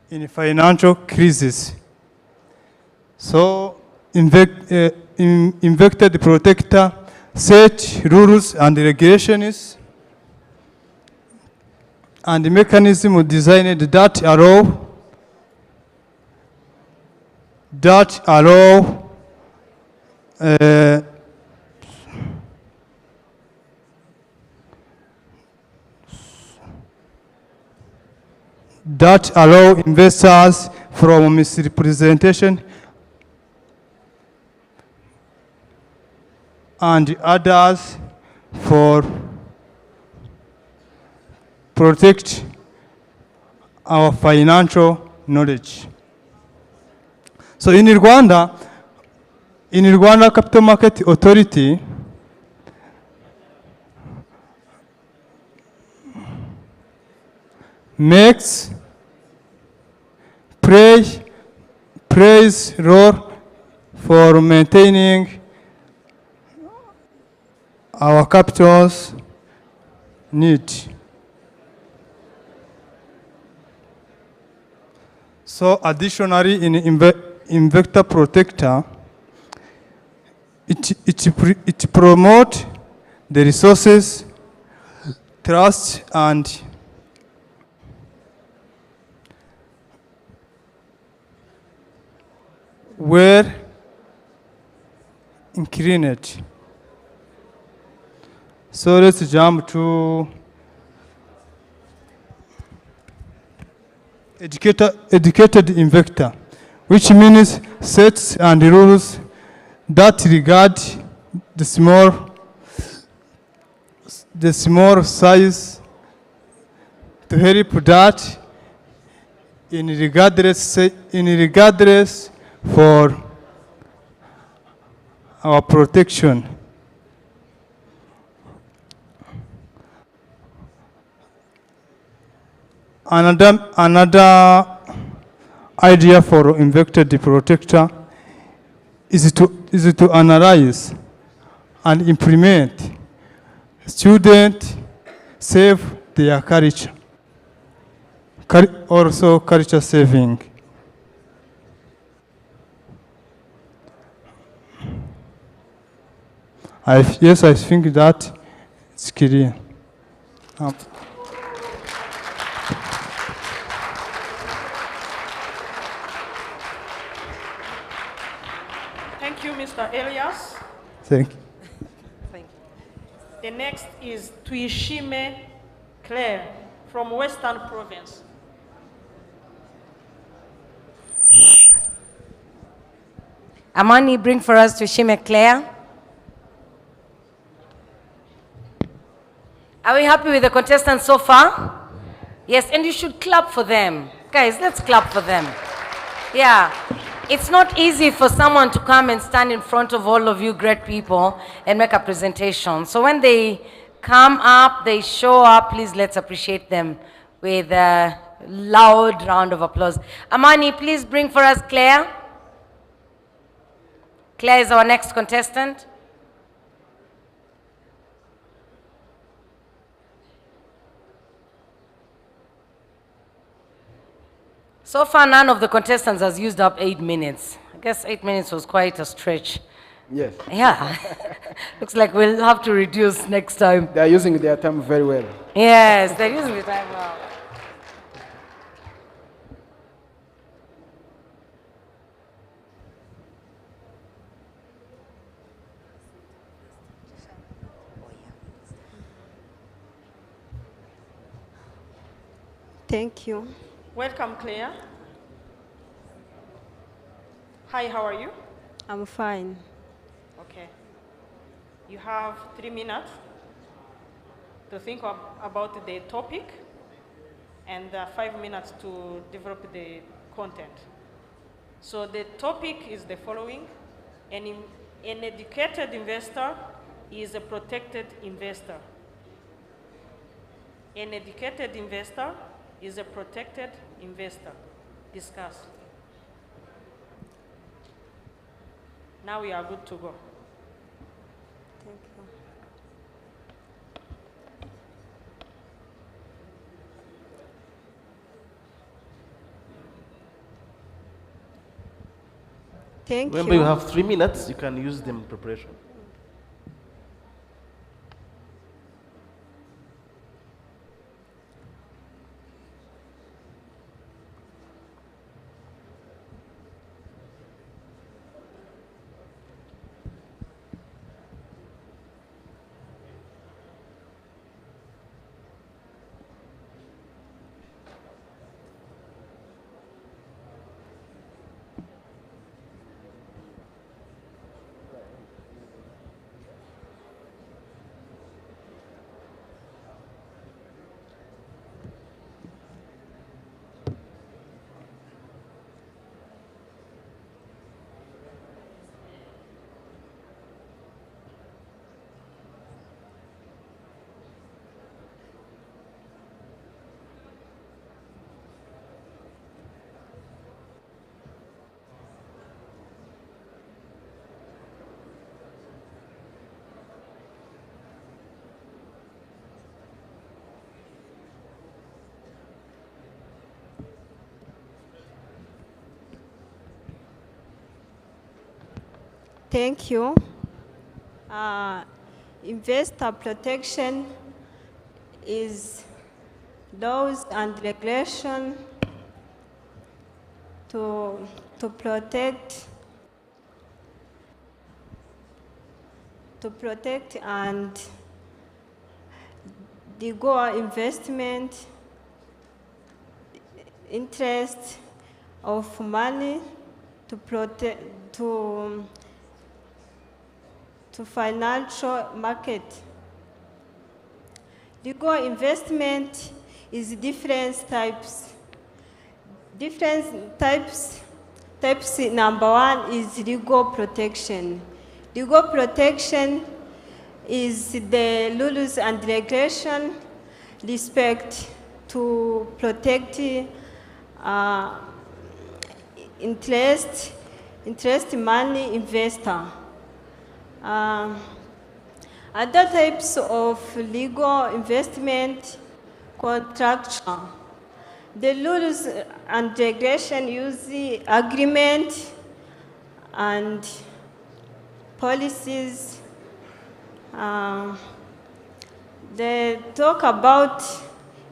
in financial crisis. So, infected protector set rules and regulations and the mechanism designed that allow investors from misrepresentation and others for protect our financial knowledge. So in Rwanda Capital Market Authority plays role for maintaining our capital's need. So additionally, in investor protector, it promotes the resources, trust, and were inclined. So let's jump to educated investor, which means sets and rules that regard the small size to help that in regardless for our protection. Another idea for infected protector is to analyze and implement student save their culture, also culture saving. Yes, I think that it's clear. Thank you, Mr. Elias. Thank you. Thank you. The next is Tuishime Claire from Western Province. Amani, bring for us Tuishime Claire. Are we happy with the contestants so far? Yes, and you should clap for them. Guys, let's clap for them. Yeah. It's not easy for someone to come and stand in front of all of you great people and make a presentation. So when they come up, they show up, please let's appreciate them with a loud round of applause. Amani, please bring for us Claire. Claire is our next contestant. So far, none of the contestants has used up 8 minutes. I guess 8 minutes was quite a stretch. Yes. Yeah. Looks like we'll have to reduce next time. They are using their time very well. Yes, they're using the time well. Thank you. Welcome, Claire. Hi, how are you? I'm fine. Okay. You have 3 minutes to think about the topic and 5 minutes to develop the content. So the topic is the following. An educated investor is a protected investor. An educated investor is a protected investor. Discuss. Now we are good to go. Thank you. Thank Remember, you. you have 3 minutes. You can use them in preparation. Thank you. Investor protection is laws and regulation to protect and legal investment interest of money to protect to financial market. Legal investment is different types. Types number one is legal protection. Legal protection is the rules and regulation respect to protect interest money investor. Other types of legal investment, contractual. The rules and regulation use the agreement and policies. They talk about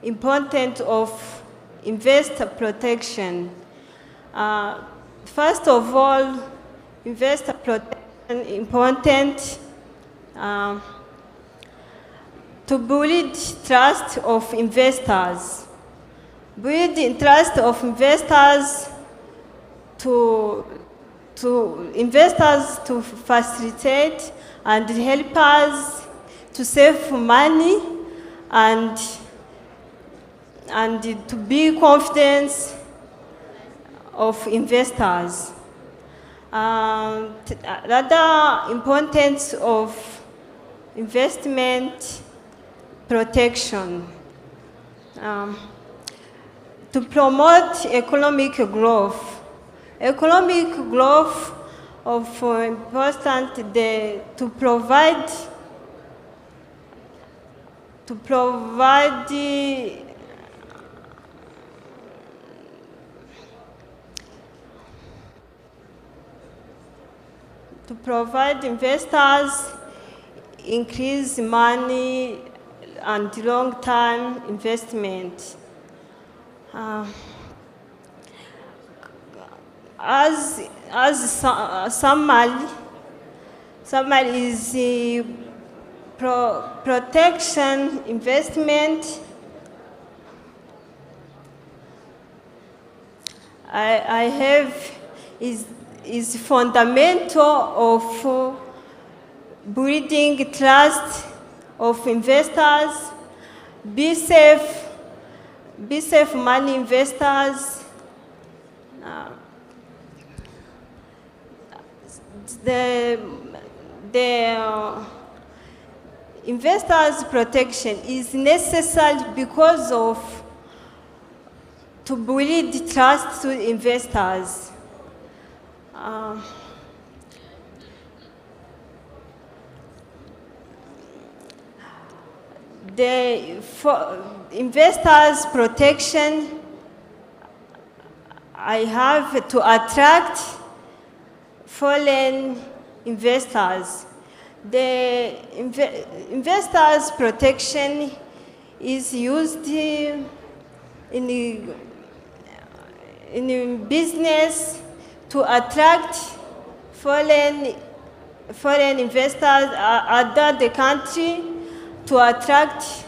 importance of investor protection. First of all, investor protection important to build trust of investors. Build the trust of investors to investors to facilitate and help us to save money and to be confident of investors. Another importance of investment protection. To promote economic growth. Economic growth of important to provide investors increase money and long-term investment. As summary is protection investment. I have is is fundamental of building trust of investors, be safe money investors. The investors' protection is necessary because of to build trust to investors. For investors' protection, I have to attract foreign investors. The investors' protection is used in business to attract foreign investors other the country, to attract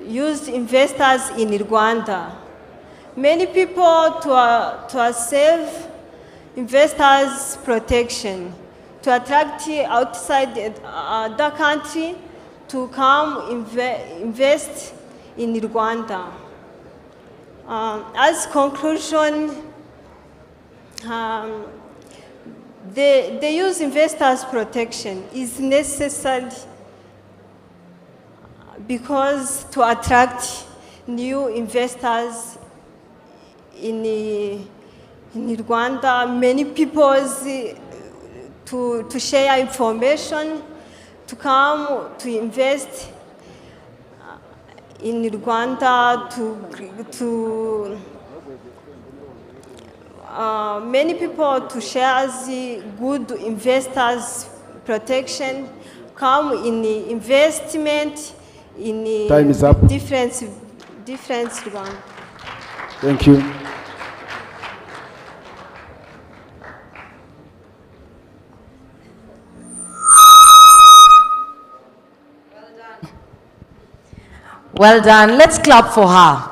used investors in Rwanda. Many people to save investors' protection, to attract outside the country to come invest in Rwanda. As conclusion, the use investors' protection is necessary because to attract new investors in Rwanda, many people to share information, to come to invest in Rwanda, many people to share the good investors protection, come in investment in Time is up. different Rwanda. Thank you. Well done. Let's clap for her.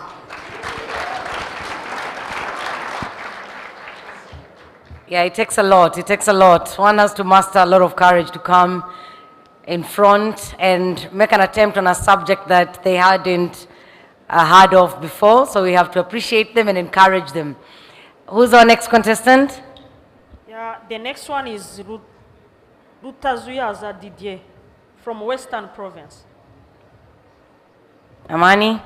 Yeah, it takes a lot. It takes a lot. One has to master a lot of courage to come in front and make an attempt on a subject that they hadn't heard of before. So we have to appreciate them and encourage them. Who's our next contestant? Yeah, the next one is Rutazuyaza Didier from Western Province. Amani?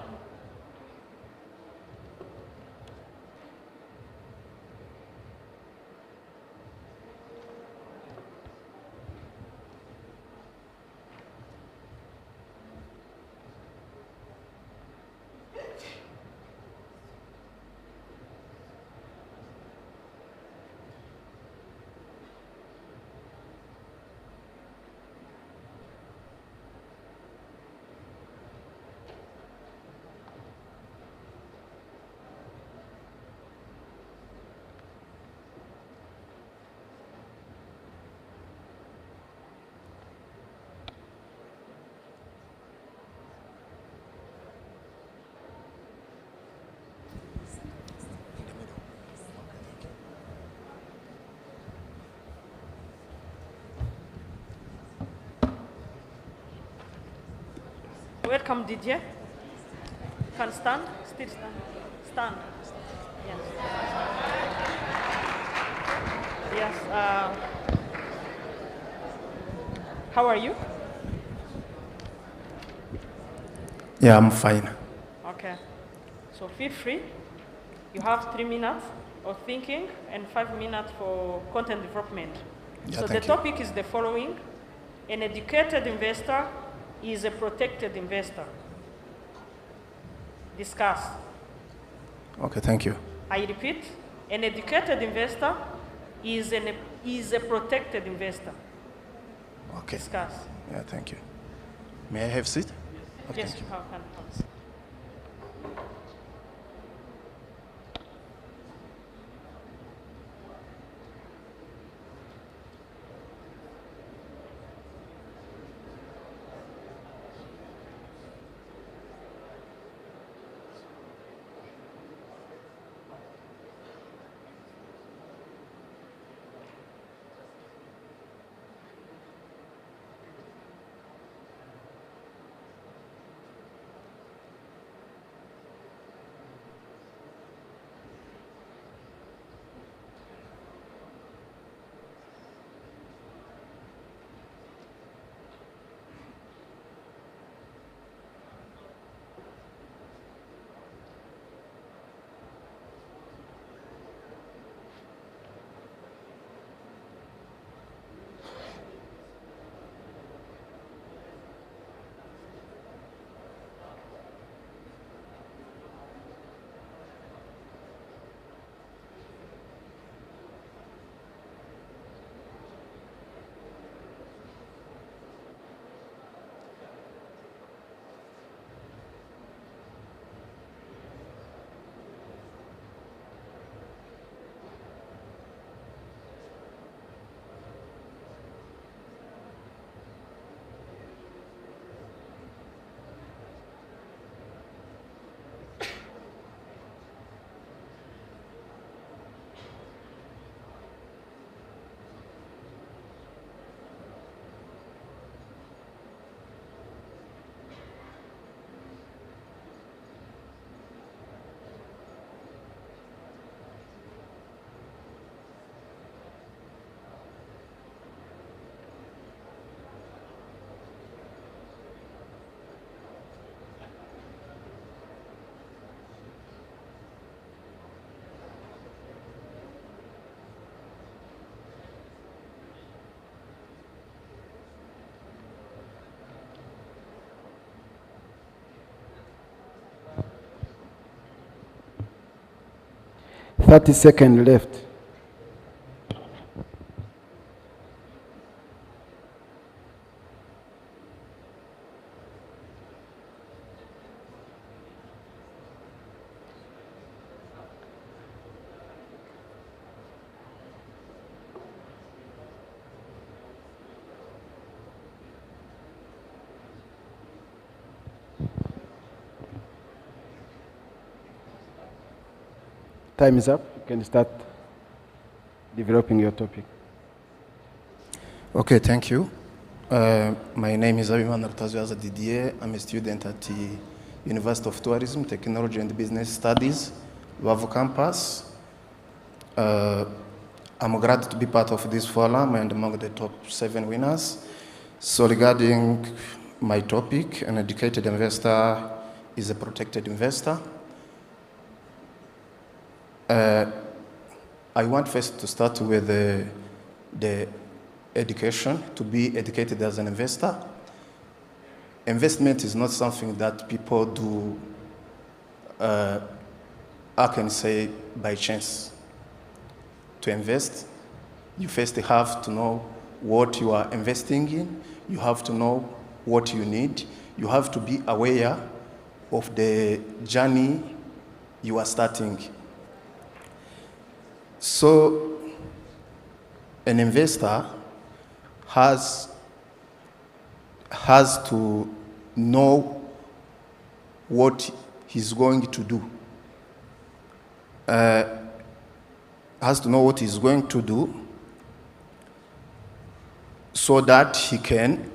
Welcome, Didier. You can stand. Still stand. Stand. Yes. Yes. How are you? Yeah, I'm fine. Okay. So feel free. You have 3 minutes of thinking and 5 minutes for content development. Yeah, so the topic is the following. An educated investor is a protected investor. Discuss. Okay, thank you. I repeat, an educated investor is a protected investor. Okay. Discuss. Yeah, thank you. May I have a seat? Okay, Yes, thank you you. have. 30 seconds left. Time is up. You can start developing your topic. Okay, thank you. My name is Abiman Artazuaza Didier. I'm a student at the University of Tourism, Technology and Business Studies, Luavo campus. I'm glad to be part of this forum and among the top 7 winners. So regarding my topic, an educated investor is a protected investor. I want first to start with the education, to be educated as an investor. Investment is not something that people do, I can say, by chance. To invest, you first have to know what you are investing in, you have to know what you need, you have to be aware of the journey you are starting. So, an investor has to know what he's going to do. Has to know what he's going to do so that he can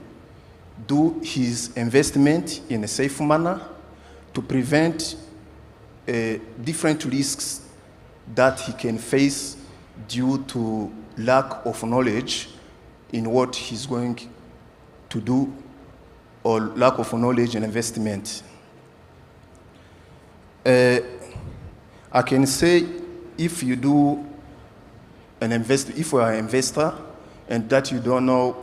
do his investment in a safe manner to prevent different risks that he can face due to lack of knowledge in what he's going to do or lack of knowledge in investment. I can say if you do if you are an investor and that you don't know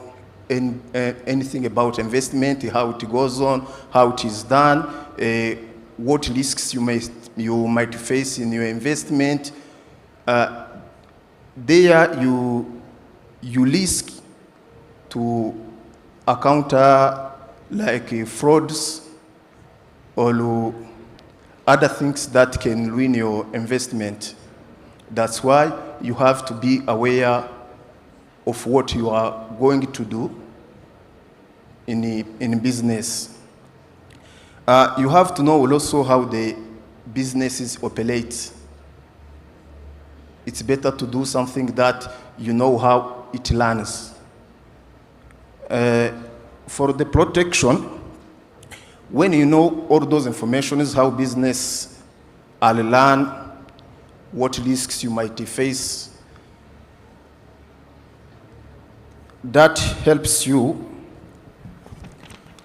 anything about investment, how it goes on, how it is done, what risks you might face in your investment, there you risk to encounter like frauds or other things that can ruin your investment. That's why you have to be aware of what you are going to do in business. You have to know also how the businesses operate. It's better to do something that you know how it runs. For the protection, when you know all those information is how business are run, what risks you might face, that helps you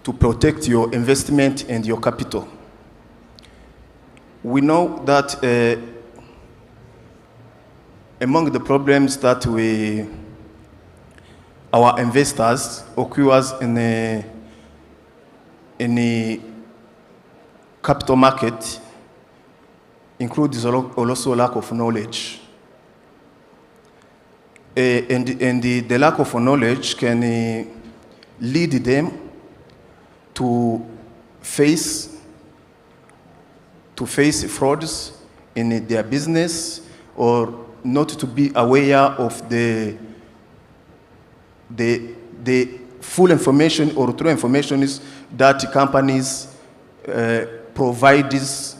to protect your investment and your capital. We know that among the problems that our investors occurs in the capital market includes also lack of knowledge. And the lack of knowledge can lead them to face frauds in their business or not to be aware of the full information or true information is that companies provide this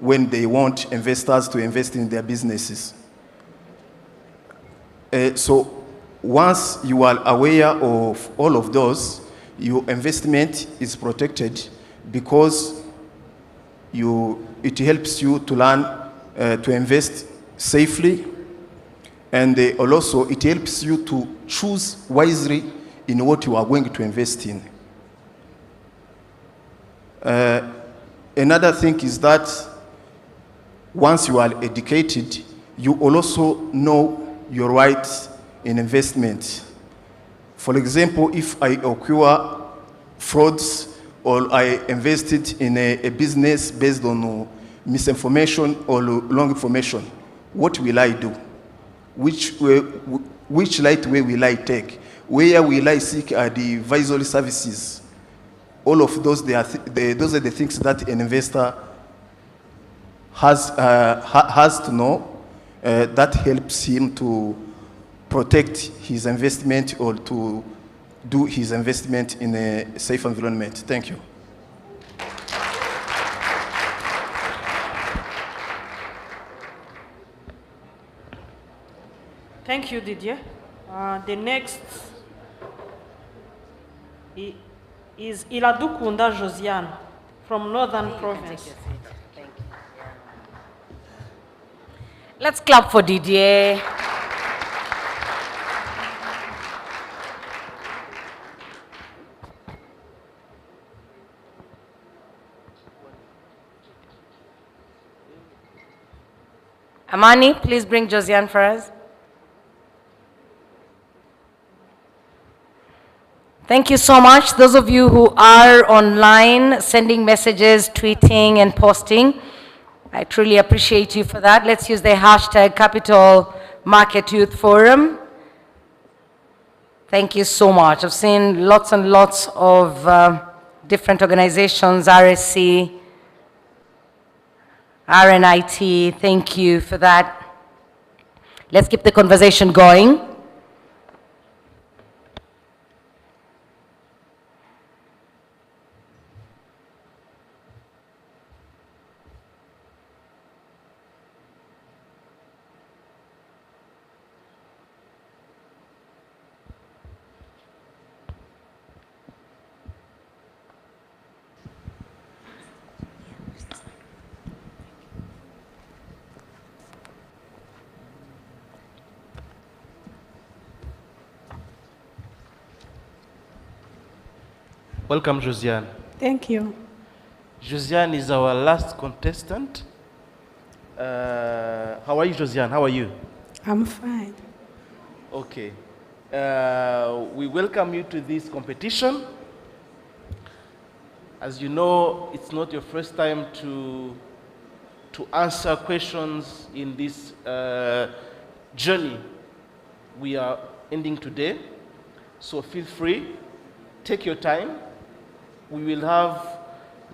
when they want investors to invest in their businesses. So once you are aware of all of those, your investment is protected because it helps you to learn to invest safely, and also it helps you to choose wisely in what you are going to invest in. Another thing is that once you are educated, you also know your rights in investment. For example, if I occur frauds or I invested in a business based on misinformation or wrong information, What will I do? Which right way will I take? Where will I seek the advisory services? All of those, those are the things that an investor has to know that helps him to protect his investment or to do his investment in a safe environment. Thank you. Thank you, Didier. The next is Iladukunda Josiane from Northern Province. Let's clap for Didier. Amani, please bring Josiane for us. Thank you so much. Those of you who are online, sending messages, tweeting, and posting, I truly appreciate you for that. Let's use the hashtag Capital Market Youth Forum. Thank you so much. I've seen lots and lots of different organizations, RSC, RNIT. Thank you for that. Let's keep the conversation going. Welcome, Josiane. Thank you. Josiane is our last contestant. How are you, Josiane? How are you? I'm fine. Okay. We welcome you to this competition. As you know, it's not your first time to answer questions in this journey we are ending today. So feel free, take your time. We will have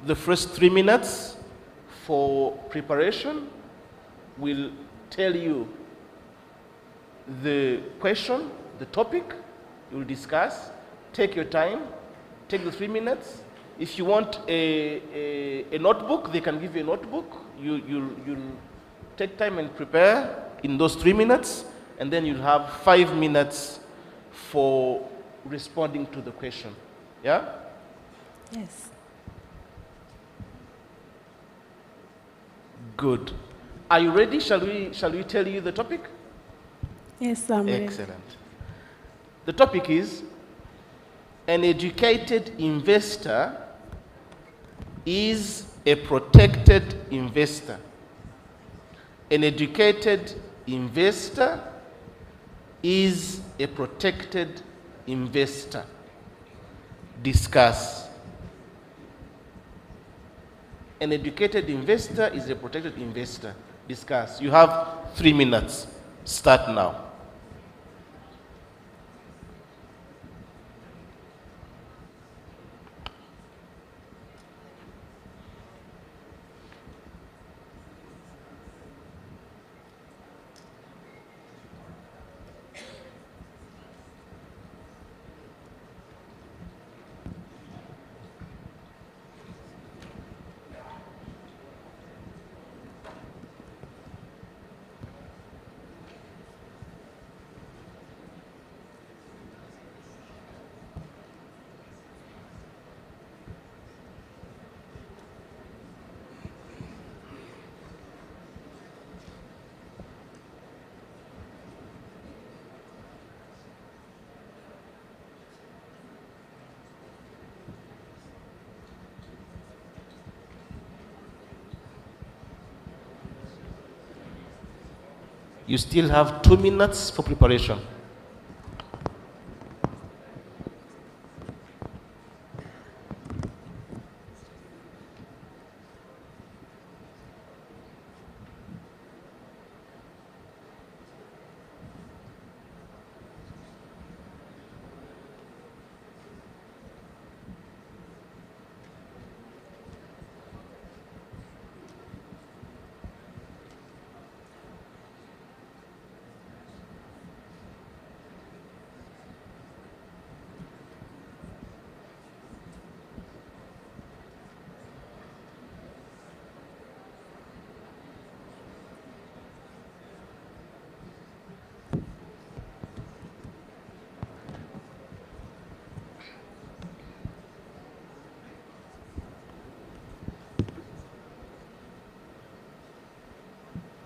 the first 3 minutes for preparation. We'll tell you the question, the topic you'll discuss. Take your time, take the 3 minutes. If you want a notebook, they can give you a notebook. You'll take time and prepare in those 3 minutes, and then you'll have 5 minutes for responding to the question. Yeah? Yes. Good. Are you ready? Shall we tell you the topic? Yes, I'm ready. Excellent. The topic is an educated investor is a protected investor. An educated investor is a protected investor. Discuss. An educated investor is a protected investor. Discuss. You have 3 minutes. Start now. You still have 2 minutes for preparation.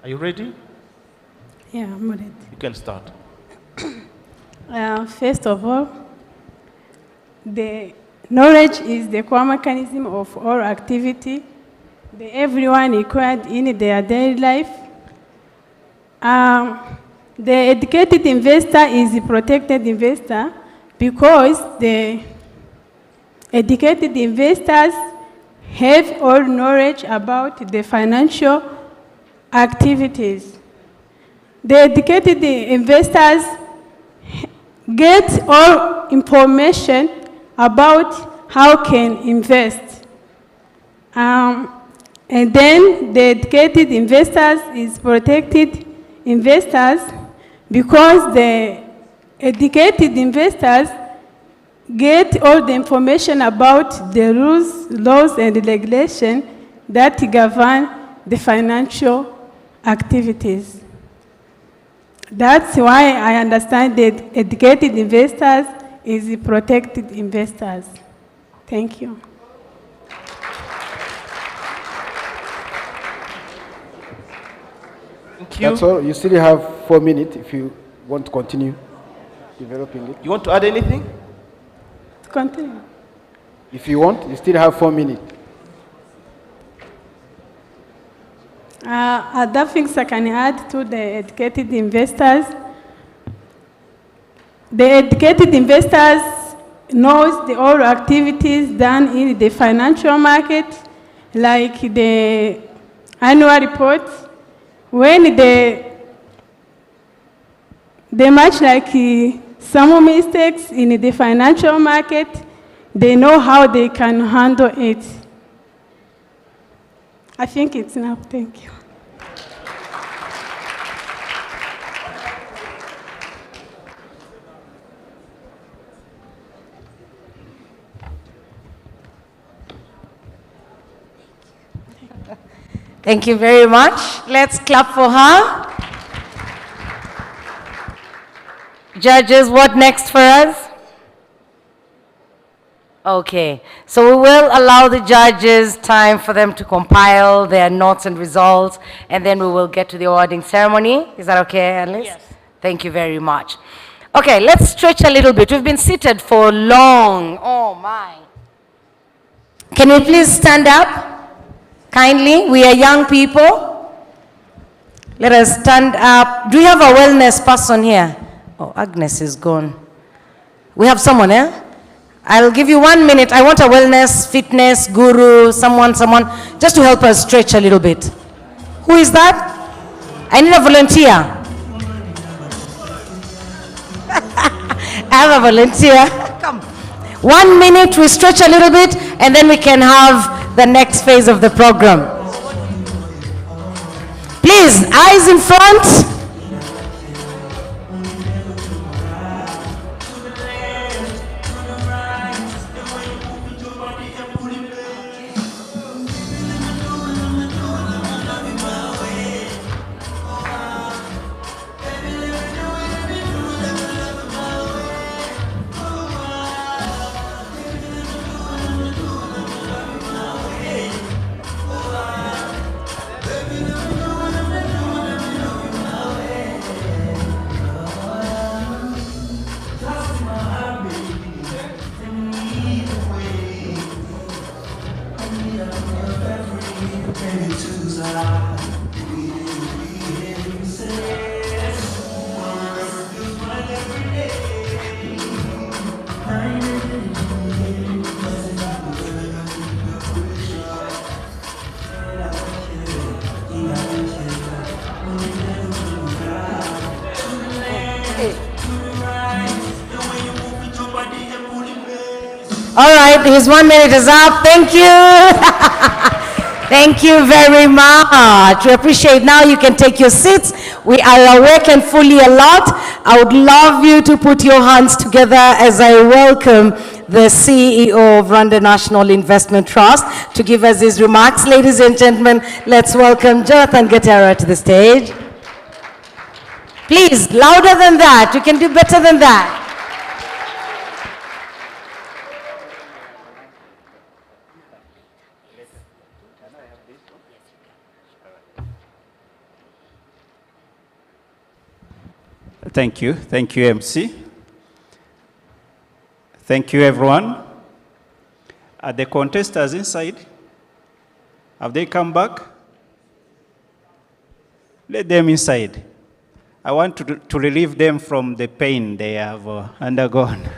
Are you ready? Yeah, I'm ready. You can start. First of all, the knowledge is the core mechanism of all activity that everyone required in their daily life. The educated investor is a protected investor because the educated investors have all knowledge about the financial activities. The educated investors get all information about how can invest. And then the educated investors is protected investors because the educated investors get all the information about the rules, laws, and regulations that govern the financial activities. That's why I understand that educated investors is protected investors. Thank you. Thank you. That's all. You still have 4 minutes if you want to continue developing it. You want to add anything? Continue. If you want, you still have 4 minutes. Other things I can add to the educated investors. The educated investors knows the all activities done in the financial market, like the annual report. When they match like some mistakes in the financial market, they know how they can handle it. I think it's enough. Thank you. Thank you very much. Let's clap for her. Judges, what next for us? Okay, so we will allow the judges time for them to compile their notes and results, and then we will get to the awarding ceremony. Is that okay, Alice? Yes. Thank you very much. Okay, let's stretch a little bit. We've been seated for long. Oh, my. Can we please stand up? Kindly, we are young people. Let us stand up. Do we have a wellness person here? Oh, Agnes is gone. We have someone, eh? I'll give you 1 minute. I want a wellness, fitness, guru, someone, just to help us stretch a little bit. Who is that? I need a volunteer. I have a volunteer. Come. 1 minute, we stretch a little bit, and then we can have the next phase of the program. Please, eyes in front. All right, his 1 minute is up. Thank you. Thank you very much. We appreciate. Now you can take your seats. We are awake and fully alert. I would love you to put your hands together as I welcome the CEO of Rwanda National Investment Trust to give us his remarks. Ladies and gentlemen, let's welcome Jonathan Gatera to the stage. Please, louder than that. You can do better than that. Thank you. Thank you, MC. Thank you, everyone. Are the contestants inside? Have they come back? Let them inside. I want to relieve them from the pain they have undergone.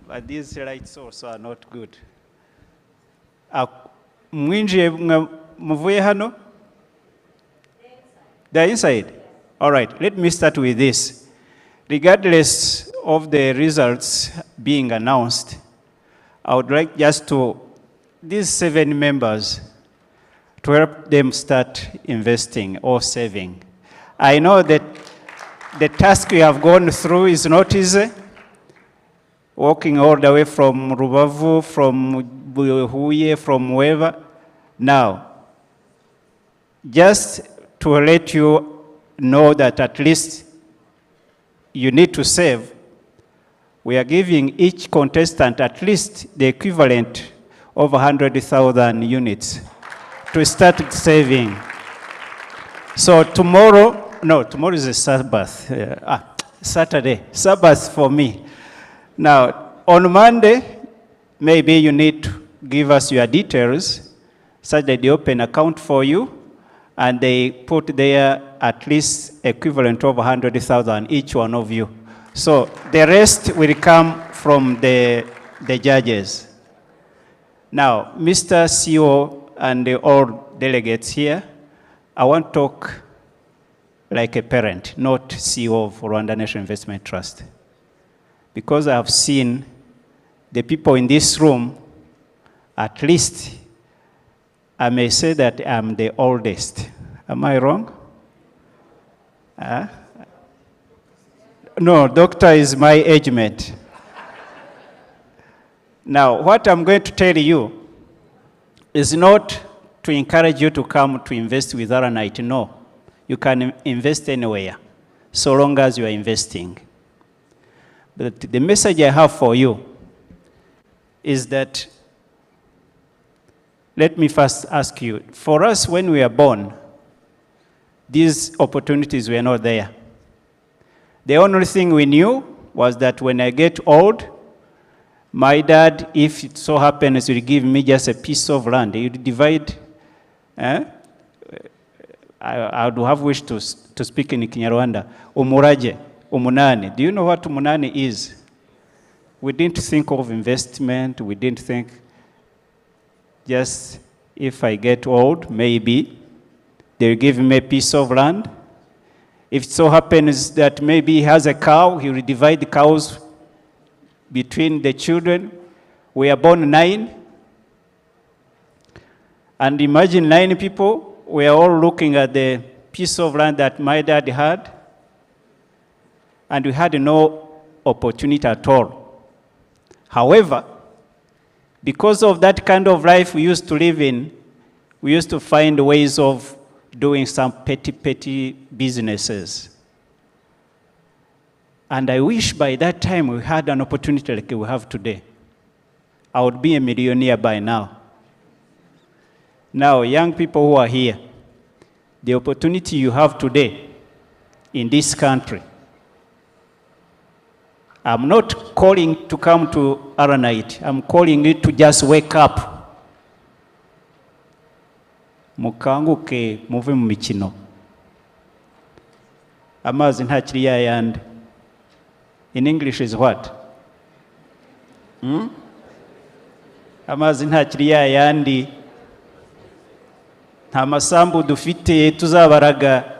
But these lights also are not good. Mwinjie mvuye hano? They're inside? All right, let me start with this. Regardless of the results being announced, I would like just to, these 7 members, to help them start investing or saving. I know that the task we have gone through is not easy. Walking all the way from Rubavu, from Huye, from wherever. Now, just to let you know that at least you need to save, we are giving each contestant at least the equivalent of 100,000 units to start saving. So tomorrow is a Sabbath. Saturday, Sabbath for me. Now, on Monday, maybe you need to give us your details such that they open an account for you and they put there at least equivalent of 100,000 each one of you. So the rest will come from the judges. Now, Mr. CEO and all delegates here, I want to talk like a parent, not CEO of Rwanda National Investment Trust. Because I have seen the people in this room, at least I may say that I'm the oldest. Am I wrong? No, doctor is my age mate. Now, what I'm going to tell you is not to encourage you to come to invest with Aranite. No, you can invest anywhere, so long as you are investing. But the message I have for you is that, let me first ask you, for us when we are born, these opportunities were not there. The only thing we knew was that when I get old, my dad, if it so happens, will give me just a piece of land. He would divide. I would have wished to speak in Kinyarwanda. Umuraje, umunani. Do you know what umunani is? We didn't think of investment. We didn't think just if I get old, maybe they'll give me a piece of land. If it so happens that maybe he has a cow, he will divide the cows between the children. We are born 9. And imagine 9 people, we are all looking at the piece of land that my dad had, and we had no opportunity at all. However, because of that kind of life we used to live in, we used to find ways of doing some petty businesses. And I wish by that time we had an opportunity like we have today. I would be a millionaire by now. Now, young people who are here, the opportunity you have today in this country, I'm not calling to come to Aranite. I'm calling you to just wake up. Mukanguke muve mu mikino. Amazi ntakiri yayandi. In English is what? Amazi ntakiri yayandi. Nta masambu dufite tuzabaraga.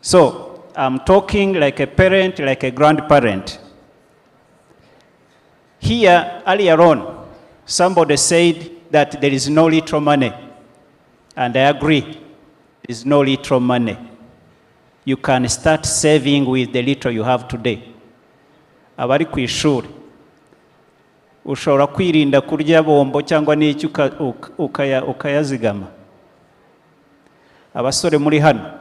So, I'm talking like a parent, like a grandparent. Here, earlier on, somebody said that there is no little money. And I agree, there is no little money. You can start saving with the little you have today. Abari ku ishuri, ushobora kwirinda kurya bombo cyangwa n'iki ukayazigama. Abasore muri hano,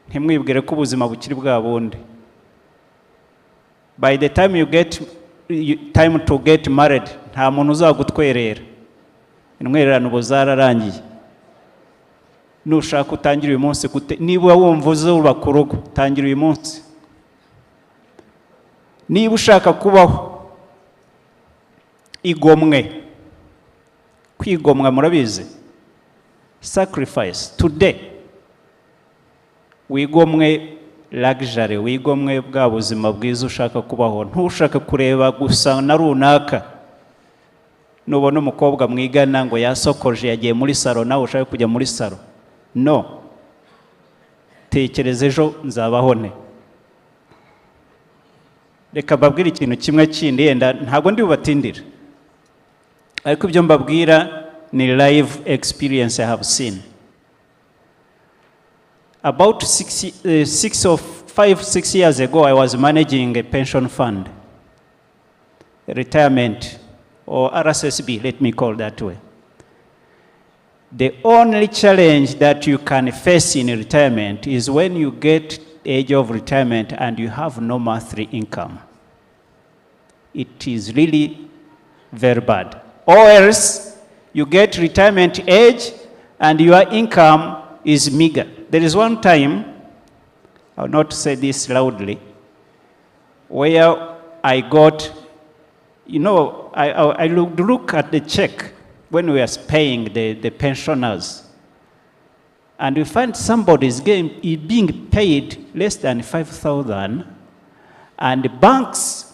ntimwibwire ko ubuzima bukiri bwa bundi. By the time you get time to get married, nta muntu uzagutwerera. Intwererano ubu zararangiye. nushaka utangira uyu munsi niba wumva uzubaka urugo tangira uyu munsi. Niba ushaka kubaho igomwe, kwigomwa murabizi, sacrifice today, wigomwe luxury, wigomwe bwa buzima bwiza ushaka kubaho. Ntushaka kureba gusa na runaka, nubona umukobwa mwigana ngo yasokoje yagiye muri salo nawe ushaka kujya muri salo. No, tekereza ejo nzabaho ne. Reka mbabwire ikintu kimwe kindi, yenda ntago ndi bubatindira, ariko ibyo mbabwira ni live experience I have seen. About 5-6 years ago, I was managing a pension fund, a retirement, or RSSB, let me call that way. The only challenge that you can face in retirement is when you get age of retirement and you have no monthly income. It is really very bad. Or else you get retirement age and your income is meager. There is one time, I will not say this loudly, where I got, you know, I look at the check when we are paying the pensioners, and we find somebody is being paid less than 5,000, and the banks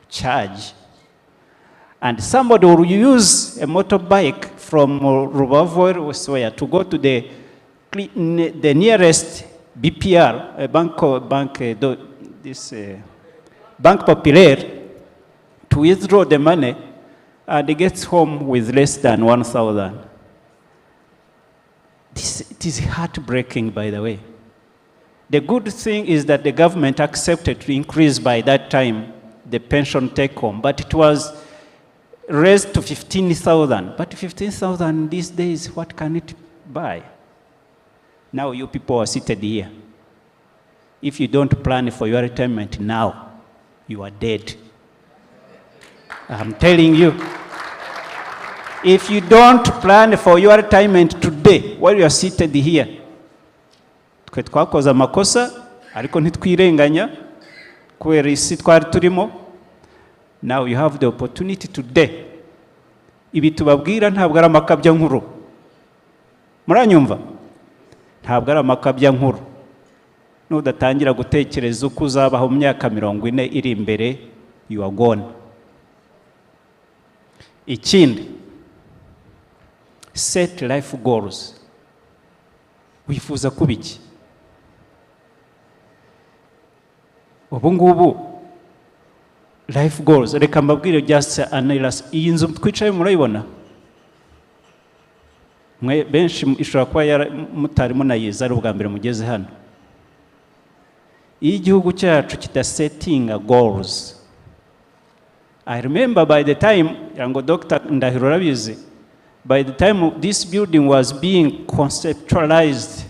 charge, and somebody will use a motorbike from Rubavu or to go to the nearest BPR, Bank Populaire, to withdraw the money, and he gets home with less than 1,000. It is heartbreaking, by the way. The good thing is that the government accepted to increase by that time the pension take-home, but it was raised to 15,000. But 15,000 these days, what can it buy? Now you people are seated here. If you don't plan for your retirement now, you are dead. I'm telling you. If you don't plan for your retirement today, while you are seated here, twe twakoze amakosa ariko ntitwirenganya kubera isi twari turimo. Now you have the opportunity today. Ibi tubabwira ntabwo ari amakabya nkuru. Muranyumva? Ntabwo ari amakabya nkuru. Nudatangira gutekereza uko uzabaho mu myaka 40 iri imbere, you are gone. Ikindi, set life goals. Wifuza kubiki? Ubu ngubu life goals, reka mbabwire just analyze. Iyi nzu twicaye murayibona? Mwe benshi ishobora kuba mutari munayiza ari ubwa mbere mugeze hano. Iyo igihugu cyacu kitasetinga goals, I remember by the time, yango Dr. Ndahiro rabizi, by the time this building was being conceptualized,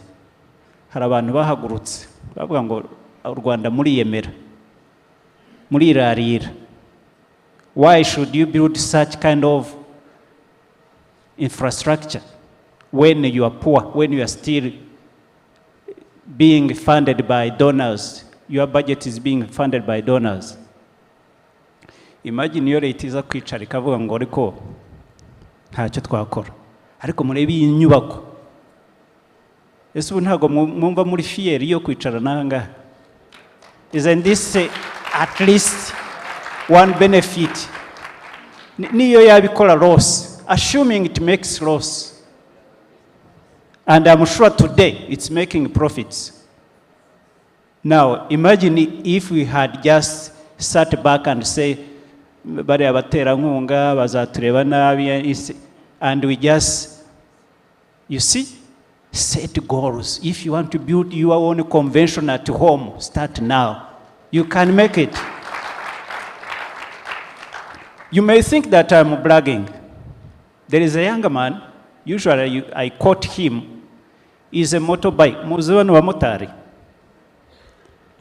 hari abantu bahagurutse bavuga ngo u Rwanda muriyemera, murirarira. Why should you build such kind of infrastructure when you are poor, when you are still being funded by donors? Your budget is being funded by donors. Imagine your leta iza kwicara ikavuga ngo ariko ntacyo twakora, ariko murebe iyi nyubako. Ese ubu ntago mwumva muri fier yo kwicara nanga? Isn't this at least one benefit? Niyo yabikora loss, assuming it makes loss, and I'm sure today it's making profits. Now imagine if we had just sat back and say bari abaterankunga bazatureba nabi, and we just, you see, set goals. If you want to build your own convention at home, start now. You can make it. You may think that I'm bragging. There is a younger man, usually I quote him, is a motorbike. Muzibano wa motari.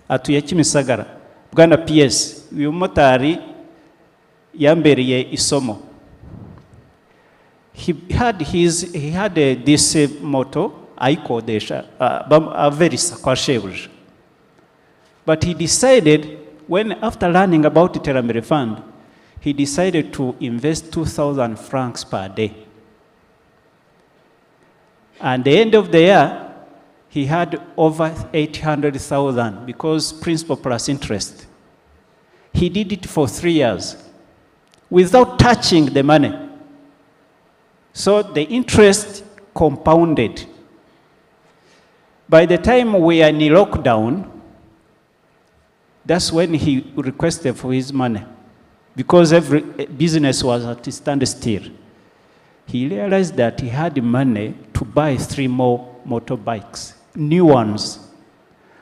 Atuye Kimisagara. Bwana PS, uyu motari yambereye isomo. he had this motto, ayikodesha, averisa kwa shebuja. But he decided, after learning about the Iterambere Fund, he decided to invest 2,000 francs per day. And at the end of the year, he had over 800,000 because principal plus interest. He did it for 3 years without touching the money. So the interest compounded. By the time we are in lockdown, that's when he requested for his money, because every business was at a standstill. He realized that he had money to buy 3 more motorbikes, new ones.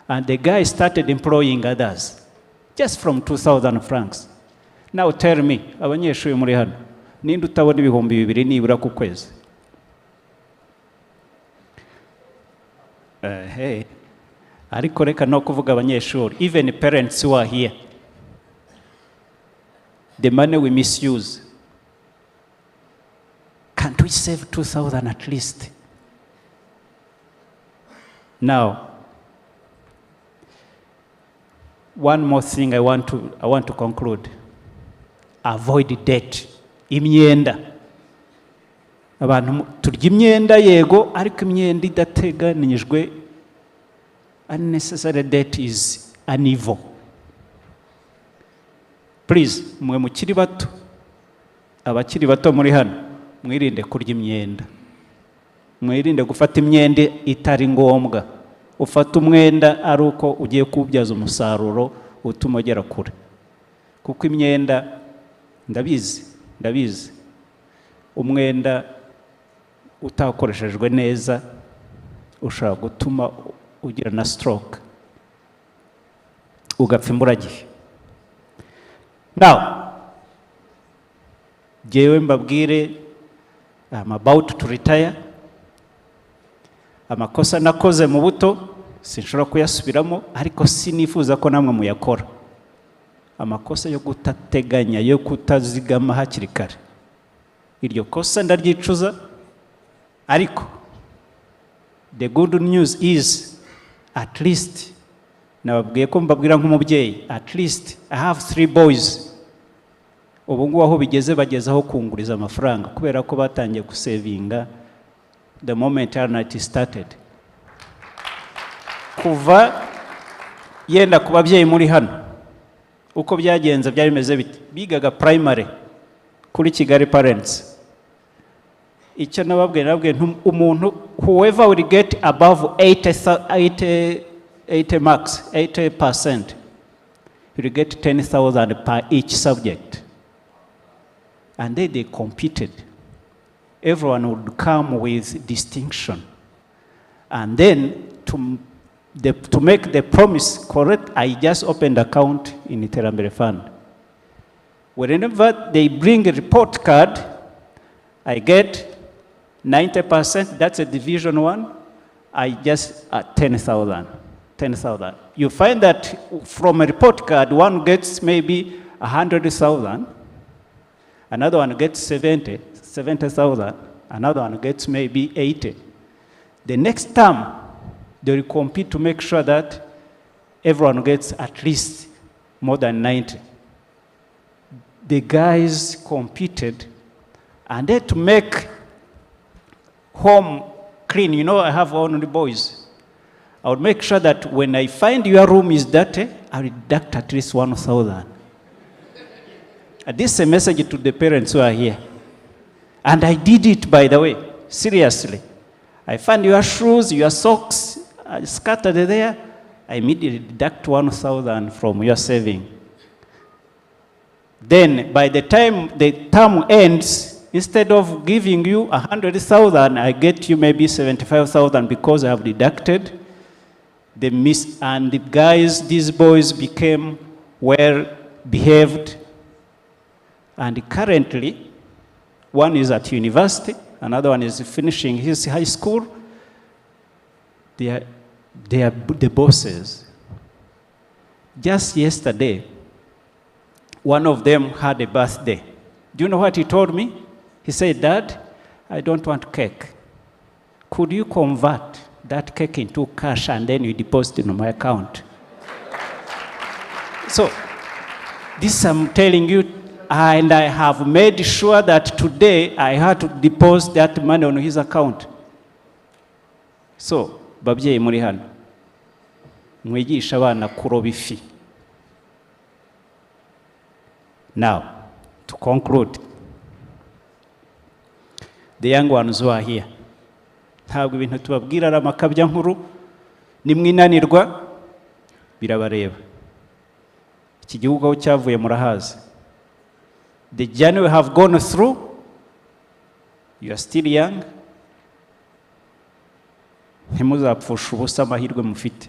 And the guy started employing others, just from 2,000 francs. Now tell me, abanyeshuri muri hano, ninde utabona ibihumbi 2,000 nibura ku kwezi? Hey. Ariko reka no kuvuga abanyeshuri, even parents who are here. The money we misuse. Can't we save 2,000 at least? Now, one more thing I want to conclude. Avoid debt. Imyenda. Abantu turya imyenda yego, ariko imyenda idateganijwe. Unnecessary debt is an evil. Please, mwe mukiri bato, abakiri bato muri hano, mwirinde kurya imyenda. Mwirinde gufata imyenda itari ngombwa. Ufata umwenda ari uko ugiye kubyaza umusaruro utuma ugera kure. Kuko imyenda, ndabizi, umwenda utakoreshejwe neza ushobora gutuma ugira na stroke, ugapfa imburagihe. Now, jewe mbabwire, I'm about to retire. Amakosa nakoze mu buto sinshobora kuyasubiramo, ariko sinifuza ko namwe muyakora. Amakosa yo kutateganya, yo kutazigama hakiri kare, iryo kosa ndaryicuza. Ariko the good news is, at least, nababwiye ko mbabwira nk'umubyeyi, at least I have 3 boys. Ubu ngubu aho bigeze bagezaho kunguriza amafaranga kubera ko batangiye gusavinga the moment Arnett started. Kuva yenda ku babyeyi muri hano, uko byagenze byari bimeze bite? Bigaga primary kuri Kigali Parents. Icyo nababwiye umuntu, whoever will get above 80 marks, 80%, will get 10,000 per each subject. And then they competed. Everyone would come with distinction. And then to make the promise correct, I just opened an account in Iterambere Fund. Whenever they bring a report card, I get 90%, that's a division 1, I just 10,000. You find that from a report card, one gets maybe 100,000, another one gets 70,000, another one gets maybe 80. The next term, they will compete to make sure that everyone gets at least more than 90. The guys competed, and then to make home clean, I have only boys. I would make sure that when I find your room is dirty, I will deduct at least 1,000. And this is a message to the parents who are here. And I did it, by the way, seriously. I found your shoes, your socks scattered there. I immediately deduct 1,000 from your saving. Then, by the time the term ends, instead of giving you 100,000, I get you maybe 75,000 because I have deducted the miss. And the guys, these boys became well behaved. And currently, one is at university, another one is finishing his high school. They are the bosses. Just yesterday, one of them had a birthday. Do you know what he told me? He said, "Dad, I don't want cake. Could you convert that cake into cash and then you deposit it in my account? So, this I'm telling you, and I have made sure that today I had to deposit that money on his account. So, babyeyi muri hano, mwigisha abana kuroba ifi. Now, to conclude, the young ones who are here, ntabwo ibintu tubabwira ari amakabya nkuru, nimwinanirwa birabareba. Iki gihugu aho cyavuye murahazi. The journey we have gone through, you are still young. Ntimuzapfusha ubusa amahirwe mufite.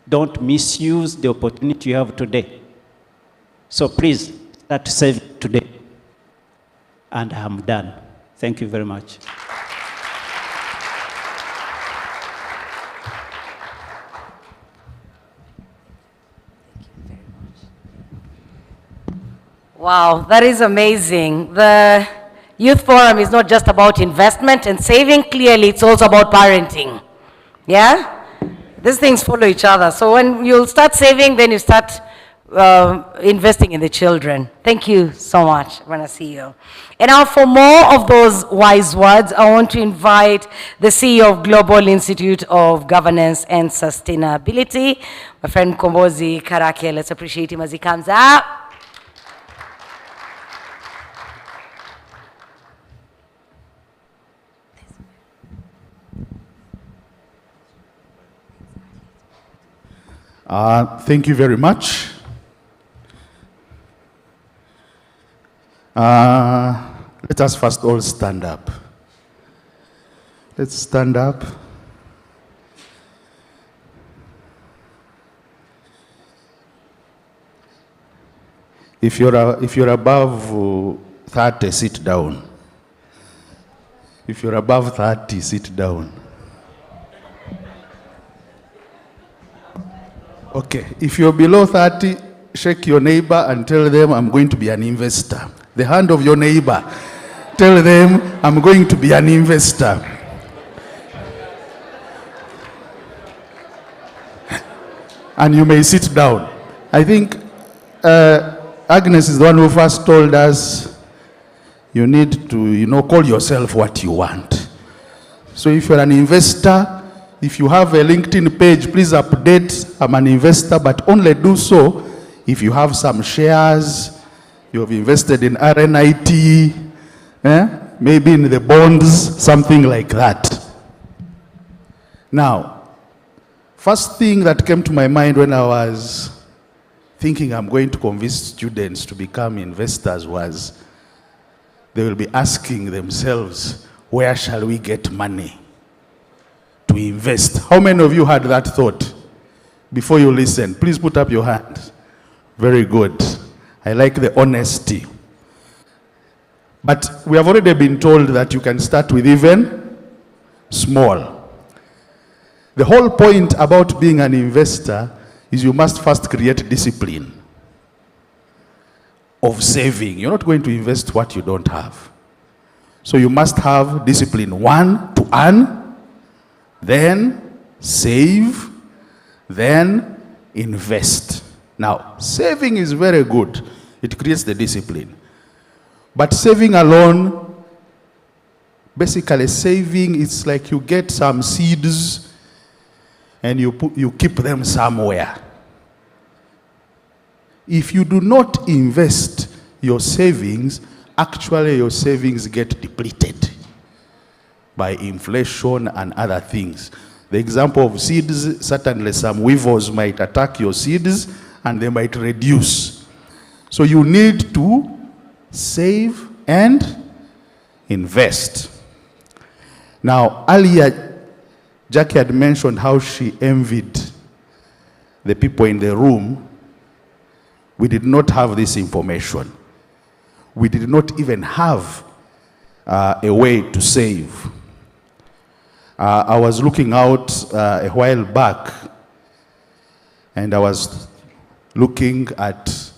Don't misuse the opportunity you have today. So please, start saving today. And I'm done. Thank you very much. Wow, that is amazing. The Youth Forum is not just about investment and saving, clearly it's also about parenting. Yeah? These things follow each other. So when you start saving, then you start investing in the children. Thank you so much. When I see you. And now for more of those wise words, I want to invite the CEO of Global Institute of Governance and Sustainability, my friend Kombozi Karake. Let's appreciate him as he comes up. Thank you very much. Let us first all stand up. Let's stand up. If you're above 30, sit down. If you're above 30, sit down. Okay, if you're below 30, shake your neighbor and tell them, I'm going to be an investor. The hand of your neighbor. Tell them, I'm going to be an investor. And you may sit down. I think Agnes is the one who first told us you need to, call yourself what you want. So if you're an investor, if you have a LinkedIn page, please update, I'm an investor, but only do so if you have some shares, you have invested in RNIT, maybe in the bonds, something like that. Now, first thing that came to my mind when I was thinking I'm going to convince students to become investors was they will be asking themselves, where shall we get money to invest? How many of you had that thought before you listen? Please put up your hand. Very good. I like the honesty. But we have already been told that you can start with even small. The whole point about being an investor is you must first create discipline of saving. You're not going to invest what you don't have. So you must have discipline. One, to earn, then save, then invest. Now, saving is very good. It creates the discipline. But saving alone, basically saving, it's like you get some seeds and you keep them somewhere. If you do not invest your savings, actually your savings get depleted by inflation and other things. The example of seeds, certainly some weevils might attack your seeds and they might reduce. So you need to save and invest. Now, earlier, Jackie had mentioned how she envied the people in the room. We did not have this information. We did not even have a way to save. I was looking out a while back, and I was looking at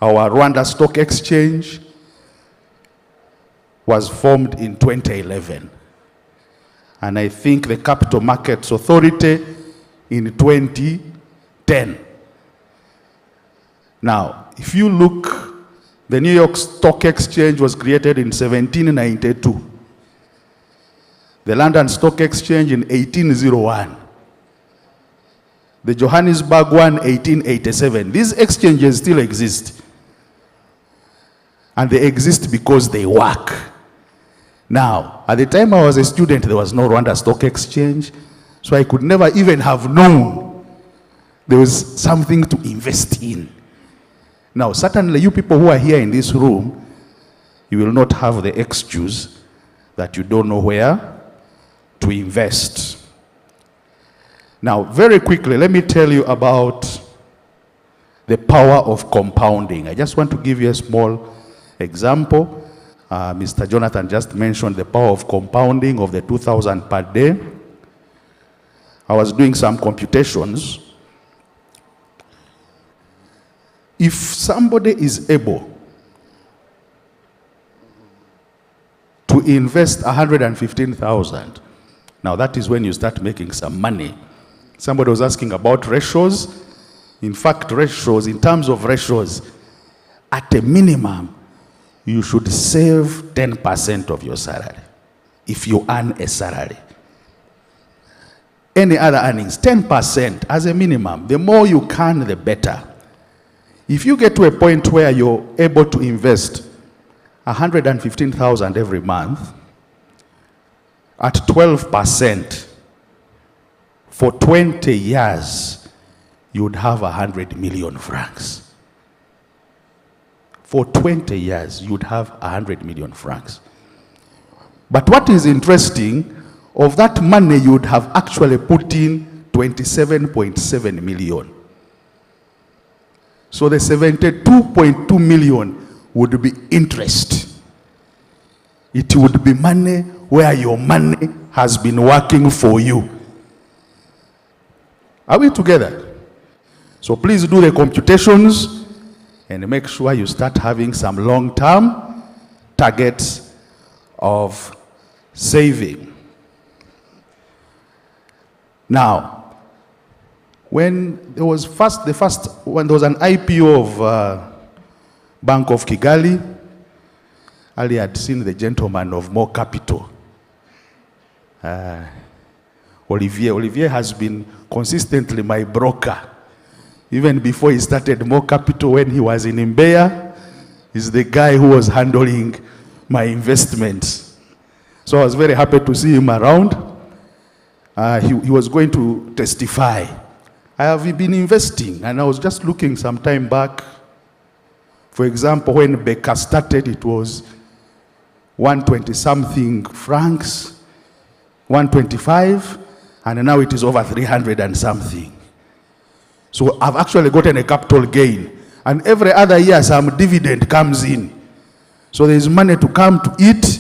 our Rwanda Stock Exchange, was formed in 2011. And I think the Capital Markets Authority in 2010. Now, if you look, the New York Stock Exchange was created in 1792. The London Stock Exchange in 1801. The Johannesburg one, 1887. These exchanges still exist. And they exist because they work. Now, at the time I was a student, there was no Rwanda Stock Exchange, so I could never even have known there was something to invest in. Now, certainly you people who are here in this room, you will not have the excuse that you don't know where to invest. Now, very quickly, let me tell you about the power of compounding. I just want to give you a small example. Mr. Jonathan just mentioned the power of compounding of the 2,000 per day. I was doing some computations. If somebody is able to invest 115,000, now that is when you start making some money. Somebody was asking about ratios. In fact, ratios, in terms of ratios, at a minimum, you should save 10% of your salary if you earn a salary. Any other earnings, 10% as a minimum. The more you can, the better. If you get to a point where you're able to invest 115,000 every month at 12%, for 20 years, you would have 100 million francs. For 20 years, you would have 100 million francs. But what is interesting, of that money, you would have actually put in 27.7 million. So the 72.2 million would be interest. It would be money where your money has been working for you. Are we together? So please do the computations and make sure you start having some long-term targets of saving. Now, when there was when there was an IPO of Bank of Kigali, Ali had seen the gentleman of More Capital, Olivier. Olivier has been consistently my broker. Even before he started More Capital, when he was in Mbeya, he's the guy who was handling my investments. So I was very happy to see him around. He was going to testify. I have been investing, and I was just looking some time back. For example, when Becca started, it was 120 something francs, 125, and now it is over 300 and something. So I've actually gotten a capital gain. And every other year, some dividend comes in. So there is money to come to eat,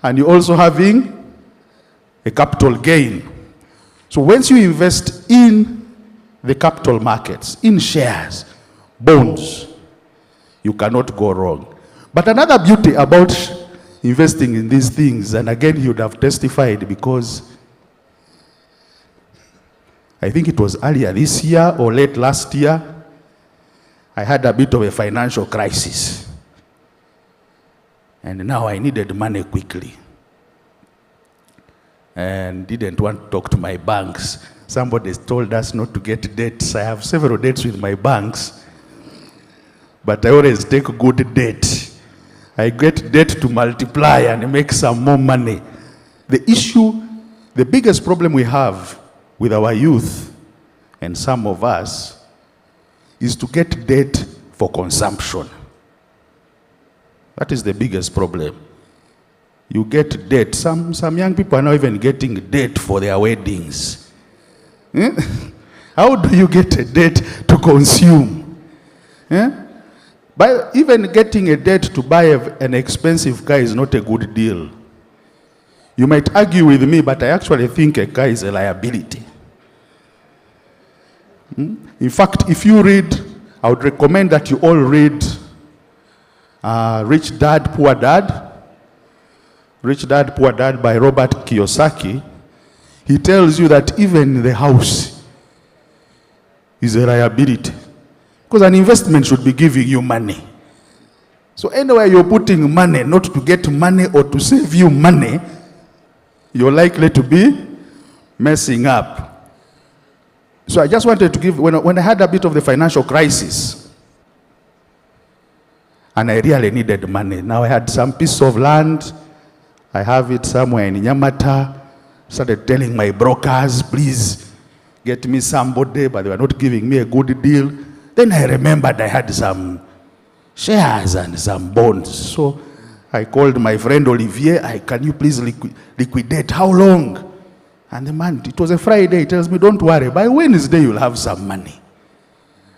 and you're also having a capital gain. So once you invest in the capital markets, in shares, bonds, you cannot go wrong. But another beauty about investing in these things, and again, he would have testified because I think it was earlier this year or late last year, I had a bit of a financial crisis. And now I needed money quickly. And didn't want to talk to my banks. Somebody told us not to get debts. I have several debts with my banks. But I always take good debt. I get debt to multiply and make some more money. The issue, the biggest problem we have with our youth and some of us is to get debt for consumption. That is the biggest problem. You get debt. Some young people are not even getting debt for their weddings. How do you get a debt to consume? By even getting a debt to buy an expensive car is not a good deal. You might argue with me, but I actually think a car is a liability. In fact, if you read, I would recommend that you all read Rich Dad, Poor Dad. Rich Dad, Poor Dad by Robert Kiyosaki, he tells you that even the house is a liability. Because an investment should be giving you money. So anywhere you're putting money, not to get money or to save you money, you're likely to be messing up. So I just wanted to give, when I had a bit of the financial crisis, and I really needed money. Now I had some piece of land, I have it somewhere in Nyamata, started telling my brokers, please get me somebody, but they were not giving me a good deal. Then I remembered I had some shares and some bonds. So I called my friend Olivier, can you please liquidate? How long? And the man, it was a Friday, he tells me, don't worry, by Wednesday you'll have some money.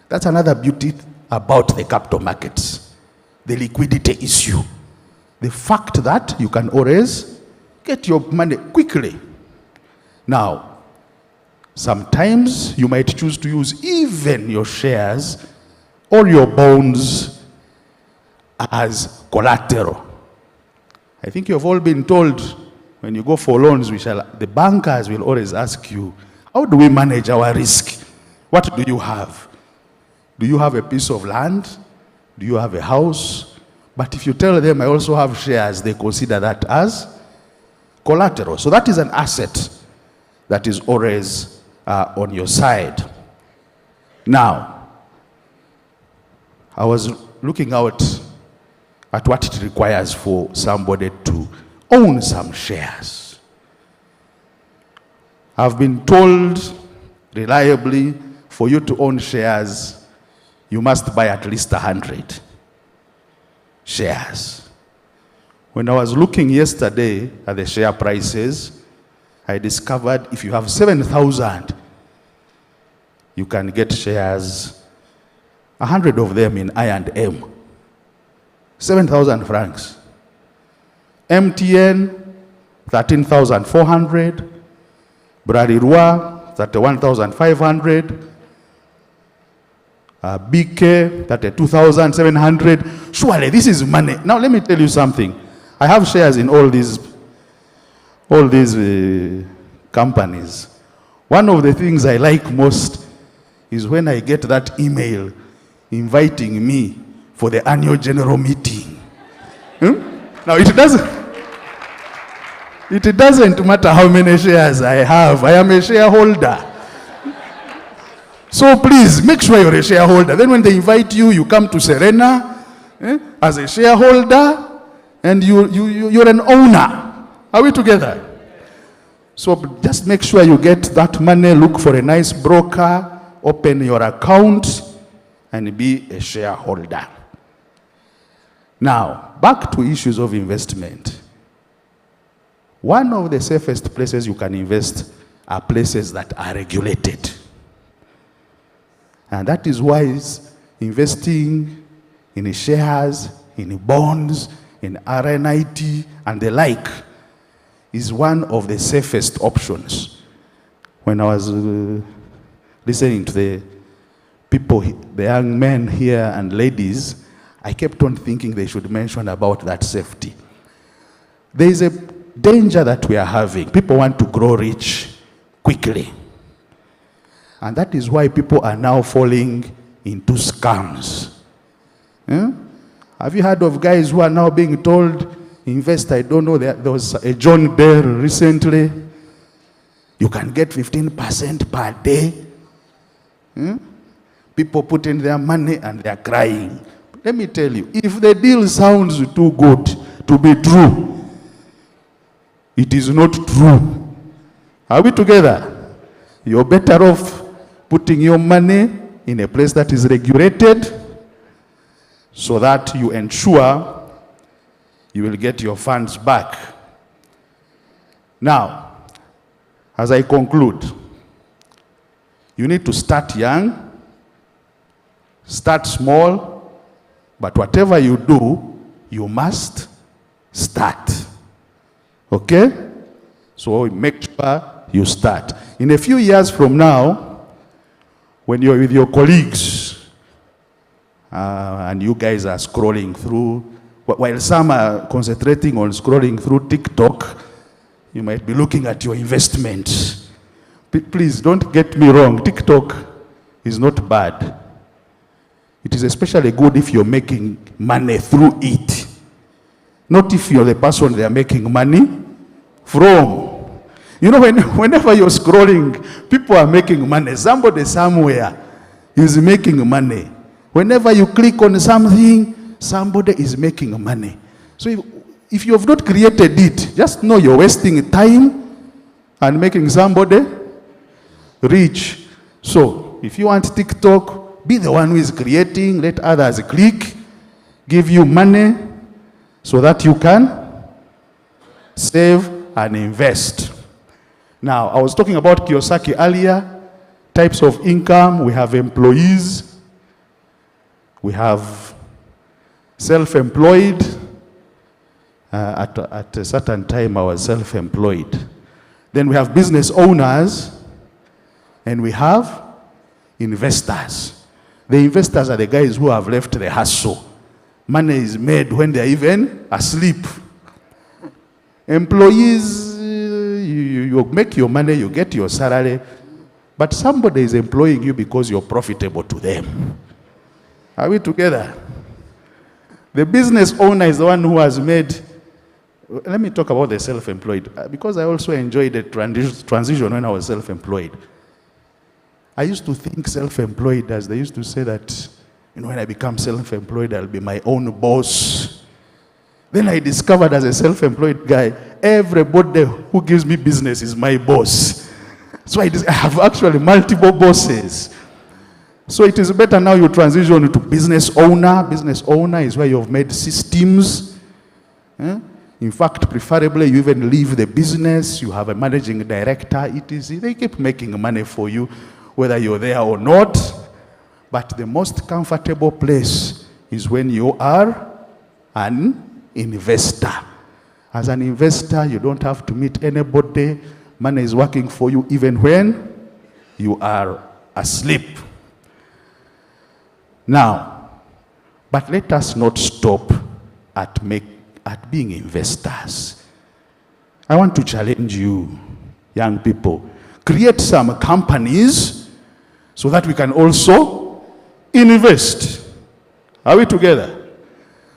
That's another beauty about the capital markets, the liquidity issue. The fact that you can always get your money quickly. Now, sometimes you might choose to use even your shares or your bonds as collateral. I think you've all been told when you go for loans, the bankers will always ask you, how do we manage our risk? What do you have? Do you have a piece of land? Do you have a house? But if you tell them I also have shares, they consider that as collateral. So that is an asset that is always on your side. Now, I was looking out at what it requires for somebody to own some shares. I've been told reliably, for you to own shares, you must buy at least 100 shares. When I was looking yesterday at the share prices, I discovered if you have 7,000, you can get shares, 100 of them in I&M. 7,000 francs. MTN, 13,400. Bralirwa, 31,500. BK, 32,700. Surely this is money. Now let me tell you something. I have shares in all these companies. One of the things I like most is when I get that email inviting me for the annual general meeting. Now it doesn't matter how many shares I have. I am a shareholder. So please, make sure you're a shareholder. Then when they invite you, you come to Serena as a shareholder, and you're an owner. Are we together? So just make sure you get that money, look for a nice broker, open your account, and be a shareholder. Now, back to issues of investment. One of the safest places you can invest are places that are regulated. And that is why investing in shares, in bonds, in RNIT, and the like is one of the safest options. When I was listening to the people, the young men here and ladies, I kept on thinking they should mention about that safety. There is a danger that we are having. People want to grow rich quickly. And that is why people are now falling into scams. Have you heard of guys who are now being told, invest, I don't know, there was a John Bear recently, you can get 15% per day. People put in their money and they are crying. Let me tell you, if the deal sounds too good to be true, it is not true. Are we together? You're better off putting your money in a place that is regulated so that you ensure you will get your funds back. Now, as I conclude, you need to start young, start small, but whatever you do, you must start. Okay? So make sure you start. In a few years from now, when you're with your colleagues and you guys are scrolling through While some are concentrating on scrolling through TikTok, you might be looking at your investment. Please don't get me wrong, TikTok is not bad. It is especially good if you're making money through it. Not if you're the person they are making money from. You know, whenever you're scrolling, people are making money. Somebody somewhere is making money. Whenever you click on something, somebody is making money. So if you have not created it, just know you're wasting time and making somebody rich. So if you want TikTok, be the one who is creating, let others click, give you money so that you can save and invest. Now, I was talking about Kiyosaki earlier, types of income. We have employees, we have self-employed. At a certain time, I was self-employed. Then we have business owners, and we have investors. The investors are the guys who have left the hustle. Money is made when they're even asleep. Employees, you make your money, you get your salary, but somebody is employing you because you're profitable to them. Are we together? The business owner is the one who has made. Let me talk about the self-employed, because I also enjoyed the transition when I was self-employed. I used to think self-employed, as they used to say that, when I become self-employed, I'll be my own boss. Then I discovered as a self-employed guy, everybody who gives me business is my boss. So I have actually multiple bosses. So it is better now you transition to business owner. Business owner is where you've made systems. In fact, preferably you even leave the business, you have a managing director, they keep making money for you, whether you're there or not. But the most comfortable place is when you are an investor. As an investor, you don't have to meet anybody. Money is working for you even when you are asleep. Now, but let us not stop at being investors. I want to challenge you, young people. Create some companies so that we can also invest. Are we together?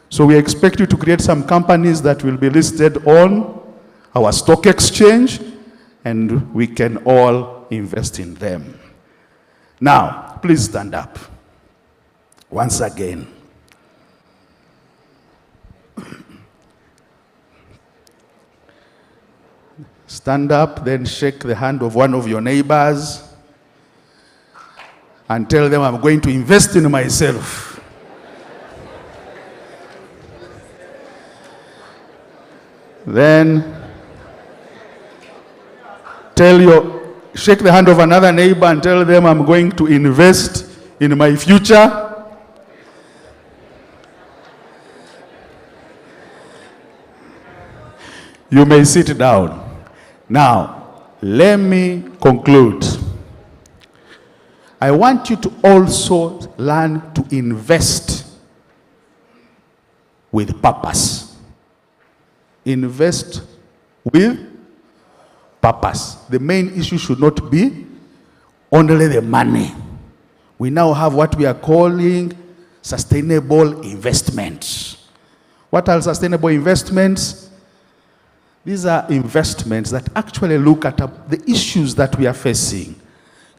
So we expect you to create some companies that will be listed on our stock exchange, and we can all invest in them. Now, please stand up. Once again. Stand up, then shake the hand of one of your neighbors and tell them, I'm going to invest in myself. Then shake the hand of another neighbor and tell them, I'm going to invest in my future. You may sit down. Now, let me conclude. I want you to also learn to invest with purpose. Invest with purpose. The main issue should not be only the money. We now have what we are calling sustainable investments. What are sustainable investments? These are investments that actually look at the issues that we are facing.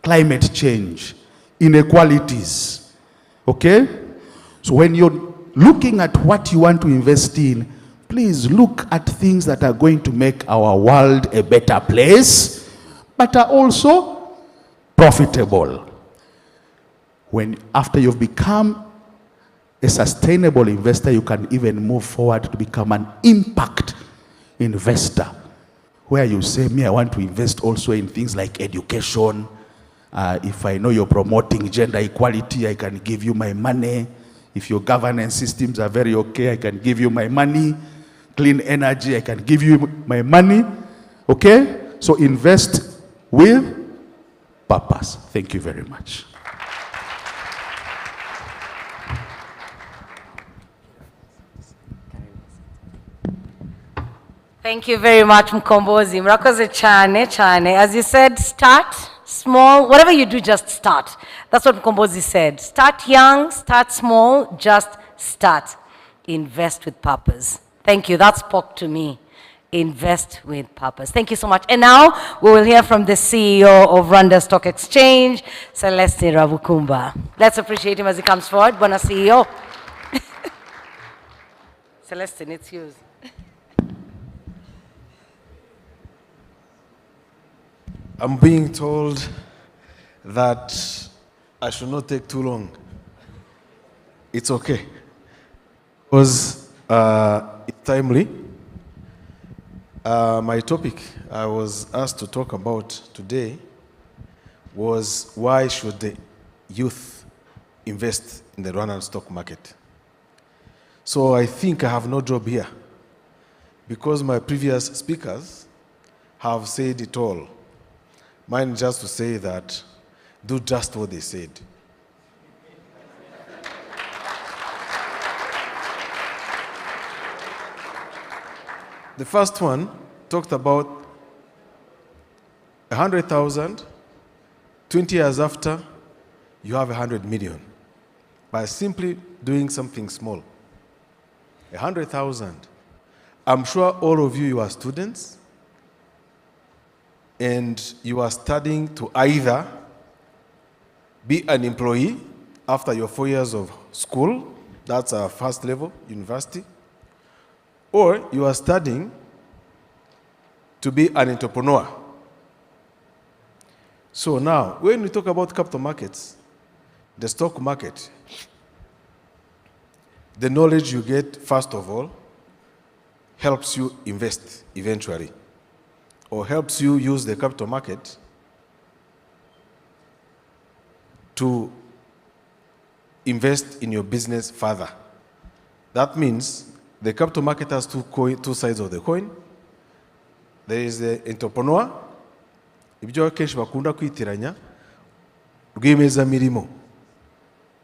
Climate change, inequalities. Okay? So when you're looking at what you want to invest in, please look at things that are going to make our world a better place, but are also profitable. After you've become a sustainable investor, you can even move forward to become an impact investor, where you say, I want to invest also in things like education. If I know you're promoting gender equality, I can give you my money. If your governance systems are very okay, I can give you my money. Clean energy, I can give you my money. Okay? So invest with purpose. Thank you very much. Thank you very much, Mkombozi. Murakoze chane, chane. As you said, start small. Whatever you do, just start. That's what Mkombozi said. Start young, start small, just start. Invest with purpose. Thank you. That spoke to me. Invest with purpose. Thank you so much. And now we will hear from the CEO of Rwanda Stock Exchange, Celeste Ravukumba. Let's appreciate him as he comes forward. Bona CEO. Celestine, it's yours. I'm being told that I should not take too long. It's okay. Because it's timely. My topic I was asked to talk about today was why should the youth invest in the Rwandan stock market? So I think I have no job here because my previous speakers have said it all. Mine just to say that, do just what they said. The first one talked about 100,000, 20 years after, you have 100 million by simply doing something small. 100,000. I'm sure all of you are students, and you are studying to either be an employee after your 4 years of school, that's our first level, university, or you are studying to be an entrepreneur. So now, when we talk about capital markets, the stock market, the knowledge you get, first of all, helps you invest eventually, or helps you use the capital market to invest in your business further. That means the capital market has two sides of the coin. There is the entrepreneur, ibyo akenshi bakunda kwitiranya, rwiyemezamirimo.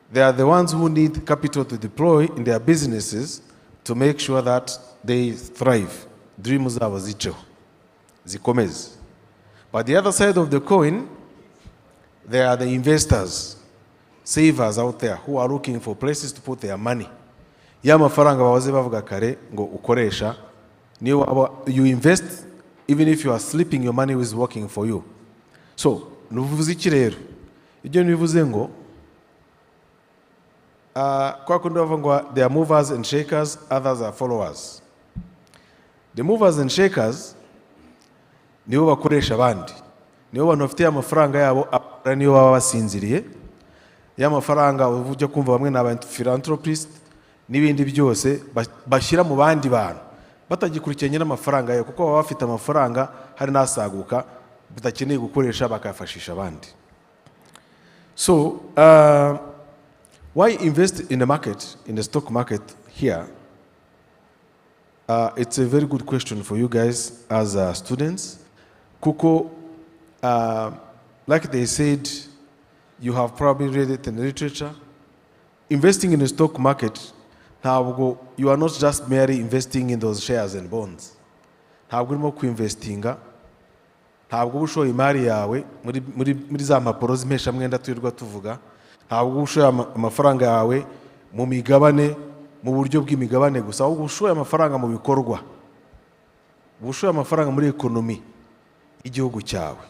They are the ones who need capital to deploy in their businesses to make sure that they thrive. Dreams zabo ziceho, zikomeze. But the other side of the coin, there are the investors, savers out there who are looking for places to put their money. Ya mafaranga bawaze bavuga kare ngo ukoresha, you invest even if you are sleeping, your money is working for you. So, nuvuze iki rero? Ibyo nivuze ngo kwa kundi bavuga ngo they are movers and shakers, others are followers. The movers and shakers nibo bakoresha abandi, nibo bantu bafite amafaranga yabo niyo baba basinziriye. Ya mafaranga ujya kumva bamwe ni aba philanthropist n'ibindi byose bashyira mu bandi bantu batagikurikiranye n'amafaranga yayo, kuko baba bafite amafaranga hari n'asaguka batakeneye gukoresha bakafashisha abandi. So why invest in the market, in the stock market here? It's a very good question for you guys as students. Kuko, like they said, you have probably read it in the literature. Investing in the stock market, you are not just merely investing in those shares and bonds. Ntabwo urimo kuinvestinga, ntabwo ushoye imari yawe muri za mpapuro z'impesha mwenda turirwa tuvuga, ntabwo ushoye amafaranga yawe mu migabane, mu buryo bw'imigabane gusa, ahubwo ushoye amafaranga mu bikorwa, ushoye amafaranga muri ekonomi y'igihugu cyawe.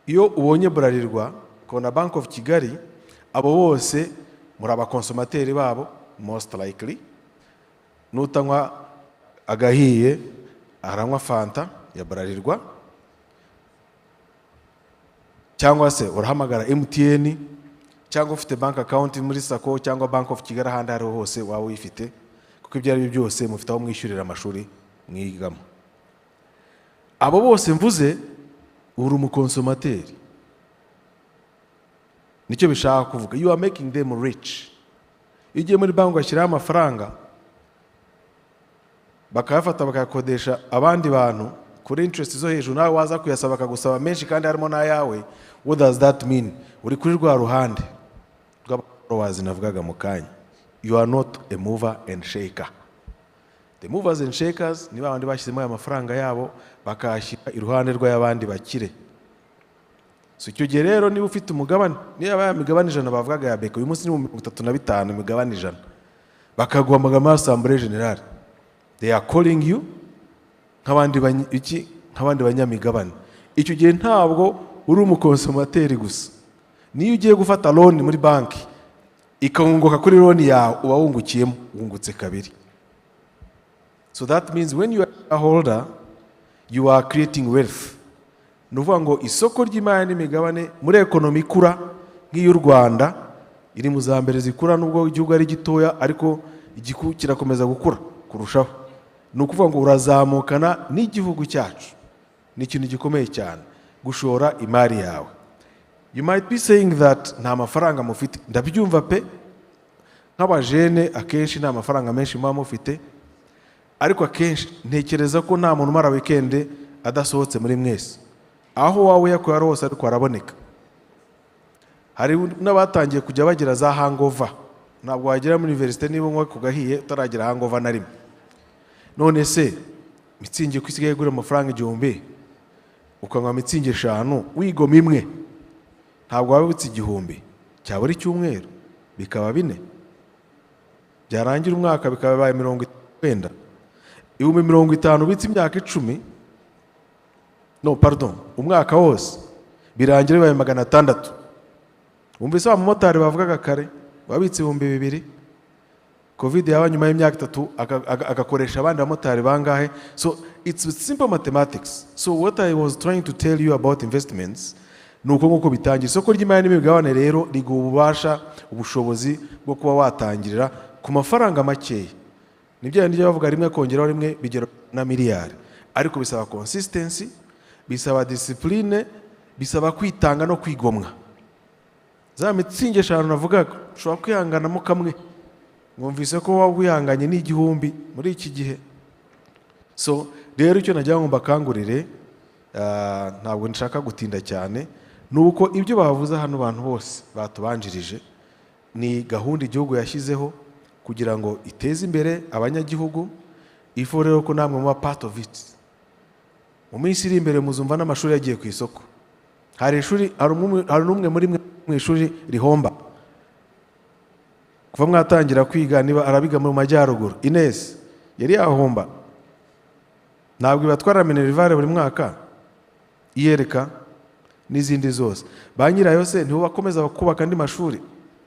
Iyo ubonye Bralirwa kona Bank of Kigali, abo bose muri abakonsomateri babo most likely, nutanywa agahiye aranywa fanta ya Bralirwa, cyangwa se urahamagara MTN, cyangwa ufite bank account muri Sako cyangwa Bank of Kigali ahandi ariho hose waba uyifite, kuko ibyo ari byose mufite aho mwishyurira amashuri mwigamo. Abo bose mvuze uri umukonsomateri, nicyo bishaka kuvuga. You are making them rich. Igiye muri banki ugashyiraho amafaranga bakayafata bakayakodesha abandi bantu kuri interest zo hejuru, nawe waza kuyasaba bakagusaba menshi kandi harimo n'ayawe. What does that mean? Uri kuri rwa ruhande rw'abafollowers navugaga mu kanya. You are not a mover and shaker. The the movers and shakers ni babandi bashyizemo aya mafaranga yabo bakayashyira iruhande rw'abandi bakire. So icyo gihe rero niba ufite umugabane, niba ya migabane 100 bavugaga ya beka uyu munsi ni 35 imigabane 100 bakaguhamagara muri assemblée générale, they are calling you nk'abandi banyamigabane. Icyo gihe ntabwo uri umukonsomateri gusa, niyo ugiye gufata loan muri banki ikangunguka kuri loan yawe uba wungukiyemo, wungutse kabiri. So that means when you are a holder, you are creating wealth. Nuvuga ngo isoko ry'imari n'imigabane muri ekonomi ikura nk'iy'u Rwanda iri mu za mbere zikura, nubwo igihugu ari gitoya ariko igihugu kirakomeza gukura kurushaho. Ni ukuvuga ngo urazamukana n'igihugu cyacu. Ni ikintu gikomeye cyane gushora imari yawe. You might be saying that nta mafaranga mufite. Ndabyumva pe, nk'abajene akenshi nta mafaranga menshi muba mufite, ariko akenshi ntekereza ko nta muntu umara weekend adasohotse muri mwese. Aho wawe yakuye hose ariko araboneka. Hari n'abatangiye kujya bagira za hangover. Ntabwo wagera muri university niba nko kugahiye utaragira hangover na rimwe. None se mitsingi kwisigaye gura amafaranga 1000 ukanywa mitsingi 5 wigoma imwe, ntabwo wabutse 1000 cyaburi cyumweru bikaba 4, byarangira umwaka bikaba baye 90, 50 bitse imyaka 10, no pardon, umwaka wose birangira baye 600. Umvise abamotari bavugaga kare wabitse 2000, covid yaba nyuma y'imyaka 3 agakoresha abandi bamotari bangahe. So it's simple mathematics. So what I was trying to tell you about investments nuko nguko bitangira. Isoko ry'imari n'imigabane rero riguha ububasha, ubushobozi bwo kuba watangirira ku mafaranga makeya. Nibyo ndi bavuga rimwe kongeraho rimwe bigera na miliyari, ariko bisaba consistency, bisaba discipline, bisaba kwitanga no kwigomwa. Za mitsingi 5 navugaga ushobora kwihanganamo kamwe, mwumvise ko waba wihanganye n'igihumbi muri iki gihe. So rero icyo nagira ngo mbakangurire, ntabwo nshaka gutinda cyane, nuko ibyo bavuze hano abantu bose batubanjirije ni gahunda igihugu yashyizeho kugira ngo iteze imbere abanyagihugu. Ifo rero ko namwe mu part of it. Mu minsi iri imbere muzumva n'amashuri yagiye ku isoko. Hari n'umwe muri mu ishuri rihomba kuva mwatangira kwiga, niba arabiga mu majyaruguru, Ines yari yahomba, ntabwo ibatwara minerivare buri mwaka, iyereka n'izindi zose. Ba nyirayo se nibo bakomeza kubaka andi mashuri,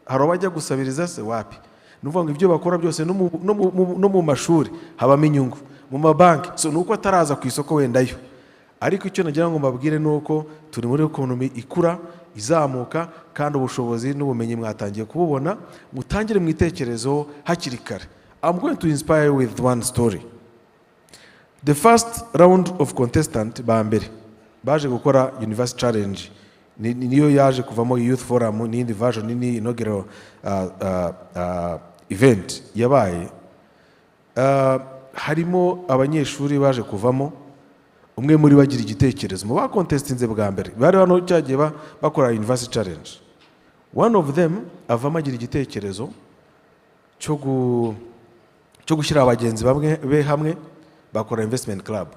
hari abajya gusabiriza se wapi? Nuvuga ngo ibyo bakora byose no mu mashuri habamo inyungu, mu mabanki. So nuko ataraza ku isoko wendayo, ariko icyo nagira ngo mbabwire nuko turi muri ekonomi ikura izamuka, kandi ubushobozi n'ubumenyi mwatangiye kububona, mutangire mu itekerezo hakiri kare. I'm going to inspire you with one story. The first round of contestant ba mbere baje gukora University Challenge, niyo yaje kuvamo Youth Forum n'indi version nini inaugural event yabaye. Harimo abanyeshuri baje kuvamo, umwe muri bagira igitekerezo mu bakontestinze bwa mbere bari hano cyagiye bakora University Challenge. One of them avamo agira igitekerezo cyo gushyira abagenzi be hamwe bakora investment club.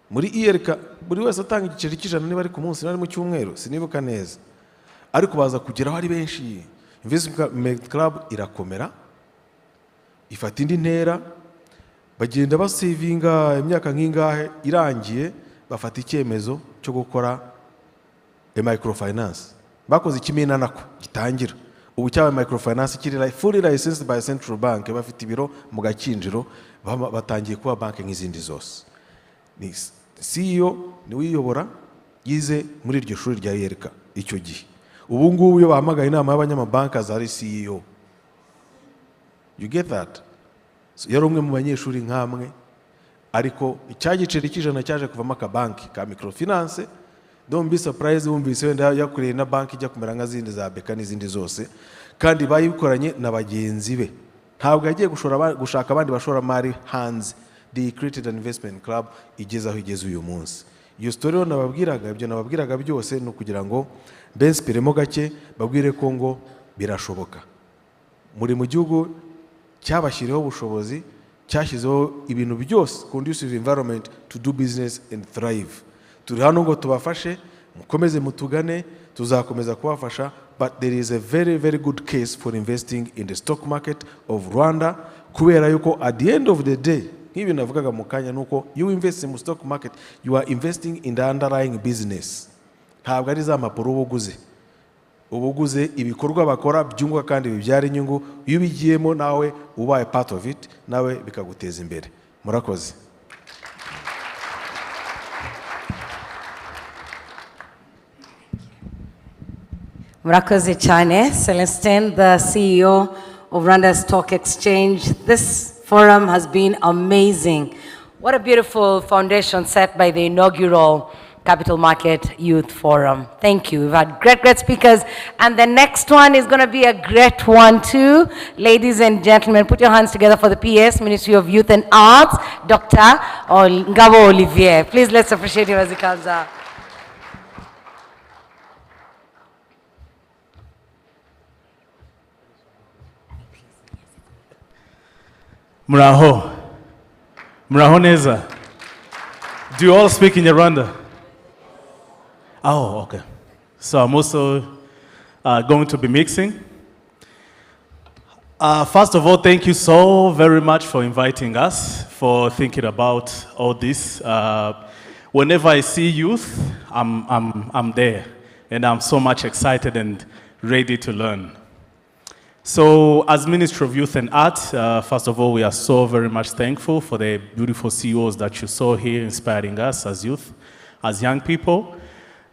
Muri IRK buri wese atanga igiceri cy'ijana niba ari ku munsi nari mu cyumweru sinibuka neza, ariko baza kugeraho ari benshi. Investment club irakomera, ifata indi ntera, bagenda basavinga imyaka nk'ingahe, irangiye bafata icyemezo cyo gukora microfinance. Bakoze ikimina nako gitangira ubu cyaba microfinance kiri fully licensed by Central Bank, bafite ibiro mu Gakinjiro, batangiye kuba banki nk'izindi zose. Ni CEO ni wiyobora, yize muri iryo shuri rya IRK icyo gihe. Ubu ngubu iyo bahamagaye inama y'abanyamabanki azari CEO. You get that? So yari umwe mu banyeshuri nkamwe, ariko icyagiceri cy'ijana cyaje kuvamo akabanki ka microfinance. Don't be surprised wumvise wenda yakureye na banki ijya kumera nka zindi za beka n'izindi zose, kandi bayikoranye na bagenzi be. Ntabwo yagiye gushaka abandi bashoramari hanze. They created an investment club igeze aho igeze uyu munsi. Iyo story yo nababwiraga, ibyo nababwiraga byose no kugira ngo benspiremo gake babwire ko ngo birashoboka. Muri mu gihugu cyabashyiriho ubushobozi cyashyizeho ibintu byose conducive environment to do business and thrive. Turi hano ngo tubafashe, mukomeze mutugane, tuzakomeza kubafasha, but there is a very, very good case for investing in the stock market of Rwanda, kubera yuko at the end of the day, nk'ibi navugaga mu kanya nuko you invest in stock market, you are investing in the underlying business. Ntabwo ari za mpapuro uba uguze ibikorwa bakora byunguka kandi bibyara inyungu, iyo ubigiyemo nawe ubaye part of it, nawe bikaguteza imbere. Murakoze. Murakoze cyane. Celestine, the CEO of Rwanda Stock Exchange. This forum has been amazing. What a beautiful foundation set by the inaugural Capital Market Youth Forum. Thank you. We've had great speakers. And the next one is going to be a great one too. Ladies and gentlemen, put your hands together for the PS, Ministry of Youth and Arts, Dr. Ngabo Olivier. Please let's appreciate him as he comes up. Muraho. Muraho neza. Do you all speak in Rwanda? Oh, okay. So I'm also going to be mixing. First of all, thank you so very much for inviting us, for thinking about all this. Whenever I see youth, I'm there, and I'm so much excited and ready to learn. So as Ministry of Youth and Arts, first of all, we are so very much thankful for the beautiful CEOs that you saw here inspiring us as youth, as young people.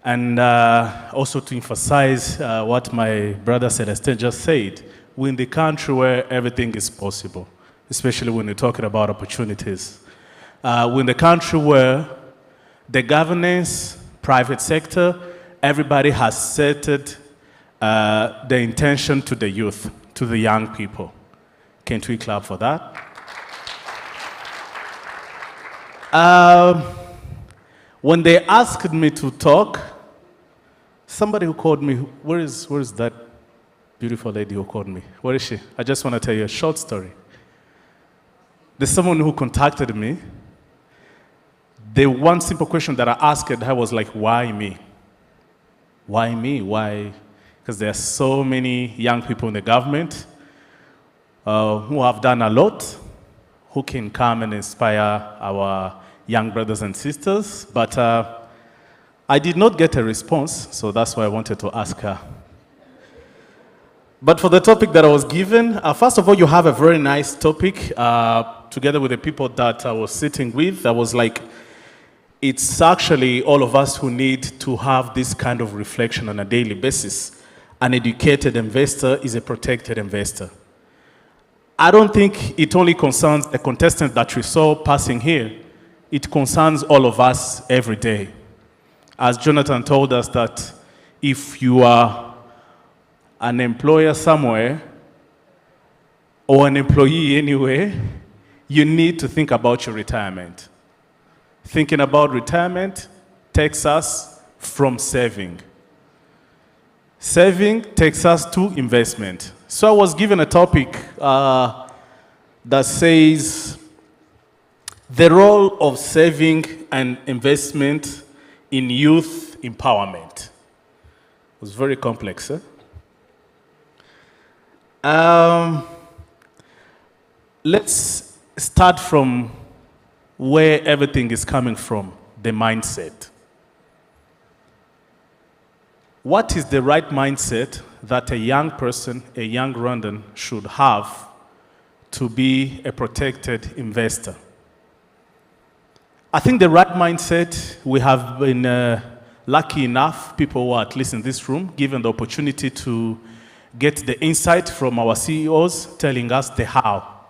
And also to emphasize what my brother Celestine just said, we're in the country where everything is possible, especially when you're talking about opportunities. We're in the country where the governance, private sector, everybody has set the intention to the youth, to the young people. Can't we clap for that? When they asked me to talk, somebody who called me, where is that beautiful lady who called me? Where is she? I just want to tell you a short story. There's someone who contacted me. The one simple question that I asked her was like, why me? Why me? Why? Because there are so many young people in the government who have done a lot, who can come and inspire our young brothers and sisters, but I did not get a response, so that's why I wanted to ask her. But for the topic that I was given, first of all, you have a very nice topic, together with the people that I was sitting with. I was like, it's actually all of us who need to have this kind of reflection on a daily basis. An educated investor is a protected investor. I don't think it only concerns the contestant that we saw passing here. It concerns all of us every day. As Jonathan told us that if you are an employer somewhere or an employee anywhere, you need to think about your retirement. Thinking about retirement takes us from saving. Saving takes us to investment. So I was given a topic that says the role of saving and investment in youth empowerment. It was very complex. Let's start from where everything is coming from, the mindset. What is the right mindset that a young person, a young Rwandan should have to be a protected investor? I think the right mindset, we have been lucky enough, people who are at least in this room, given the opportunity to get the insight from our CEOs telling us the how.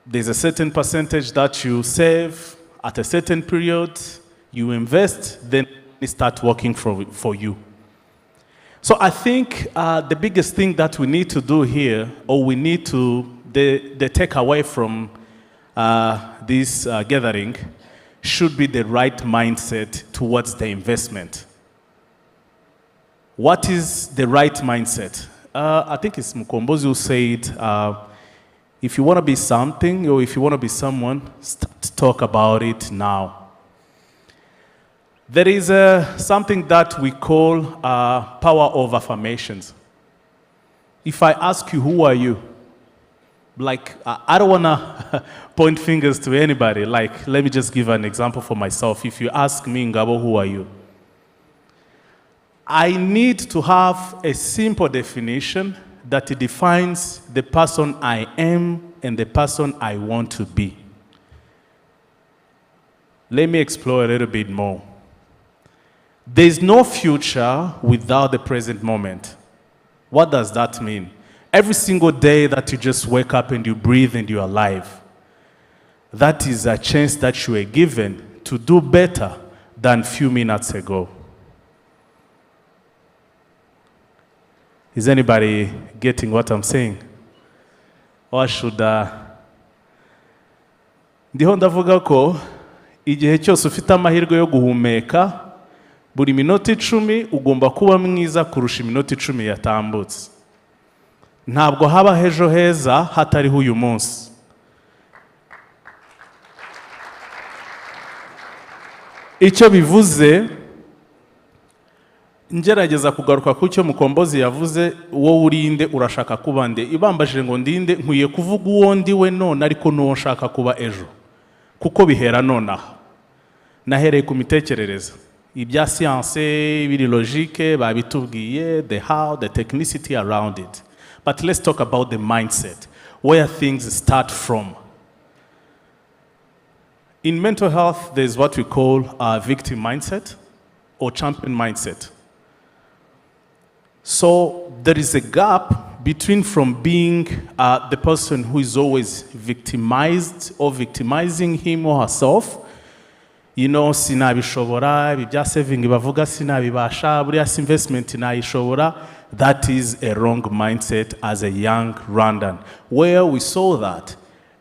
There's a certain percentage that you save at a certain period, you invest, then it starts working for you. So I think the biggest thing that we need to do here, or we need to the takeaway from this gathering, should be the right mindset towards the investment. What is the right mindset? I think it's Mukombozi who said, If you want to be something or if you want to be someone, talk about it now. There is something that we call power of affirmations. If I ask you, who are you? Like, I don't want to point fingers to anybody. Like, let me just give an example for myself. If you ask me, Ngabo, who are you? I need to have a simple definition that it defines the person I am and the person I want to be. Let me explore a little bit more. There's no future without the present moment. What does that mean? Every single day that you just wake up and you breathe and you're alive, that is a chance that you are given to do better than a few minutes ago. Is anybody getting what I'm saying? Or should ndiho ndavuga ko igihe cyose ufite amahirwe yo guhumeka buri minota 10 ugomba kuba mwiza kurusha iminota 10 yatambutse. Ntabwo haba hejo heza hatariho uyu munsi. Icyo bivuze, ngerageza kugaruka ku cyo mukombozi yavuze, wowe urinde urashaka kuba nde. Ibambajije ngo ndinde, nkwiye kuvuga uwo ndiwe none ariko n'uwo nshaka kuba ejo, kuko bihera nonaha. Nahereye ku mitekerereze, ibya siyanse, ibiri logique babitubwiye, the how, the technicity around it. But let's talk about the mindset, where things start from. In mental health, there's what we call a victim mindset or champion mindset. So there is a gap between from being the person who is always victimized or victimizing him or herself. You know, sinabishobora, ibya saving bavuga sinabibasha, buriya investment nayishobora. That is a wrong mindset as a young Rwandan, where we saw that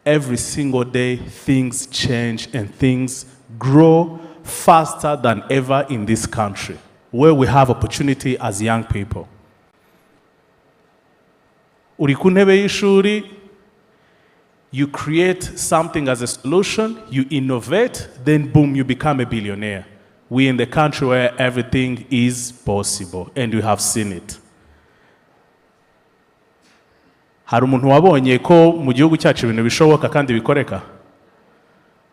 every single day things change and things grow faster than ever in this country, where we have opportunity as young people. Uri ku ntebe y'ishuri, you create something as a solution, you innovate, then boom, you become a billionaire. We're in the country where everything is possible, and we have seen it. Hari umuntu wabonye ko mu gihugu cyacu ibintu bishoboka kandi bikoreka?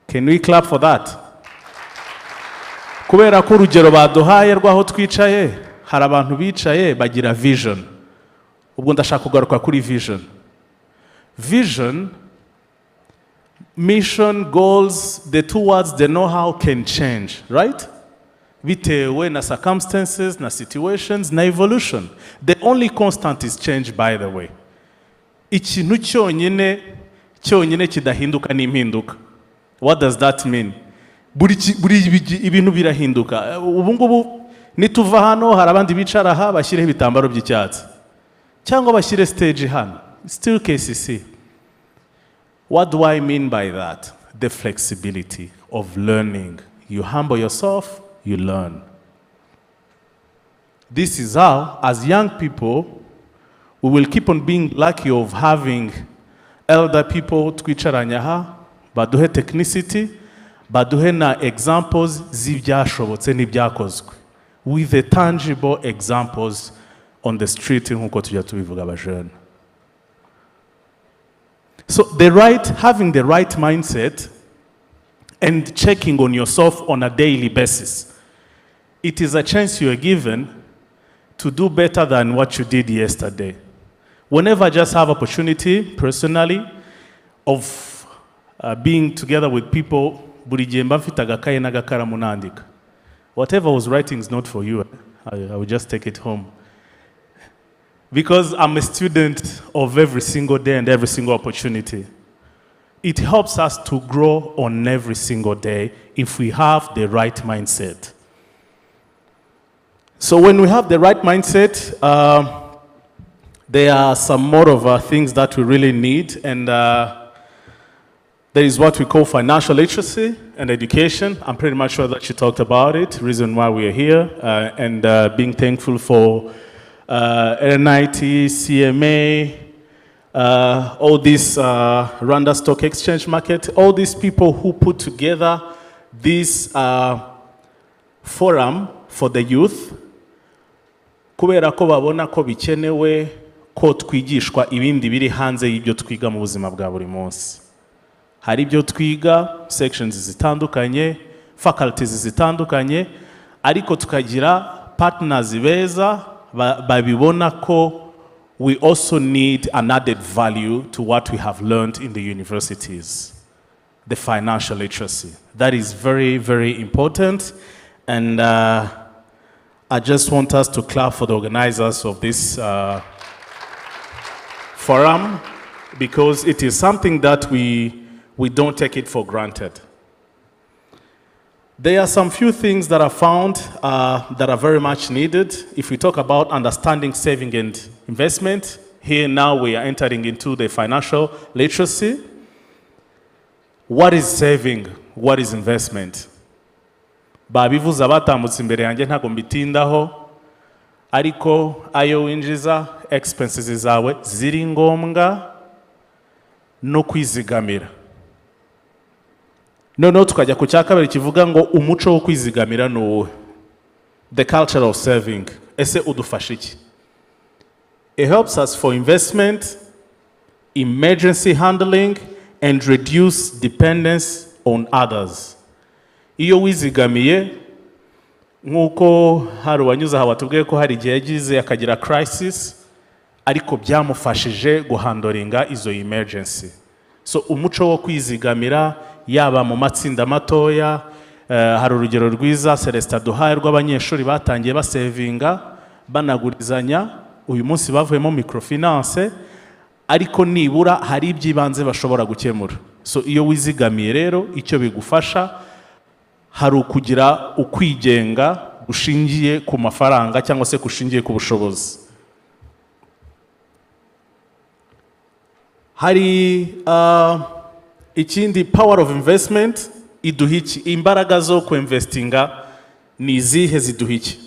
Can we clap for that? Kubera ko urugero baduhaye rwaho twicaye, hari abantu bicaye bagira vision. Ubwo ndashaka kugaruka kuri vision. Vision, mission, goals, the two words, the know-how can change, right? Bitewe na circumstances, na situations, na evolution. The only constant is change, by the way. Ikintu cyonyine kidahinduka n'impinduka. What does that mean? Buri ibintu birahinduka. Ubu ngubu nituva hano hari abandi bicara aha bashyireho ibitambaro by'icyatsi, cyangwa bashyire stage hano, still KCC. What do I mean by that? The flexibility of learning. You humble yourself, you learn. This is how, as young people, we will keep on being lucky of having elder people twicaranya aha, baduhe technicity, baduhe na examples z'ibyashobotse n'ibyakozwe, with the tangible examples on the street nk'uko tujya tubivuga abajene. So having the right mindset and checking on yourself on a daily basis, it is a chance you are given to do better than what you did yesterday. Whenever I just have opportunity, personally, of being together with people, whatever I was writing is not for you. I will just take it home. Because I'm a student of every single day and every single opportunity. It helps us to grow on every single day if we have the right mindset. So when we have the right mindset, there are some more of things that we really need, and there is what we call financial literacy and education. I'm pretty much sure that you talked about it, reason why we are here, and being thankful for NIT, CMA, all this Rwanda Stock Exchange market, all these people who put together this forum for the youth, kubera ko babona ko bikenewe ko twigishwa ibindi biri hanze y'ibyo twiga mu buzima bwa buri munsi. Hari ibyo twiga, sections zitandukanye, faculties zitandukanye, ariko tukagira partners beza babibona ko we also need an added value to what we have learned in the universities, the financial literacy. That is very, very important. And I just want us to clap for the organizers of this forum, because it is something that we don't take it for granted. There are some few things that I found that are very much needed. If we talk about understanding saving and investment, here now we are entering into the financial literacy. What is saving? What is investment? Babivuze abatambutse imbere yanjye ntago mbitindaho, ariko ayo winjiza expenses zawe ziri ngombwa no kwizigamira. Noneho tukajya ku cya kabiri kivuga ngo umuco wo kwizigamira ni uwuhe? The culture of saving. Ese udufasha iki? It helps us for investment, emergency handling, and reduce dependence on others. Iyo wizigamiye, nk'uko hari uwanyuze aha watubwiye ko hari igihe yagize akagira crisis, ariko byamufashije guhandoringa izo emergency. So umuco wo kwizigamira, yaba mu matsinda matoya, hari urugero rwiza Celestin duhaye rw'abanyeshuri batangiye basevinga, banagurizanya, uyu munsi bavuyemo microfinance, ariko nibura hari ibyibanze bashobora gukemura. So iyo wizigamiye rero, icyo bigufasha hari ukugira ukwigenga gushingiye ku mafaranga cyangwa se kushingiye ku bushobozi. Hari ikindi, power of investment iduha iki? Imbaraga zo kuinvestinga ni izihe ziduha iki?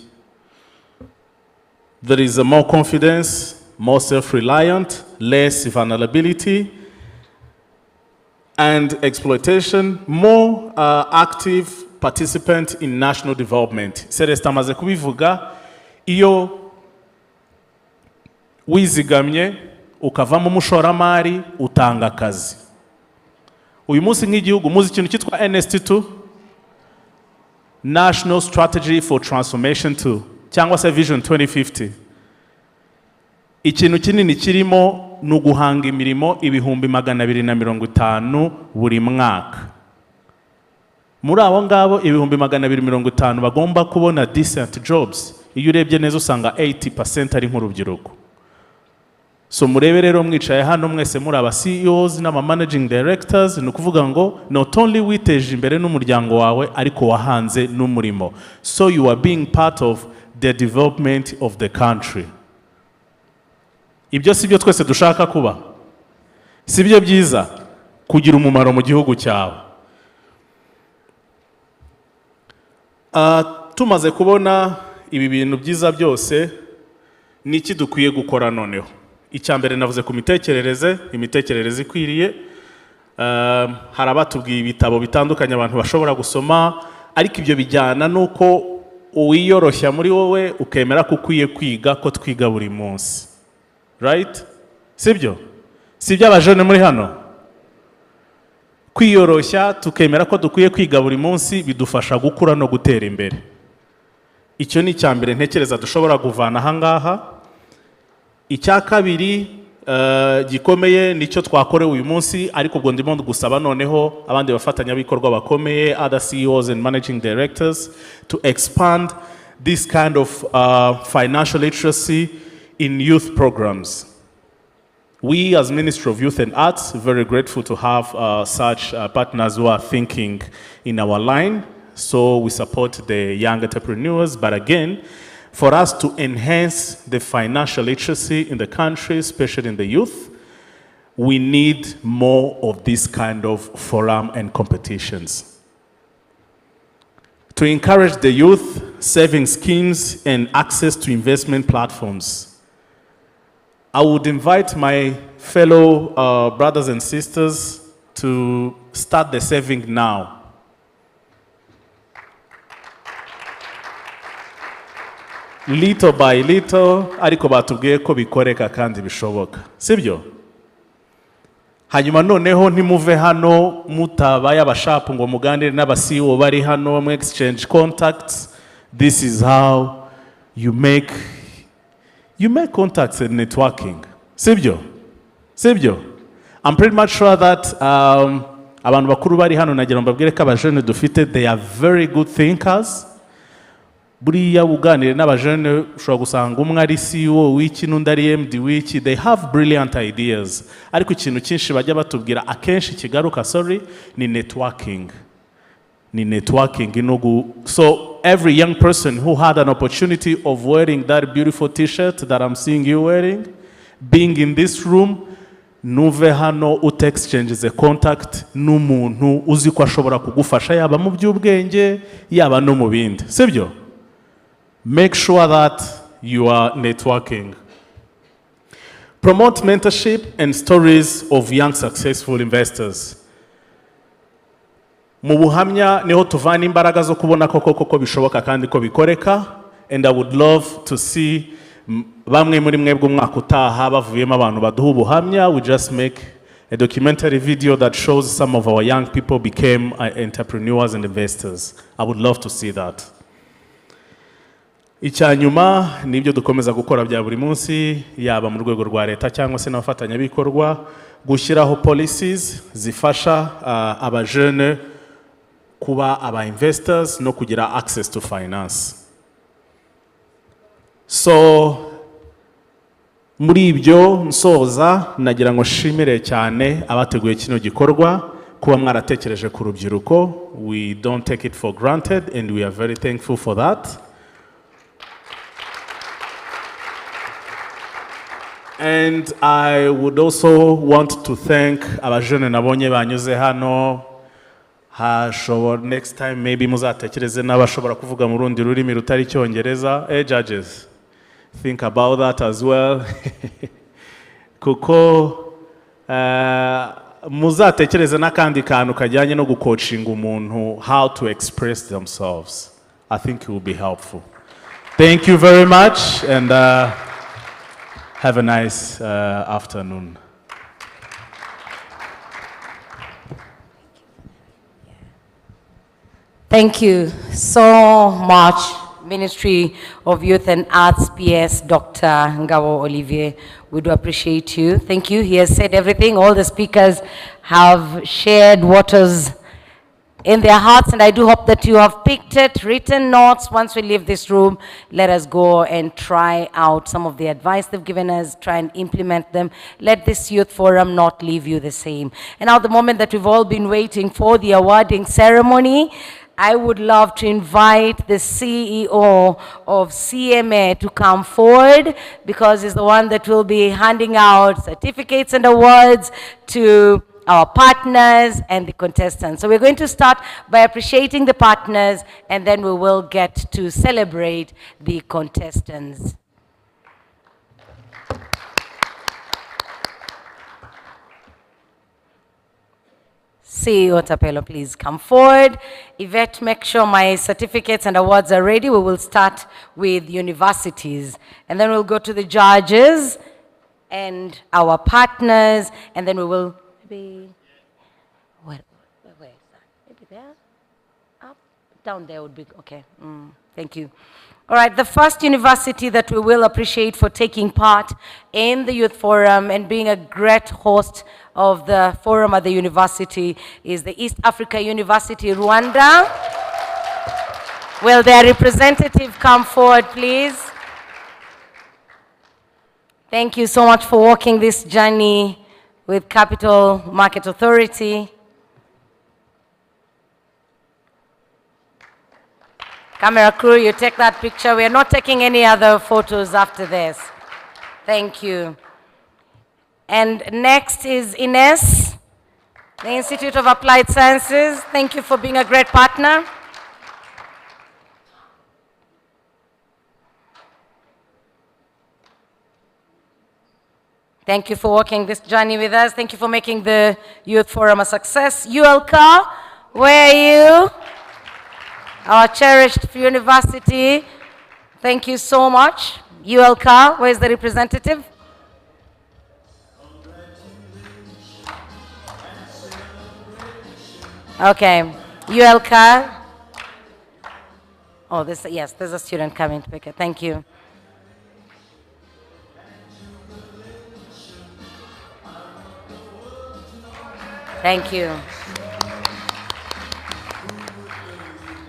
There is a more confidence, more self-reliant, less vulnerability and exploitation, more active participant in national development. Celestin amaze kubivuga, iyo wizigamye ukavamo umushoramari utanga akazi. Uyu munsi nk'igihugu muzi ikintu cyitwa NST2, National Strategy for Transformation 2, cyangwa se Vision 2050. Ikintu kinini kirimo ni uguhanga imirimo 250,000 buri mwaka. Muri abo ngabo 250,000 bagomba kubona decent jobs. Iyo urebye neza usanga 80% ari nk'urubyiruko. So murebe rero mwicaye hano mwese muri aba CEOs n'ama managing directors, ni ukuvuga ngo not only witeje imbere n'umuryango wawe, ariko wahanze n'umurimo. So you are being part of the development of the country. Ibyo sibyo twese dushaka kuba? Sibyo byiza kugira umumaro mu gihugu cyawe? Tumaze kubona ibi bintu byiza byose, niki dukwiye gukora noneho? Icyambere navuze ku imitekerereze ikwiriye. Hari abatubwiye ibitabo bitandukanye abantu bashobora gusoma, ariko ibyo bijyana nuko uwiyoroshya muri wowe ukemera ko ukwiye kwiga, ko twiga buri munsi. Right? Sibyo? Sibyo abajene muri hano? Kwiyoroshya tukemera ko dukwiye kwiga buri munsi bidufasha gukura no gutera imbere. Icyo ni icyambere ntekereza dushobora kuvana aha ngaha. Icya kabiri gikomeye nicyo twakorewe uyu munsi, ariko ubwo ndimo gusaba noneho abandi bafatanyabikorwa bakomeye, other CEOs and managing directors, to expand this kind of financial literacy in youth programs. We as Ministry of Youth and Arts are very grateful to have such partners who are thinking in our line. So we support the young entrepreneurs, but again, for us to enhance the financial literacy in the country, especially in the youth, we need more of this kind of forum and competitions. To encourage the youth, saving schemes and access to investment platforms. I would invite my fellow brothers and sisters to start the saving now. Little by little, ariko batubwiye ko bikoreka kandi bishoboka. Sibyo? Hanyuma noneho ntimuve hano mutabaye abashapu ngo muganire n'aba-CEO bari hano mu exchange contacts. This is how you make contacts and networking. Sibyo? Sibyo? I'm pretty much sure that abantu bakuru bari hano nagira mbabwire ko abajene dufite, they are very good thinkers. Buriya uganire n'abajene ushobora gusanga umwe ari CEO w'iki n'undi ari MD w'iki, they have brilliant ideas. Ariko ikintu cyinshi bajya batubwira akenshi kigaruka ni networking. Ni networking so every young person who had an opportunity of wearing that beautiful t-shirt that I'm seeing you wearing, being in this room, nuve hano ute exchange the contact n'umuntu uzi ko ashobora kugufasha yaba mu by'ubwenge yaba no mu bindi. Sibyo? Make sure that you are networking. Promote mentorship and stories of young successful investors. Mu buhamya niho tuvana imbaraga zo kubona koko bishoboka kandi ko bikoreka, and I would love to see bamwe muri mwebwe umwaka utaha bavuyemo abantu baduha ubuhamya. We just make a documentary video that shows some of our young people became entrepreneurs and investors. I would love to see that. Icyanyuma nibyo dukomeza gukora bya buri munsi, yaba mu rwego rwa leta cyangwa se n'abafatanyabikorwa, gushyiraho policies zifasha abajene kuba aba investors no kugira access to finance. So muri ibyo nsoza nagira ngo nshimire cyane abateguye kino gikorwa kuba mwaratekereje ku rubyiruko. We don't take it for granted and we are very thankful for that. And I would also want to thank abajene nabonye banyuze hano. Next time maybe muzatekereze n'abashobora kuvuga mu rundi rurimi rutari Cyongereza. Judges, think about that as well. Kuko muzatekereze n'akandi kantu kajyanye no gucoachinga umuntu how to express themselves. I think it will be helpful. Thank you very much, and have a nice afternoon. Thank you so much, Ministry of Youth and Arts, PS, Dr. Ngabo Olivier. We do appreciate you. Thank you. He has said everything. All the speakers have shared what was in their hearts, and I do hope that you have picked it, written notes. Once we leave this room, let us go and try out some of the advice they've given us, try and implement them. Let this youth forum not leave you the same. And now the moment that we've all been waiting for, the awarding ceremony, I would love to invite the CEO of CMA to come forward, because he's the one that will be handing out certificates and awards to our partners and the contestants. So we're going to start by appreciating the partners, and then we will get to celebrate the contestants. CEO Tapelo, please come forward. Yvette, make sure my certificates and awards are ready. We will start with universities, and then we'll go to the judges and our partners, and then we will where is that? Maybe there? Up? Down there would be, okay. Thank you. All right, the first university that we will appreciate for taking part in the Youth Forum and being a great host of the forum at the university is the East Africa University, Rwanda. Will their representative come forward, please? Thank you so much for walking this journey with Capital Market Authority. Camera crew, you take that picture. We are not taking any other photos after this. Thank you. And next is Ines, the Institute of Applied Sciences. Thank you for being a great partner. Thank you for walking this journey with us. Thank you for making the Youth Forum a success. ULCA, where are you? Our cherished university. Thank you so much. ULCA, where's the representative? Okay, ULCA. Oh, yes, there's a student coming to pick it. Thank you. Thank you.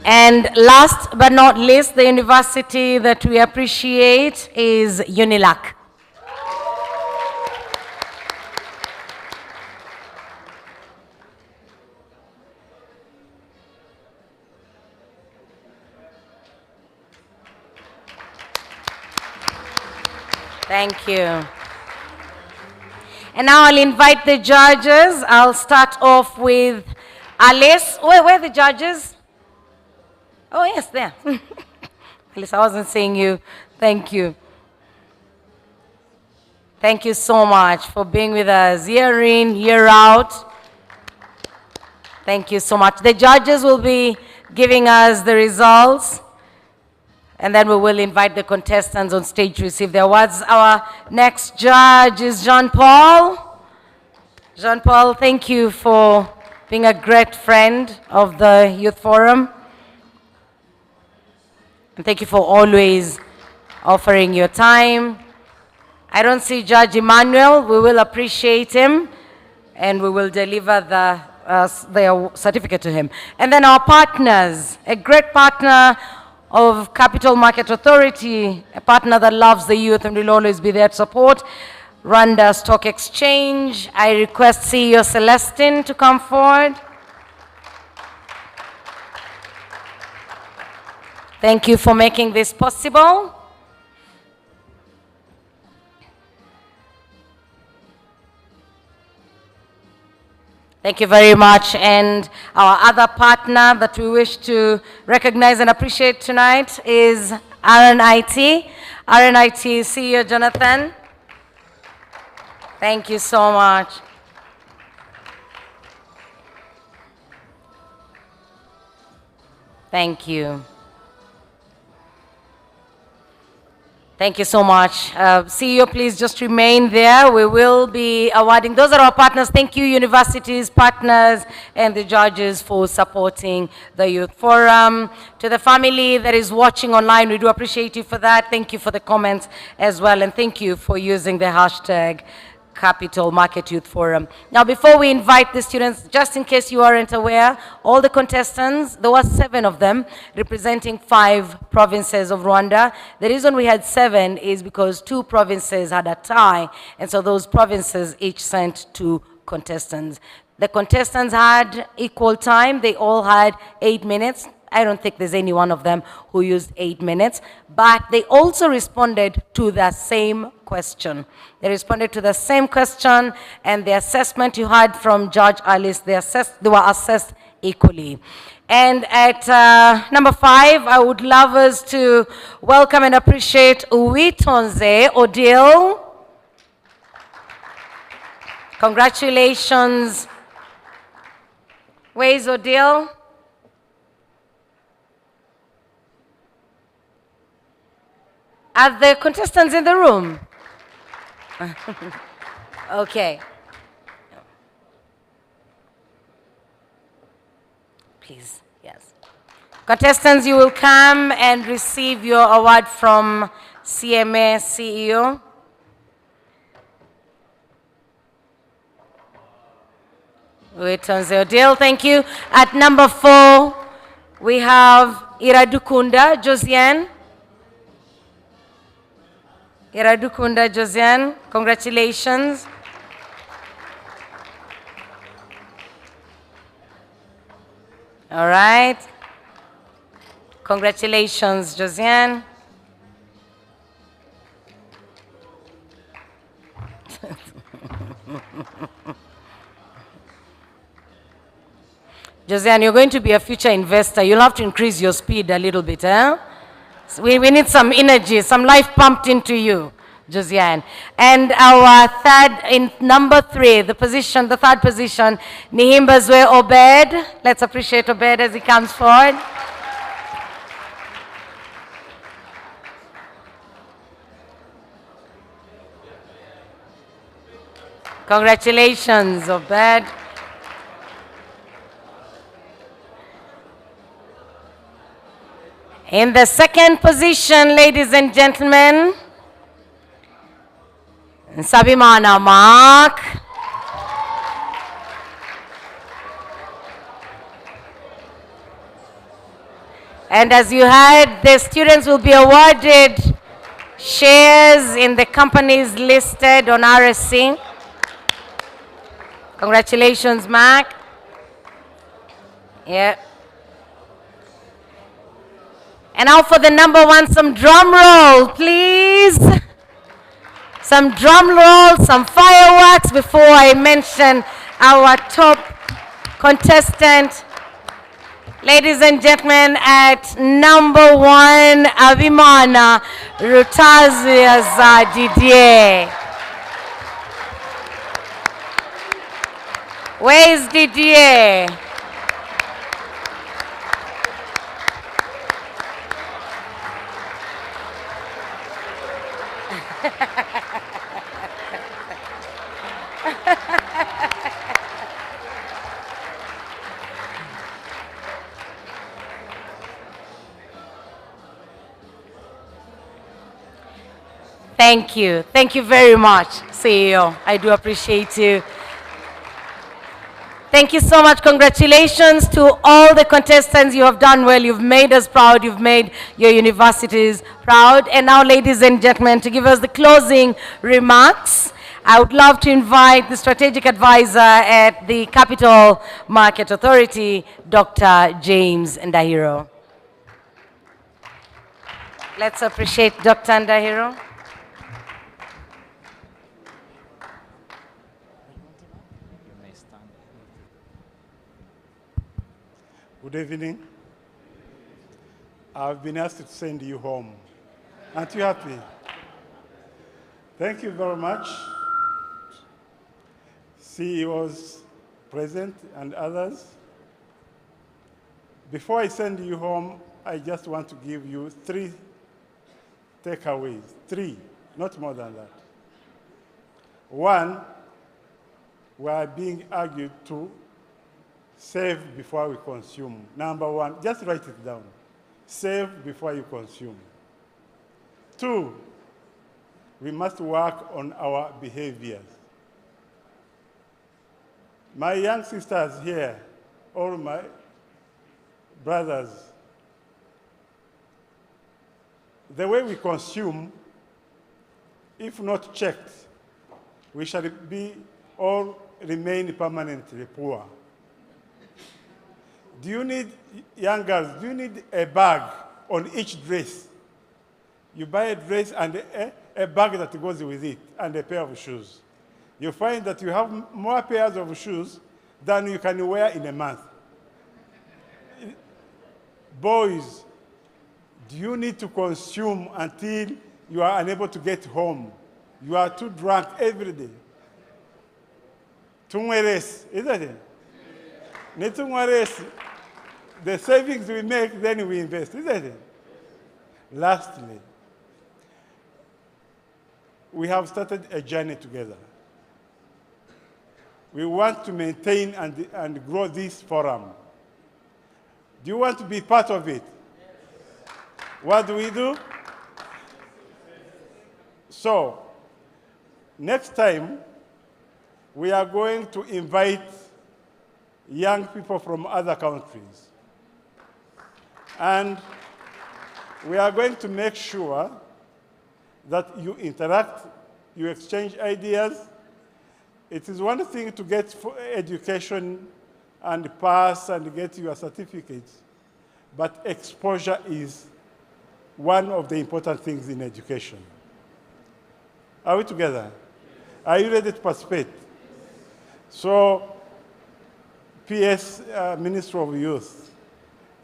And last but not least, the university that we appreciate is UNILAC. Thank you. And now I'll invite the judges. I'll start off with Alice. Where are the judges? Oh, yes, there. Alice, I wasn't seeing you. Thank you. Thank you so much for being with us year in, year out. Thank you so much. The judges will be giving us the results, and then we will invite the contestants on stage to receive their awards. Our next judge is Jean-Paul. Jean-Paul, thank you for being a great friend of the Youth Forum. And thank you for always offering your time. I don't see Judge Emmanuel. We will appreciate him, and we will deliver the certificate to him. And then our partners, a great partner of Capital Market Authority, a partner that loves the youth and will always be there to support. Rwanda Stock Exchange. I request CEO Celestine to come forward. Thank you for making this possible. Thank you very much. And our other partner that we wish to recognize and appreciate tonight is RNIT. RNIT CEO Jonathan. Thank you so much. Thank you. Thank you so much. CEO, please just remain there. We will be awarding. Those are our partners. Thank you, universities, partners, and the judges for supporting the Youth Forum. To the family that is watching online, we do appreciate you for that. Thank you for the comments as well, and thank you for using the hashtag Capital Market Youth Forum. Now, before we invite the students, just in case you aren't aware, all the contestants, there were 7 of them, representing 5 provinces of Rwanda. The reason we had 7 is because 2 provinces had a tie, and so those provinces each sent 2 contestants. The contestants had equal time. They all had 8 minutes. I don't think there's any one of them who used 8 minutes, but they also responded to the same question. They responded to the same question, and the assessment you had from Judge Alice, they were assessed equally. And at number 5, I would love us to welcome and appreciate Uitonze Odile. Congratulations. Where is Odile? Are the contestants in the room? Okay. Please, yes. Contestants, you will come and receive your award from CMA CEO. Uitonze Odile, thank you. At number 4, we have Iradukunda Josiane. Iradukunda Josiane, congratulations. All right. Congratulations, Josiane. Josiane, you're going to be a future investor. You'll have to increase your speed a little bit, eh? So we need some energy, some life pumped into you. Josiane. And our third, in number 3, the third position, Nihimbazwe Obed. Let's appreciate Obed as he comes forward. Congratulations, Obed. In the second position, ladies and gentlemen, Sabimana Mark. And as you heard, the students will be awarded shares in the companies listed on RSC. Congratulations, Mark. Yeah. And now for the number 1, some drum roll, please. Some drum roll, some fireworks before I mention our top contestant. Ladies and gentlemen, at number 1, Abimana Rutaziaza Didier. Where is Didier? Thank you. Thank you very much, CEO. I do appreciate you. Thank you so much. Congratulations to all the contestants. You have done well. You've made us proud. You've made your universities proud. And now, ladies and gentlemen, to give us the closing remarks, I would love to invite the strategic advisor at the Capital Market Authority, Dr. James Ndahiro. Let's appreciate Dr. Ndahiro. Good evening. I've been asked to send you home. Aren't you happy? Thank you very much. CEOs present and others. Before I send you home, I just want to give you 3 takeaways. 3, not more than that. 1, we are being argued to save before we consume. Number 1, just write it down. Save before you consume. 2, we must work on our behaviors. My young sisters here, all my brothers, the way we consume, if not checked, we shall be all remain permanently poor. Do you need, young girls, do you need a bag on each dress? You buy a dress and a bag that goes with it and a pair of shoes. You find that you have more pairs of shoes than you can wear in a month. Boys, do you need to consume until you are unable to get home? You are too drunk every day. Tungweres, isn't it? Netungweres. The savings we make, then we invest, isn't it? Lastly, we have started a journey together. We want to maintain and grow this forum. Do you want to be part of it? What do we do? So, next time, we are going to invite young people from other countries. And we are going to make sure that you interact, you exchange ideas. It is one thing to get education and pass and get your certificates, but exposure is one of the important things in education. Are we together? Are you ready to participate? So, PS, Minister of Youth,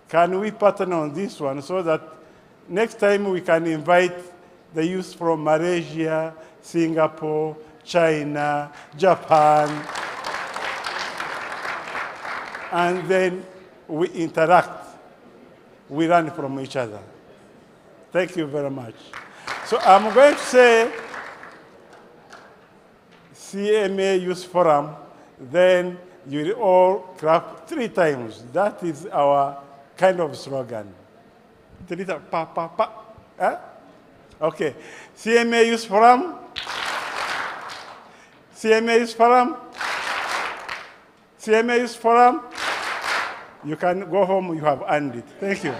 can we partner on this one so that next time we can invite the youth from Malaysia, Singapore, China, Japan. And then we interact. We learn from each other. Thank you very much. So I'm going to say CMA Youth Forum, then you will all clap 3 times. That is our kind of slogan. 3 times, pa, pa, pa. Huh? Okay. CMA Youth Forum. CMA Youth Forum. CMA Youth Forum. You can go home, you have earned it. Thank you.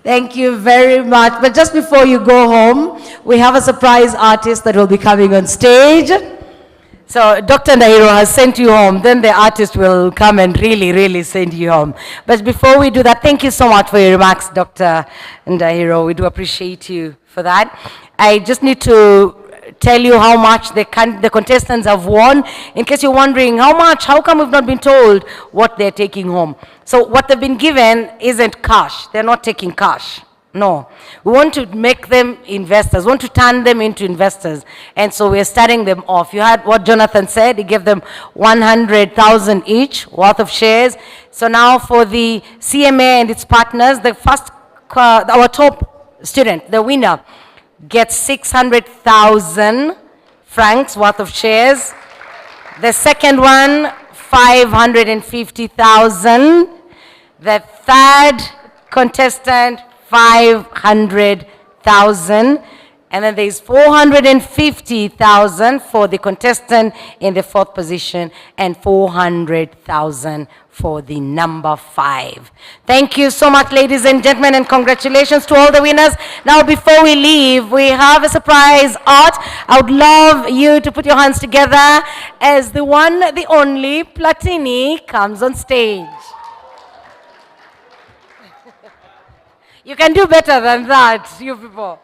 Thank you very much. But just before you go home, we have a surprise artist that will be coming on stage. So Dr. Ndahiro has sent you home. Then the artist will come and really send you home. But before we do that, thank you so much for your remarks, Dr. Ndahiro. We do appreciate you for that. I just need to tell you how much the contestants have won. In case you're wondering, how come we've not been told what they're taking home? So what they've been given isn't cash. They're not taking cash. No. We want to make them investors. We want to turn them into investors. And so we're starting them off. You heard what Jonathan said. He gave them 100,000 each worth of shares. So now for the CMA and its partners, the first, our top student, the winner, gets 600,000 francs worth of shares. The second one, 550,000. The third contestant, 500,000. And then there's 450,000 for the contestant in the 4th position and 400,000 for the number 5. Thank you so much, ladies and gentlemen, and congratulations to all the winners. Now, before we leave, we have a surprise art. I would love you to put your hands together as the one, the only Platini comes on stage. You can do better than that, you people.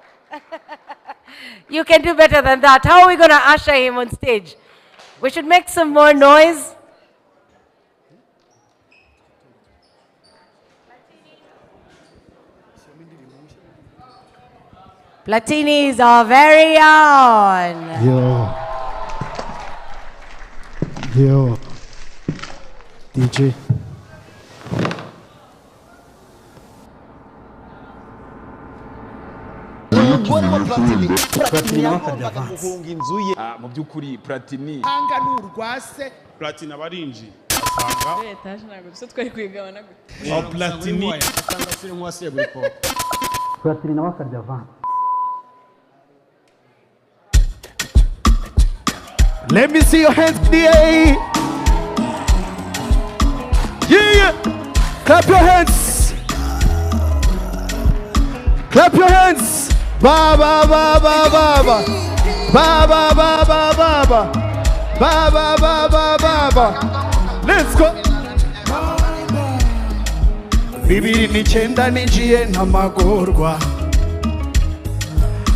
You can do better than that. How are we going to usher him on stage? We should make some more noise. Platini is our very own. Yo. DJ. Platini agombaga guhunga inzu ye mu byukuri Platini hanga n'urwase Platini abarinji etaje ntabwo dusa twari kwigabana gute Platini asanga sire nkwase biko Platini nawe akarya van. Let me see your hands in the air. Yeah. Clap your hands. Clap your hands. Ba ba ba ba ba ba. Ba ba ba ba ba ba. Ba ba ba ba ba ba. Let's go. Bibiri n'icyenda ninjiye ntamagorwa.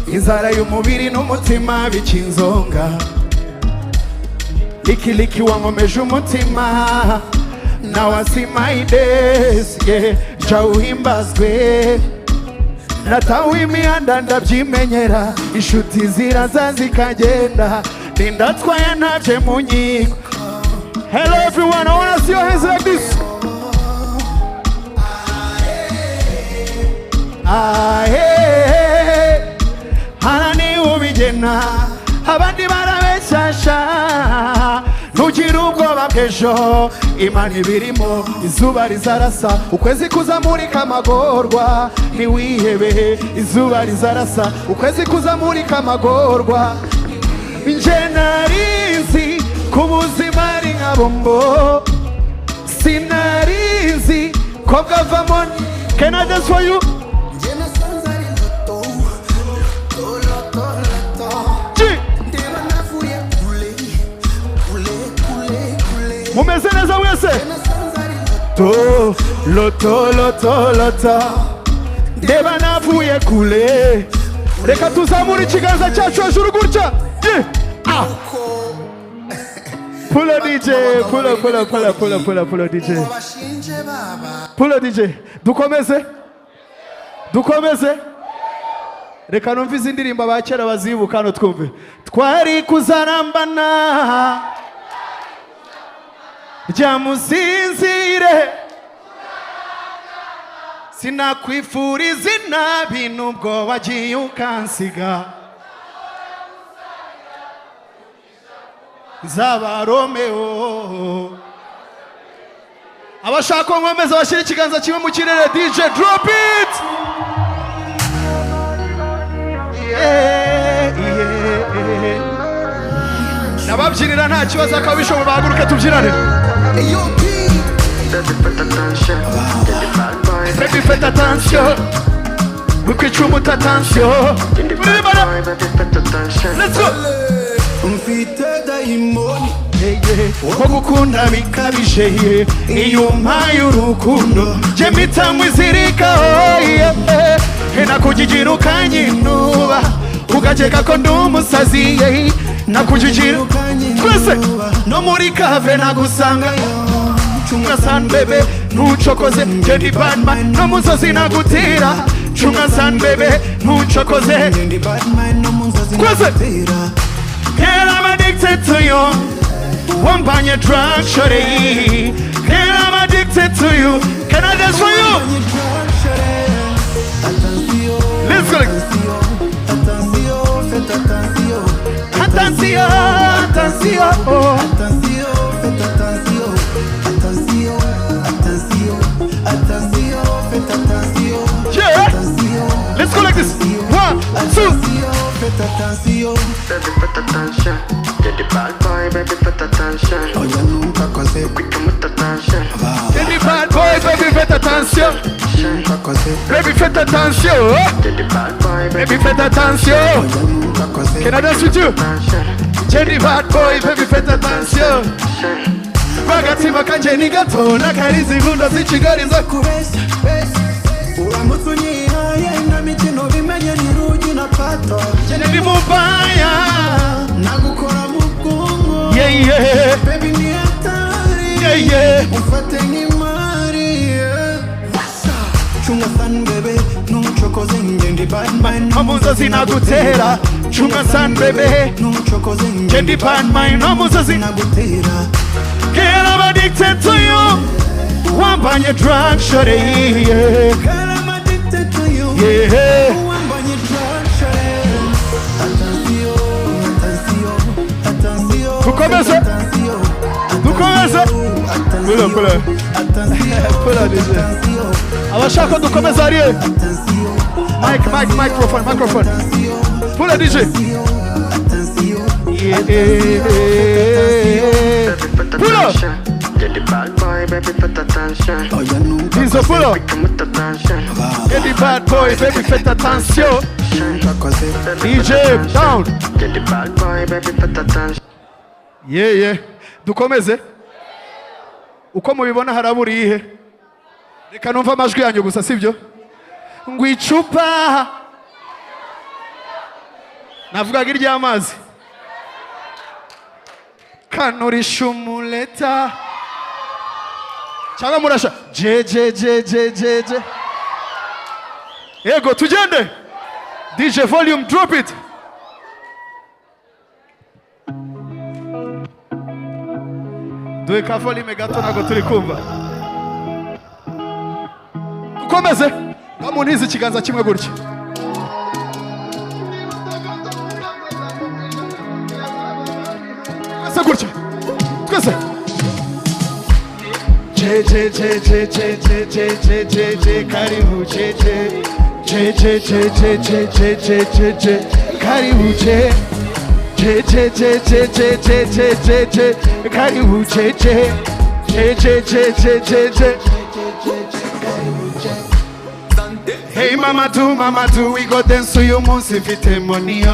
Inzara y'umubiri n'umutima bikinzonga. Liki wangomeje umutima. Now I see my days, yeah. Jauhimbazwe. Natawe imihanda ndabyimenyera. Inshuti ziraza zikagenda. Nindatwaye ntaje mu nkiko. Hello everyone, I want to see your hands like this. Hanani ubigena. Abandi barabeshasha. Ntugire ubwoba bw'ejo. Imana ibirimo. Izuba rizarasa. Ukwezi kuzamurika amagorwa. Ntiwihebe. Izuba rizarasa. Ukwezi kuzamurika amagorwa. Nje narizi ku buzima ari nka bombo. Sinarizi ko bwavamo. Can I dance for you? Mumeze neza wese. Loto. Ndeba navuye kule. Reka tuzamure ikiganza cyacu hejuru gutya. Pull up DJ, pull up DJ. Pull up DJ. Dukomeze. dukomeze reka numva izi ndirimbo abakera bazibuka hano twumve twari kuzarambana rya musinzire sinakwifuriza inabi nubwo wagiye ukansiga zaba Romeo abashaka nkomeza bashyira ikiganza kimwe mu kirere DJ drop it nababyinira nta kibazo akabishobo bahaguruke tubyinane baby faites attention wikwica umuta attention let's go mfite dayimoni wo gukunda bikabije iyo umpaye urukundo je mpita mwizirikaho nakujigira ukanyinuba ugakeka ko ndi umusazi nakujigira twese no muri kave nagusanga chunga san bebe ntucokoze Jenny Badman no musozi nagutira chunga san bebe ntucokoze Jenny Badman no musozi nagutira girl I'm addicted to you wampanye drug shorty girl I'm addicted to you can I dance for you let's go attention attention yeah let's go like this 1 2 faites attention baby faites attention you're the bad boy baby faites attention oh you nunca causé quitte mucha attention you're the bad boy baby faites attention baby faites attention you're the bad boy baby faites attention can I dance with you you're the bad boy baby faites attention bagatima kanje ni gato nakarizi ngundo si Kigali nza kubeshya uramutse unyihaye na mikino bimenye ni rugi na pato ni mubaya nagukora mu bwongo yeah baby ni hatari yeah ufate nk'imari chunga san bebe numuchokoze Jenny Badman amuzazi nagutera chunga san bebe numuchokoze Jenny Badman amuzazi nagutera girl I'm addicted to you wampanye drug shorty yeah girl I'm addicted to you yeah wampanye drug shorty attention dukomeze pula DJ abashaka dukomeze ariye microphone pula DJ pula you're the bad boy, baby, faites attention. Oh, you know, Dizo Pulo. You're the bad boy, baby, faites attention. DJ, down. You're the bad boy, baby, faites attention. Yeah. Dukomeze. Uko mubibona haraburi ihe. Reka numva amajwi yanyu gusa sivyo? Ngwicupa. Navugaga iry'amazi. Kanurisha umuleta. Cyangwa murasha je yego tugende DJ volume drop it duhe ka volume gato nago turi kumva dukomeze bamunize ikiganza kimwe gutya twese gutya twese karibu karibu karibu hey mama do we go dance uyu munsi mfite money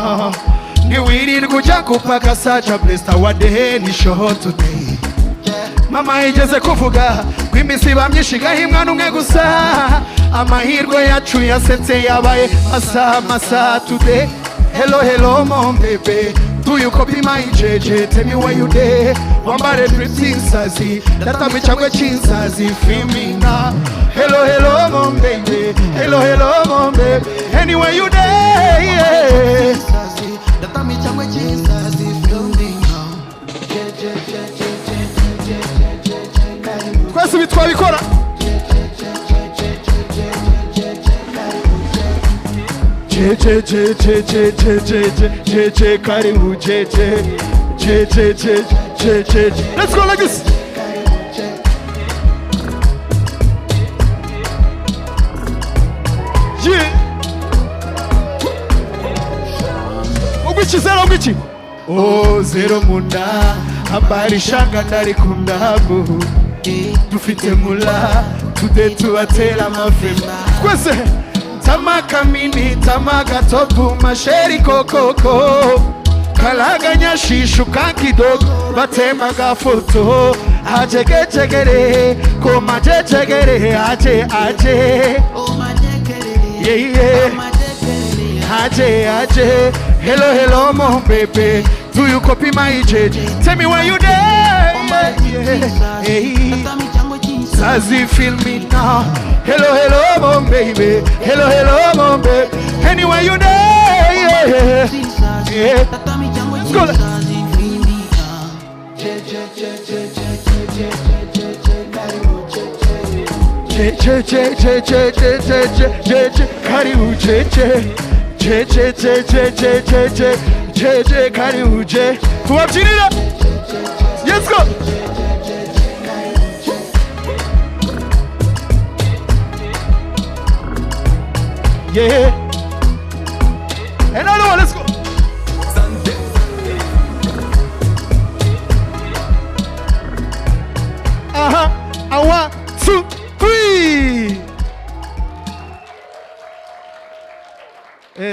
ngiwirirwa kujya kupaka sacha blessed wade ni show today mama igeze kuvuga kw'imisiba myinshi gahimwa numwe gusa amahirwe yacu yasetse yabaye masa today hello mon bebe Do you copy my JJ? Tell me where you there. One body drifting sassy. That time we changwe chinsazi. Feel me now. Hello, hello, mom baby. Hello, hello, mom baby. Anywhere you there, yeah. That time we changwe chinsazi. Feel me now. Twese bitwabikora. Let's go like this. Yeah. Ugichi zero ugichi. Oh zero munda. Habari shanga ndari kundabu. Dufite mula. Today tuwatela mafema. Kwese. Tamaka mini, tamaka topu, masheri kokoko. Kalaga nyashi, shuka kidogo, batemaga foto. Aje gechegere, koma jechegere, aje. Yeah, yeah. Aje. Hello, mom baby. Do you copy my JJ? Tell me where you there. Yeah. Sazi feel me now. Hello, mom baby. Hello, mom baby. Anywhere you there, yeah. Let's go. Let's go. Yeah. Another one, let's go. A 1, 2, 3.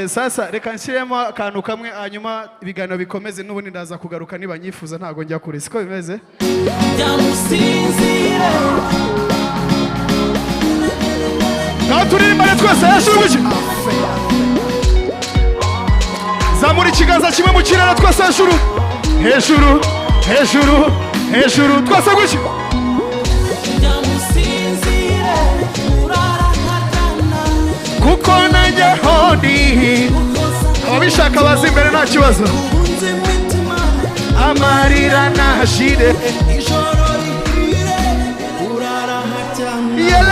Sasa reka nshyiremo akantu kamwe hanyuma ibiganiro bikomeze n'ubundi ndaza kugaruka niba nyifuza ntago njya kure siko bimeze. Naho turirimba twese hejuru guki. Zamura ikiganza kimwe mu kirere twese hejuru. Hejuru twese guki. Kuko nanjye hodi. Ababishaka baza imbere nta kibazo. Amarira nashire. Yele.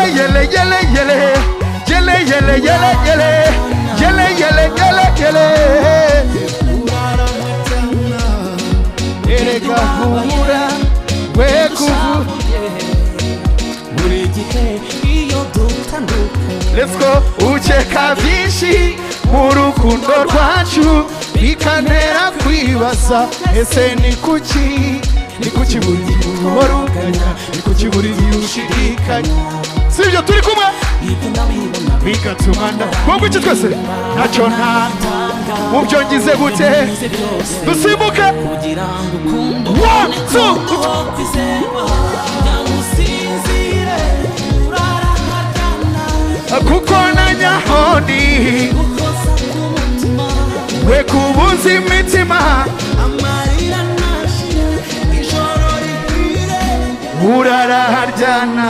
Erega humura we kuvu. Let's go. Ucheka byinshi mu rukundo rwacu bikantera kwibasa ese ni kuki buri waruganya ni kuki buri ushirikanya sibyo turi kumwe bigatumana ngo iki twese ntacyo ntanga mu byo ngize gute dusimbuke 1 2 kuko nanyahoni we kubuza imitima amarira nashire ijoro rihire uraraharyana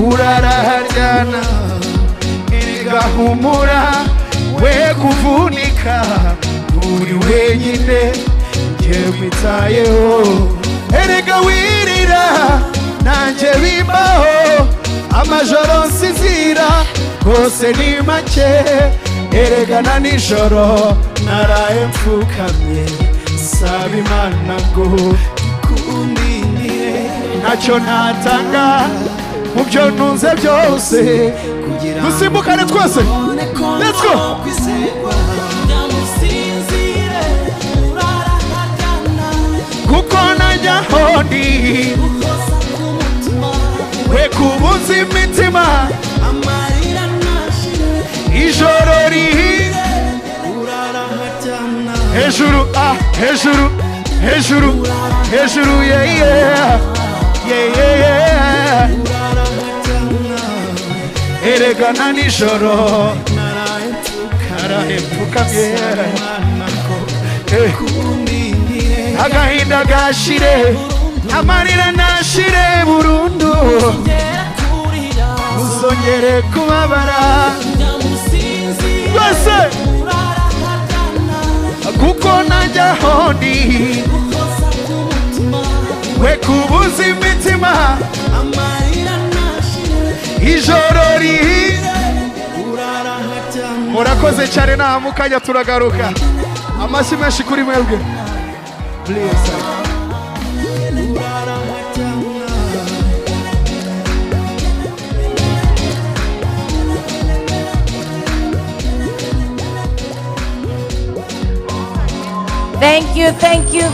uraraharyana irigahumura we kuvunika uri wenyine njyewe erega wirira nanjye bimbaho amajoro nsizira rwose ni make erega na nijoro naraye mfukamye saba Imana ngo ikundindire ntacyo ntatanga mu byo ntunze byose dusimbukane twese let's go kuko najya hodi we kubuza imitima amarira nashire ijoro rihire uraraharyana hejuru yeah eregana nijoro narahepfukamye agahinda gashire amarira nashire burundu uzongere kubabara rwose kuko najya hondi we kubuza imitima ijoro rihire murakoze cyane nta mukanya turagaruka amashyi menshi kuri mwebwe Thank you, thank you.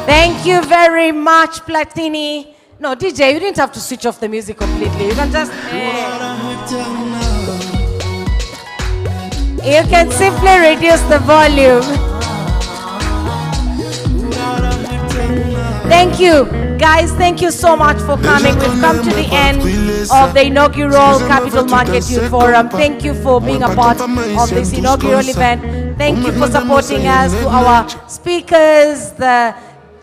Thank you very much, Platini. No, DJ, you didn't have to switch off the music completely. You can just... You can simply reduce the volume. Thank you. Guys, thank you so much for coming. We've come to the end of the inaugural Capital Market Youth Forum. Thank you for being a part of this inaugural event. Thank you for supporting us, to our speakers, the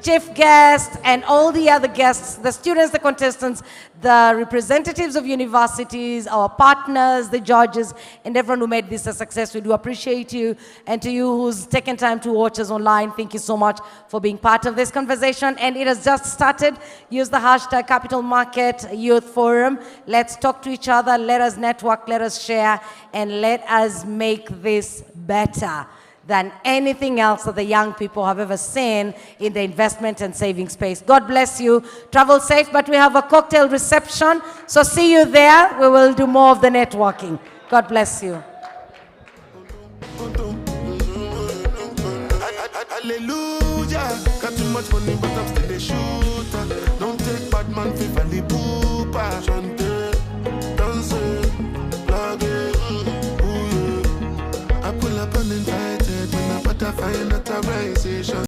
chief guest, and all the other guests, the students, the contestants, the representatives of universities, our partners, the judges, and everyone who made this a success. We do appreciate you. And to you who's taken time to watch us online, thank you so much for being part of this conversation. And it has just started. Use the hashtag Capital Market Youth Forum. Let's talk to each other. Let us network. Let us share. And let us make this better than anything else that the young people have ever seen in the investment and saving space. God bless you. Travel safe, but we have a cocktail reception. So see you there. We will do more of the networking. God bless you. Hallelujah. Got too much money, but I'm still a shooter. Don't take bad man for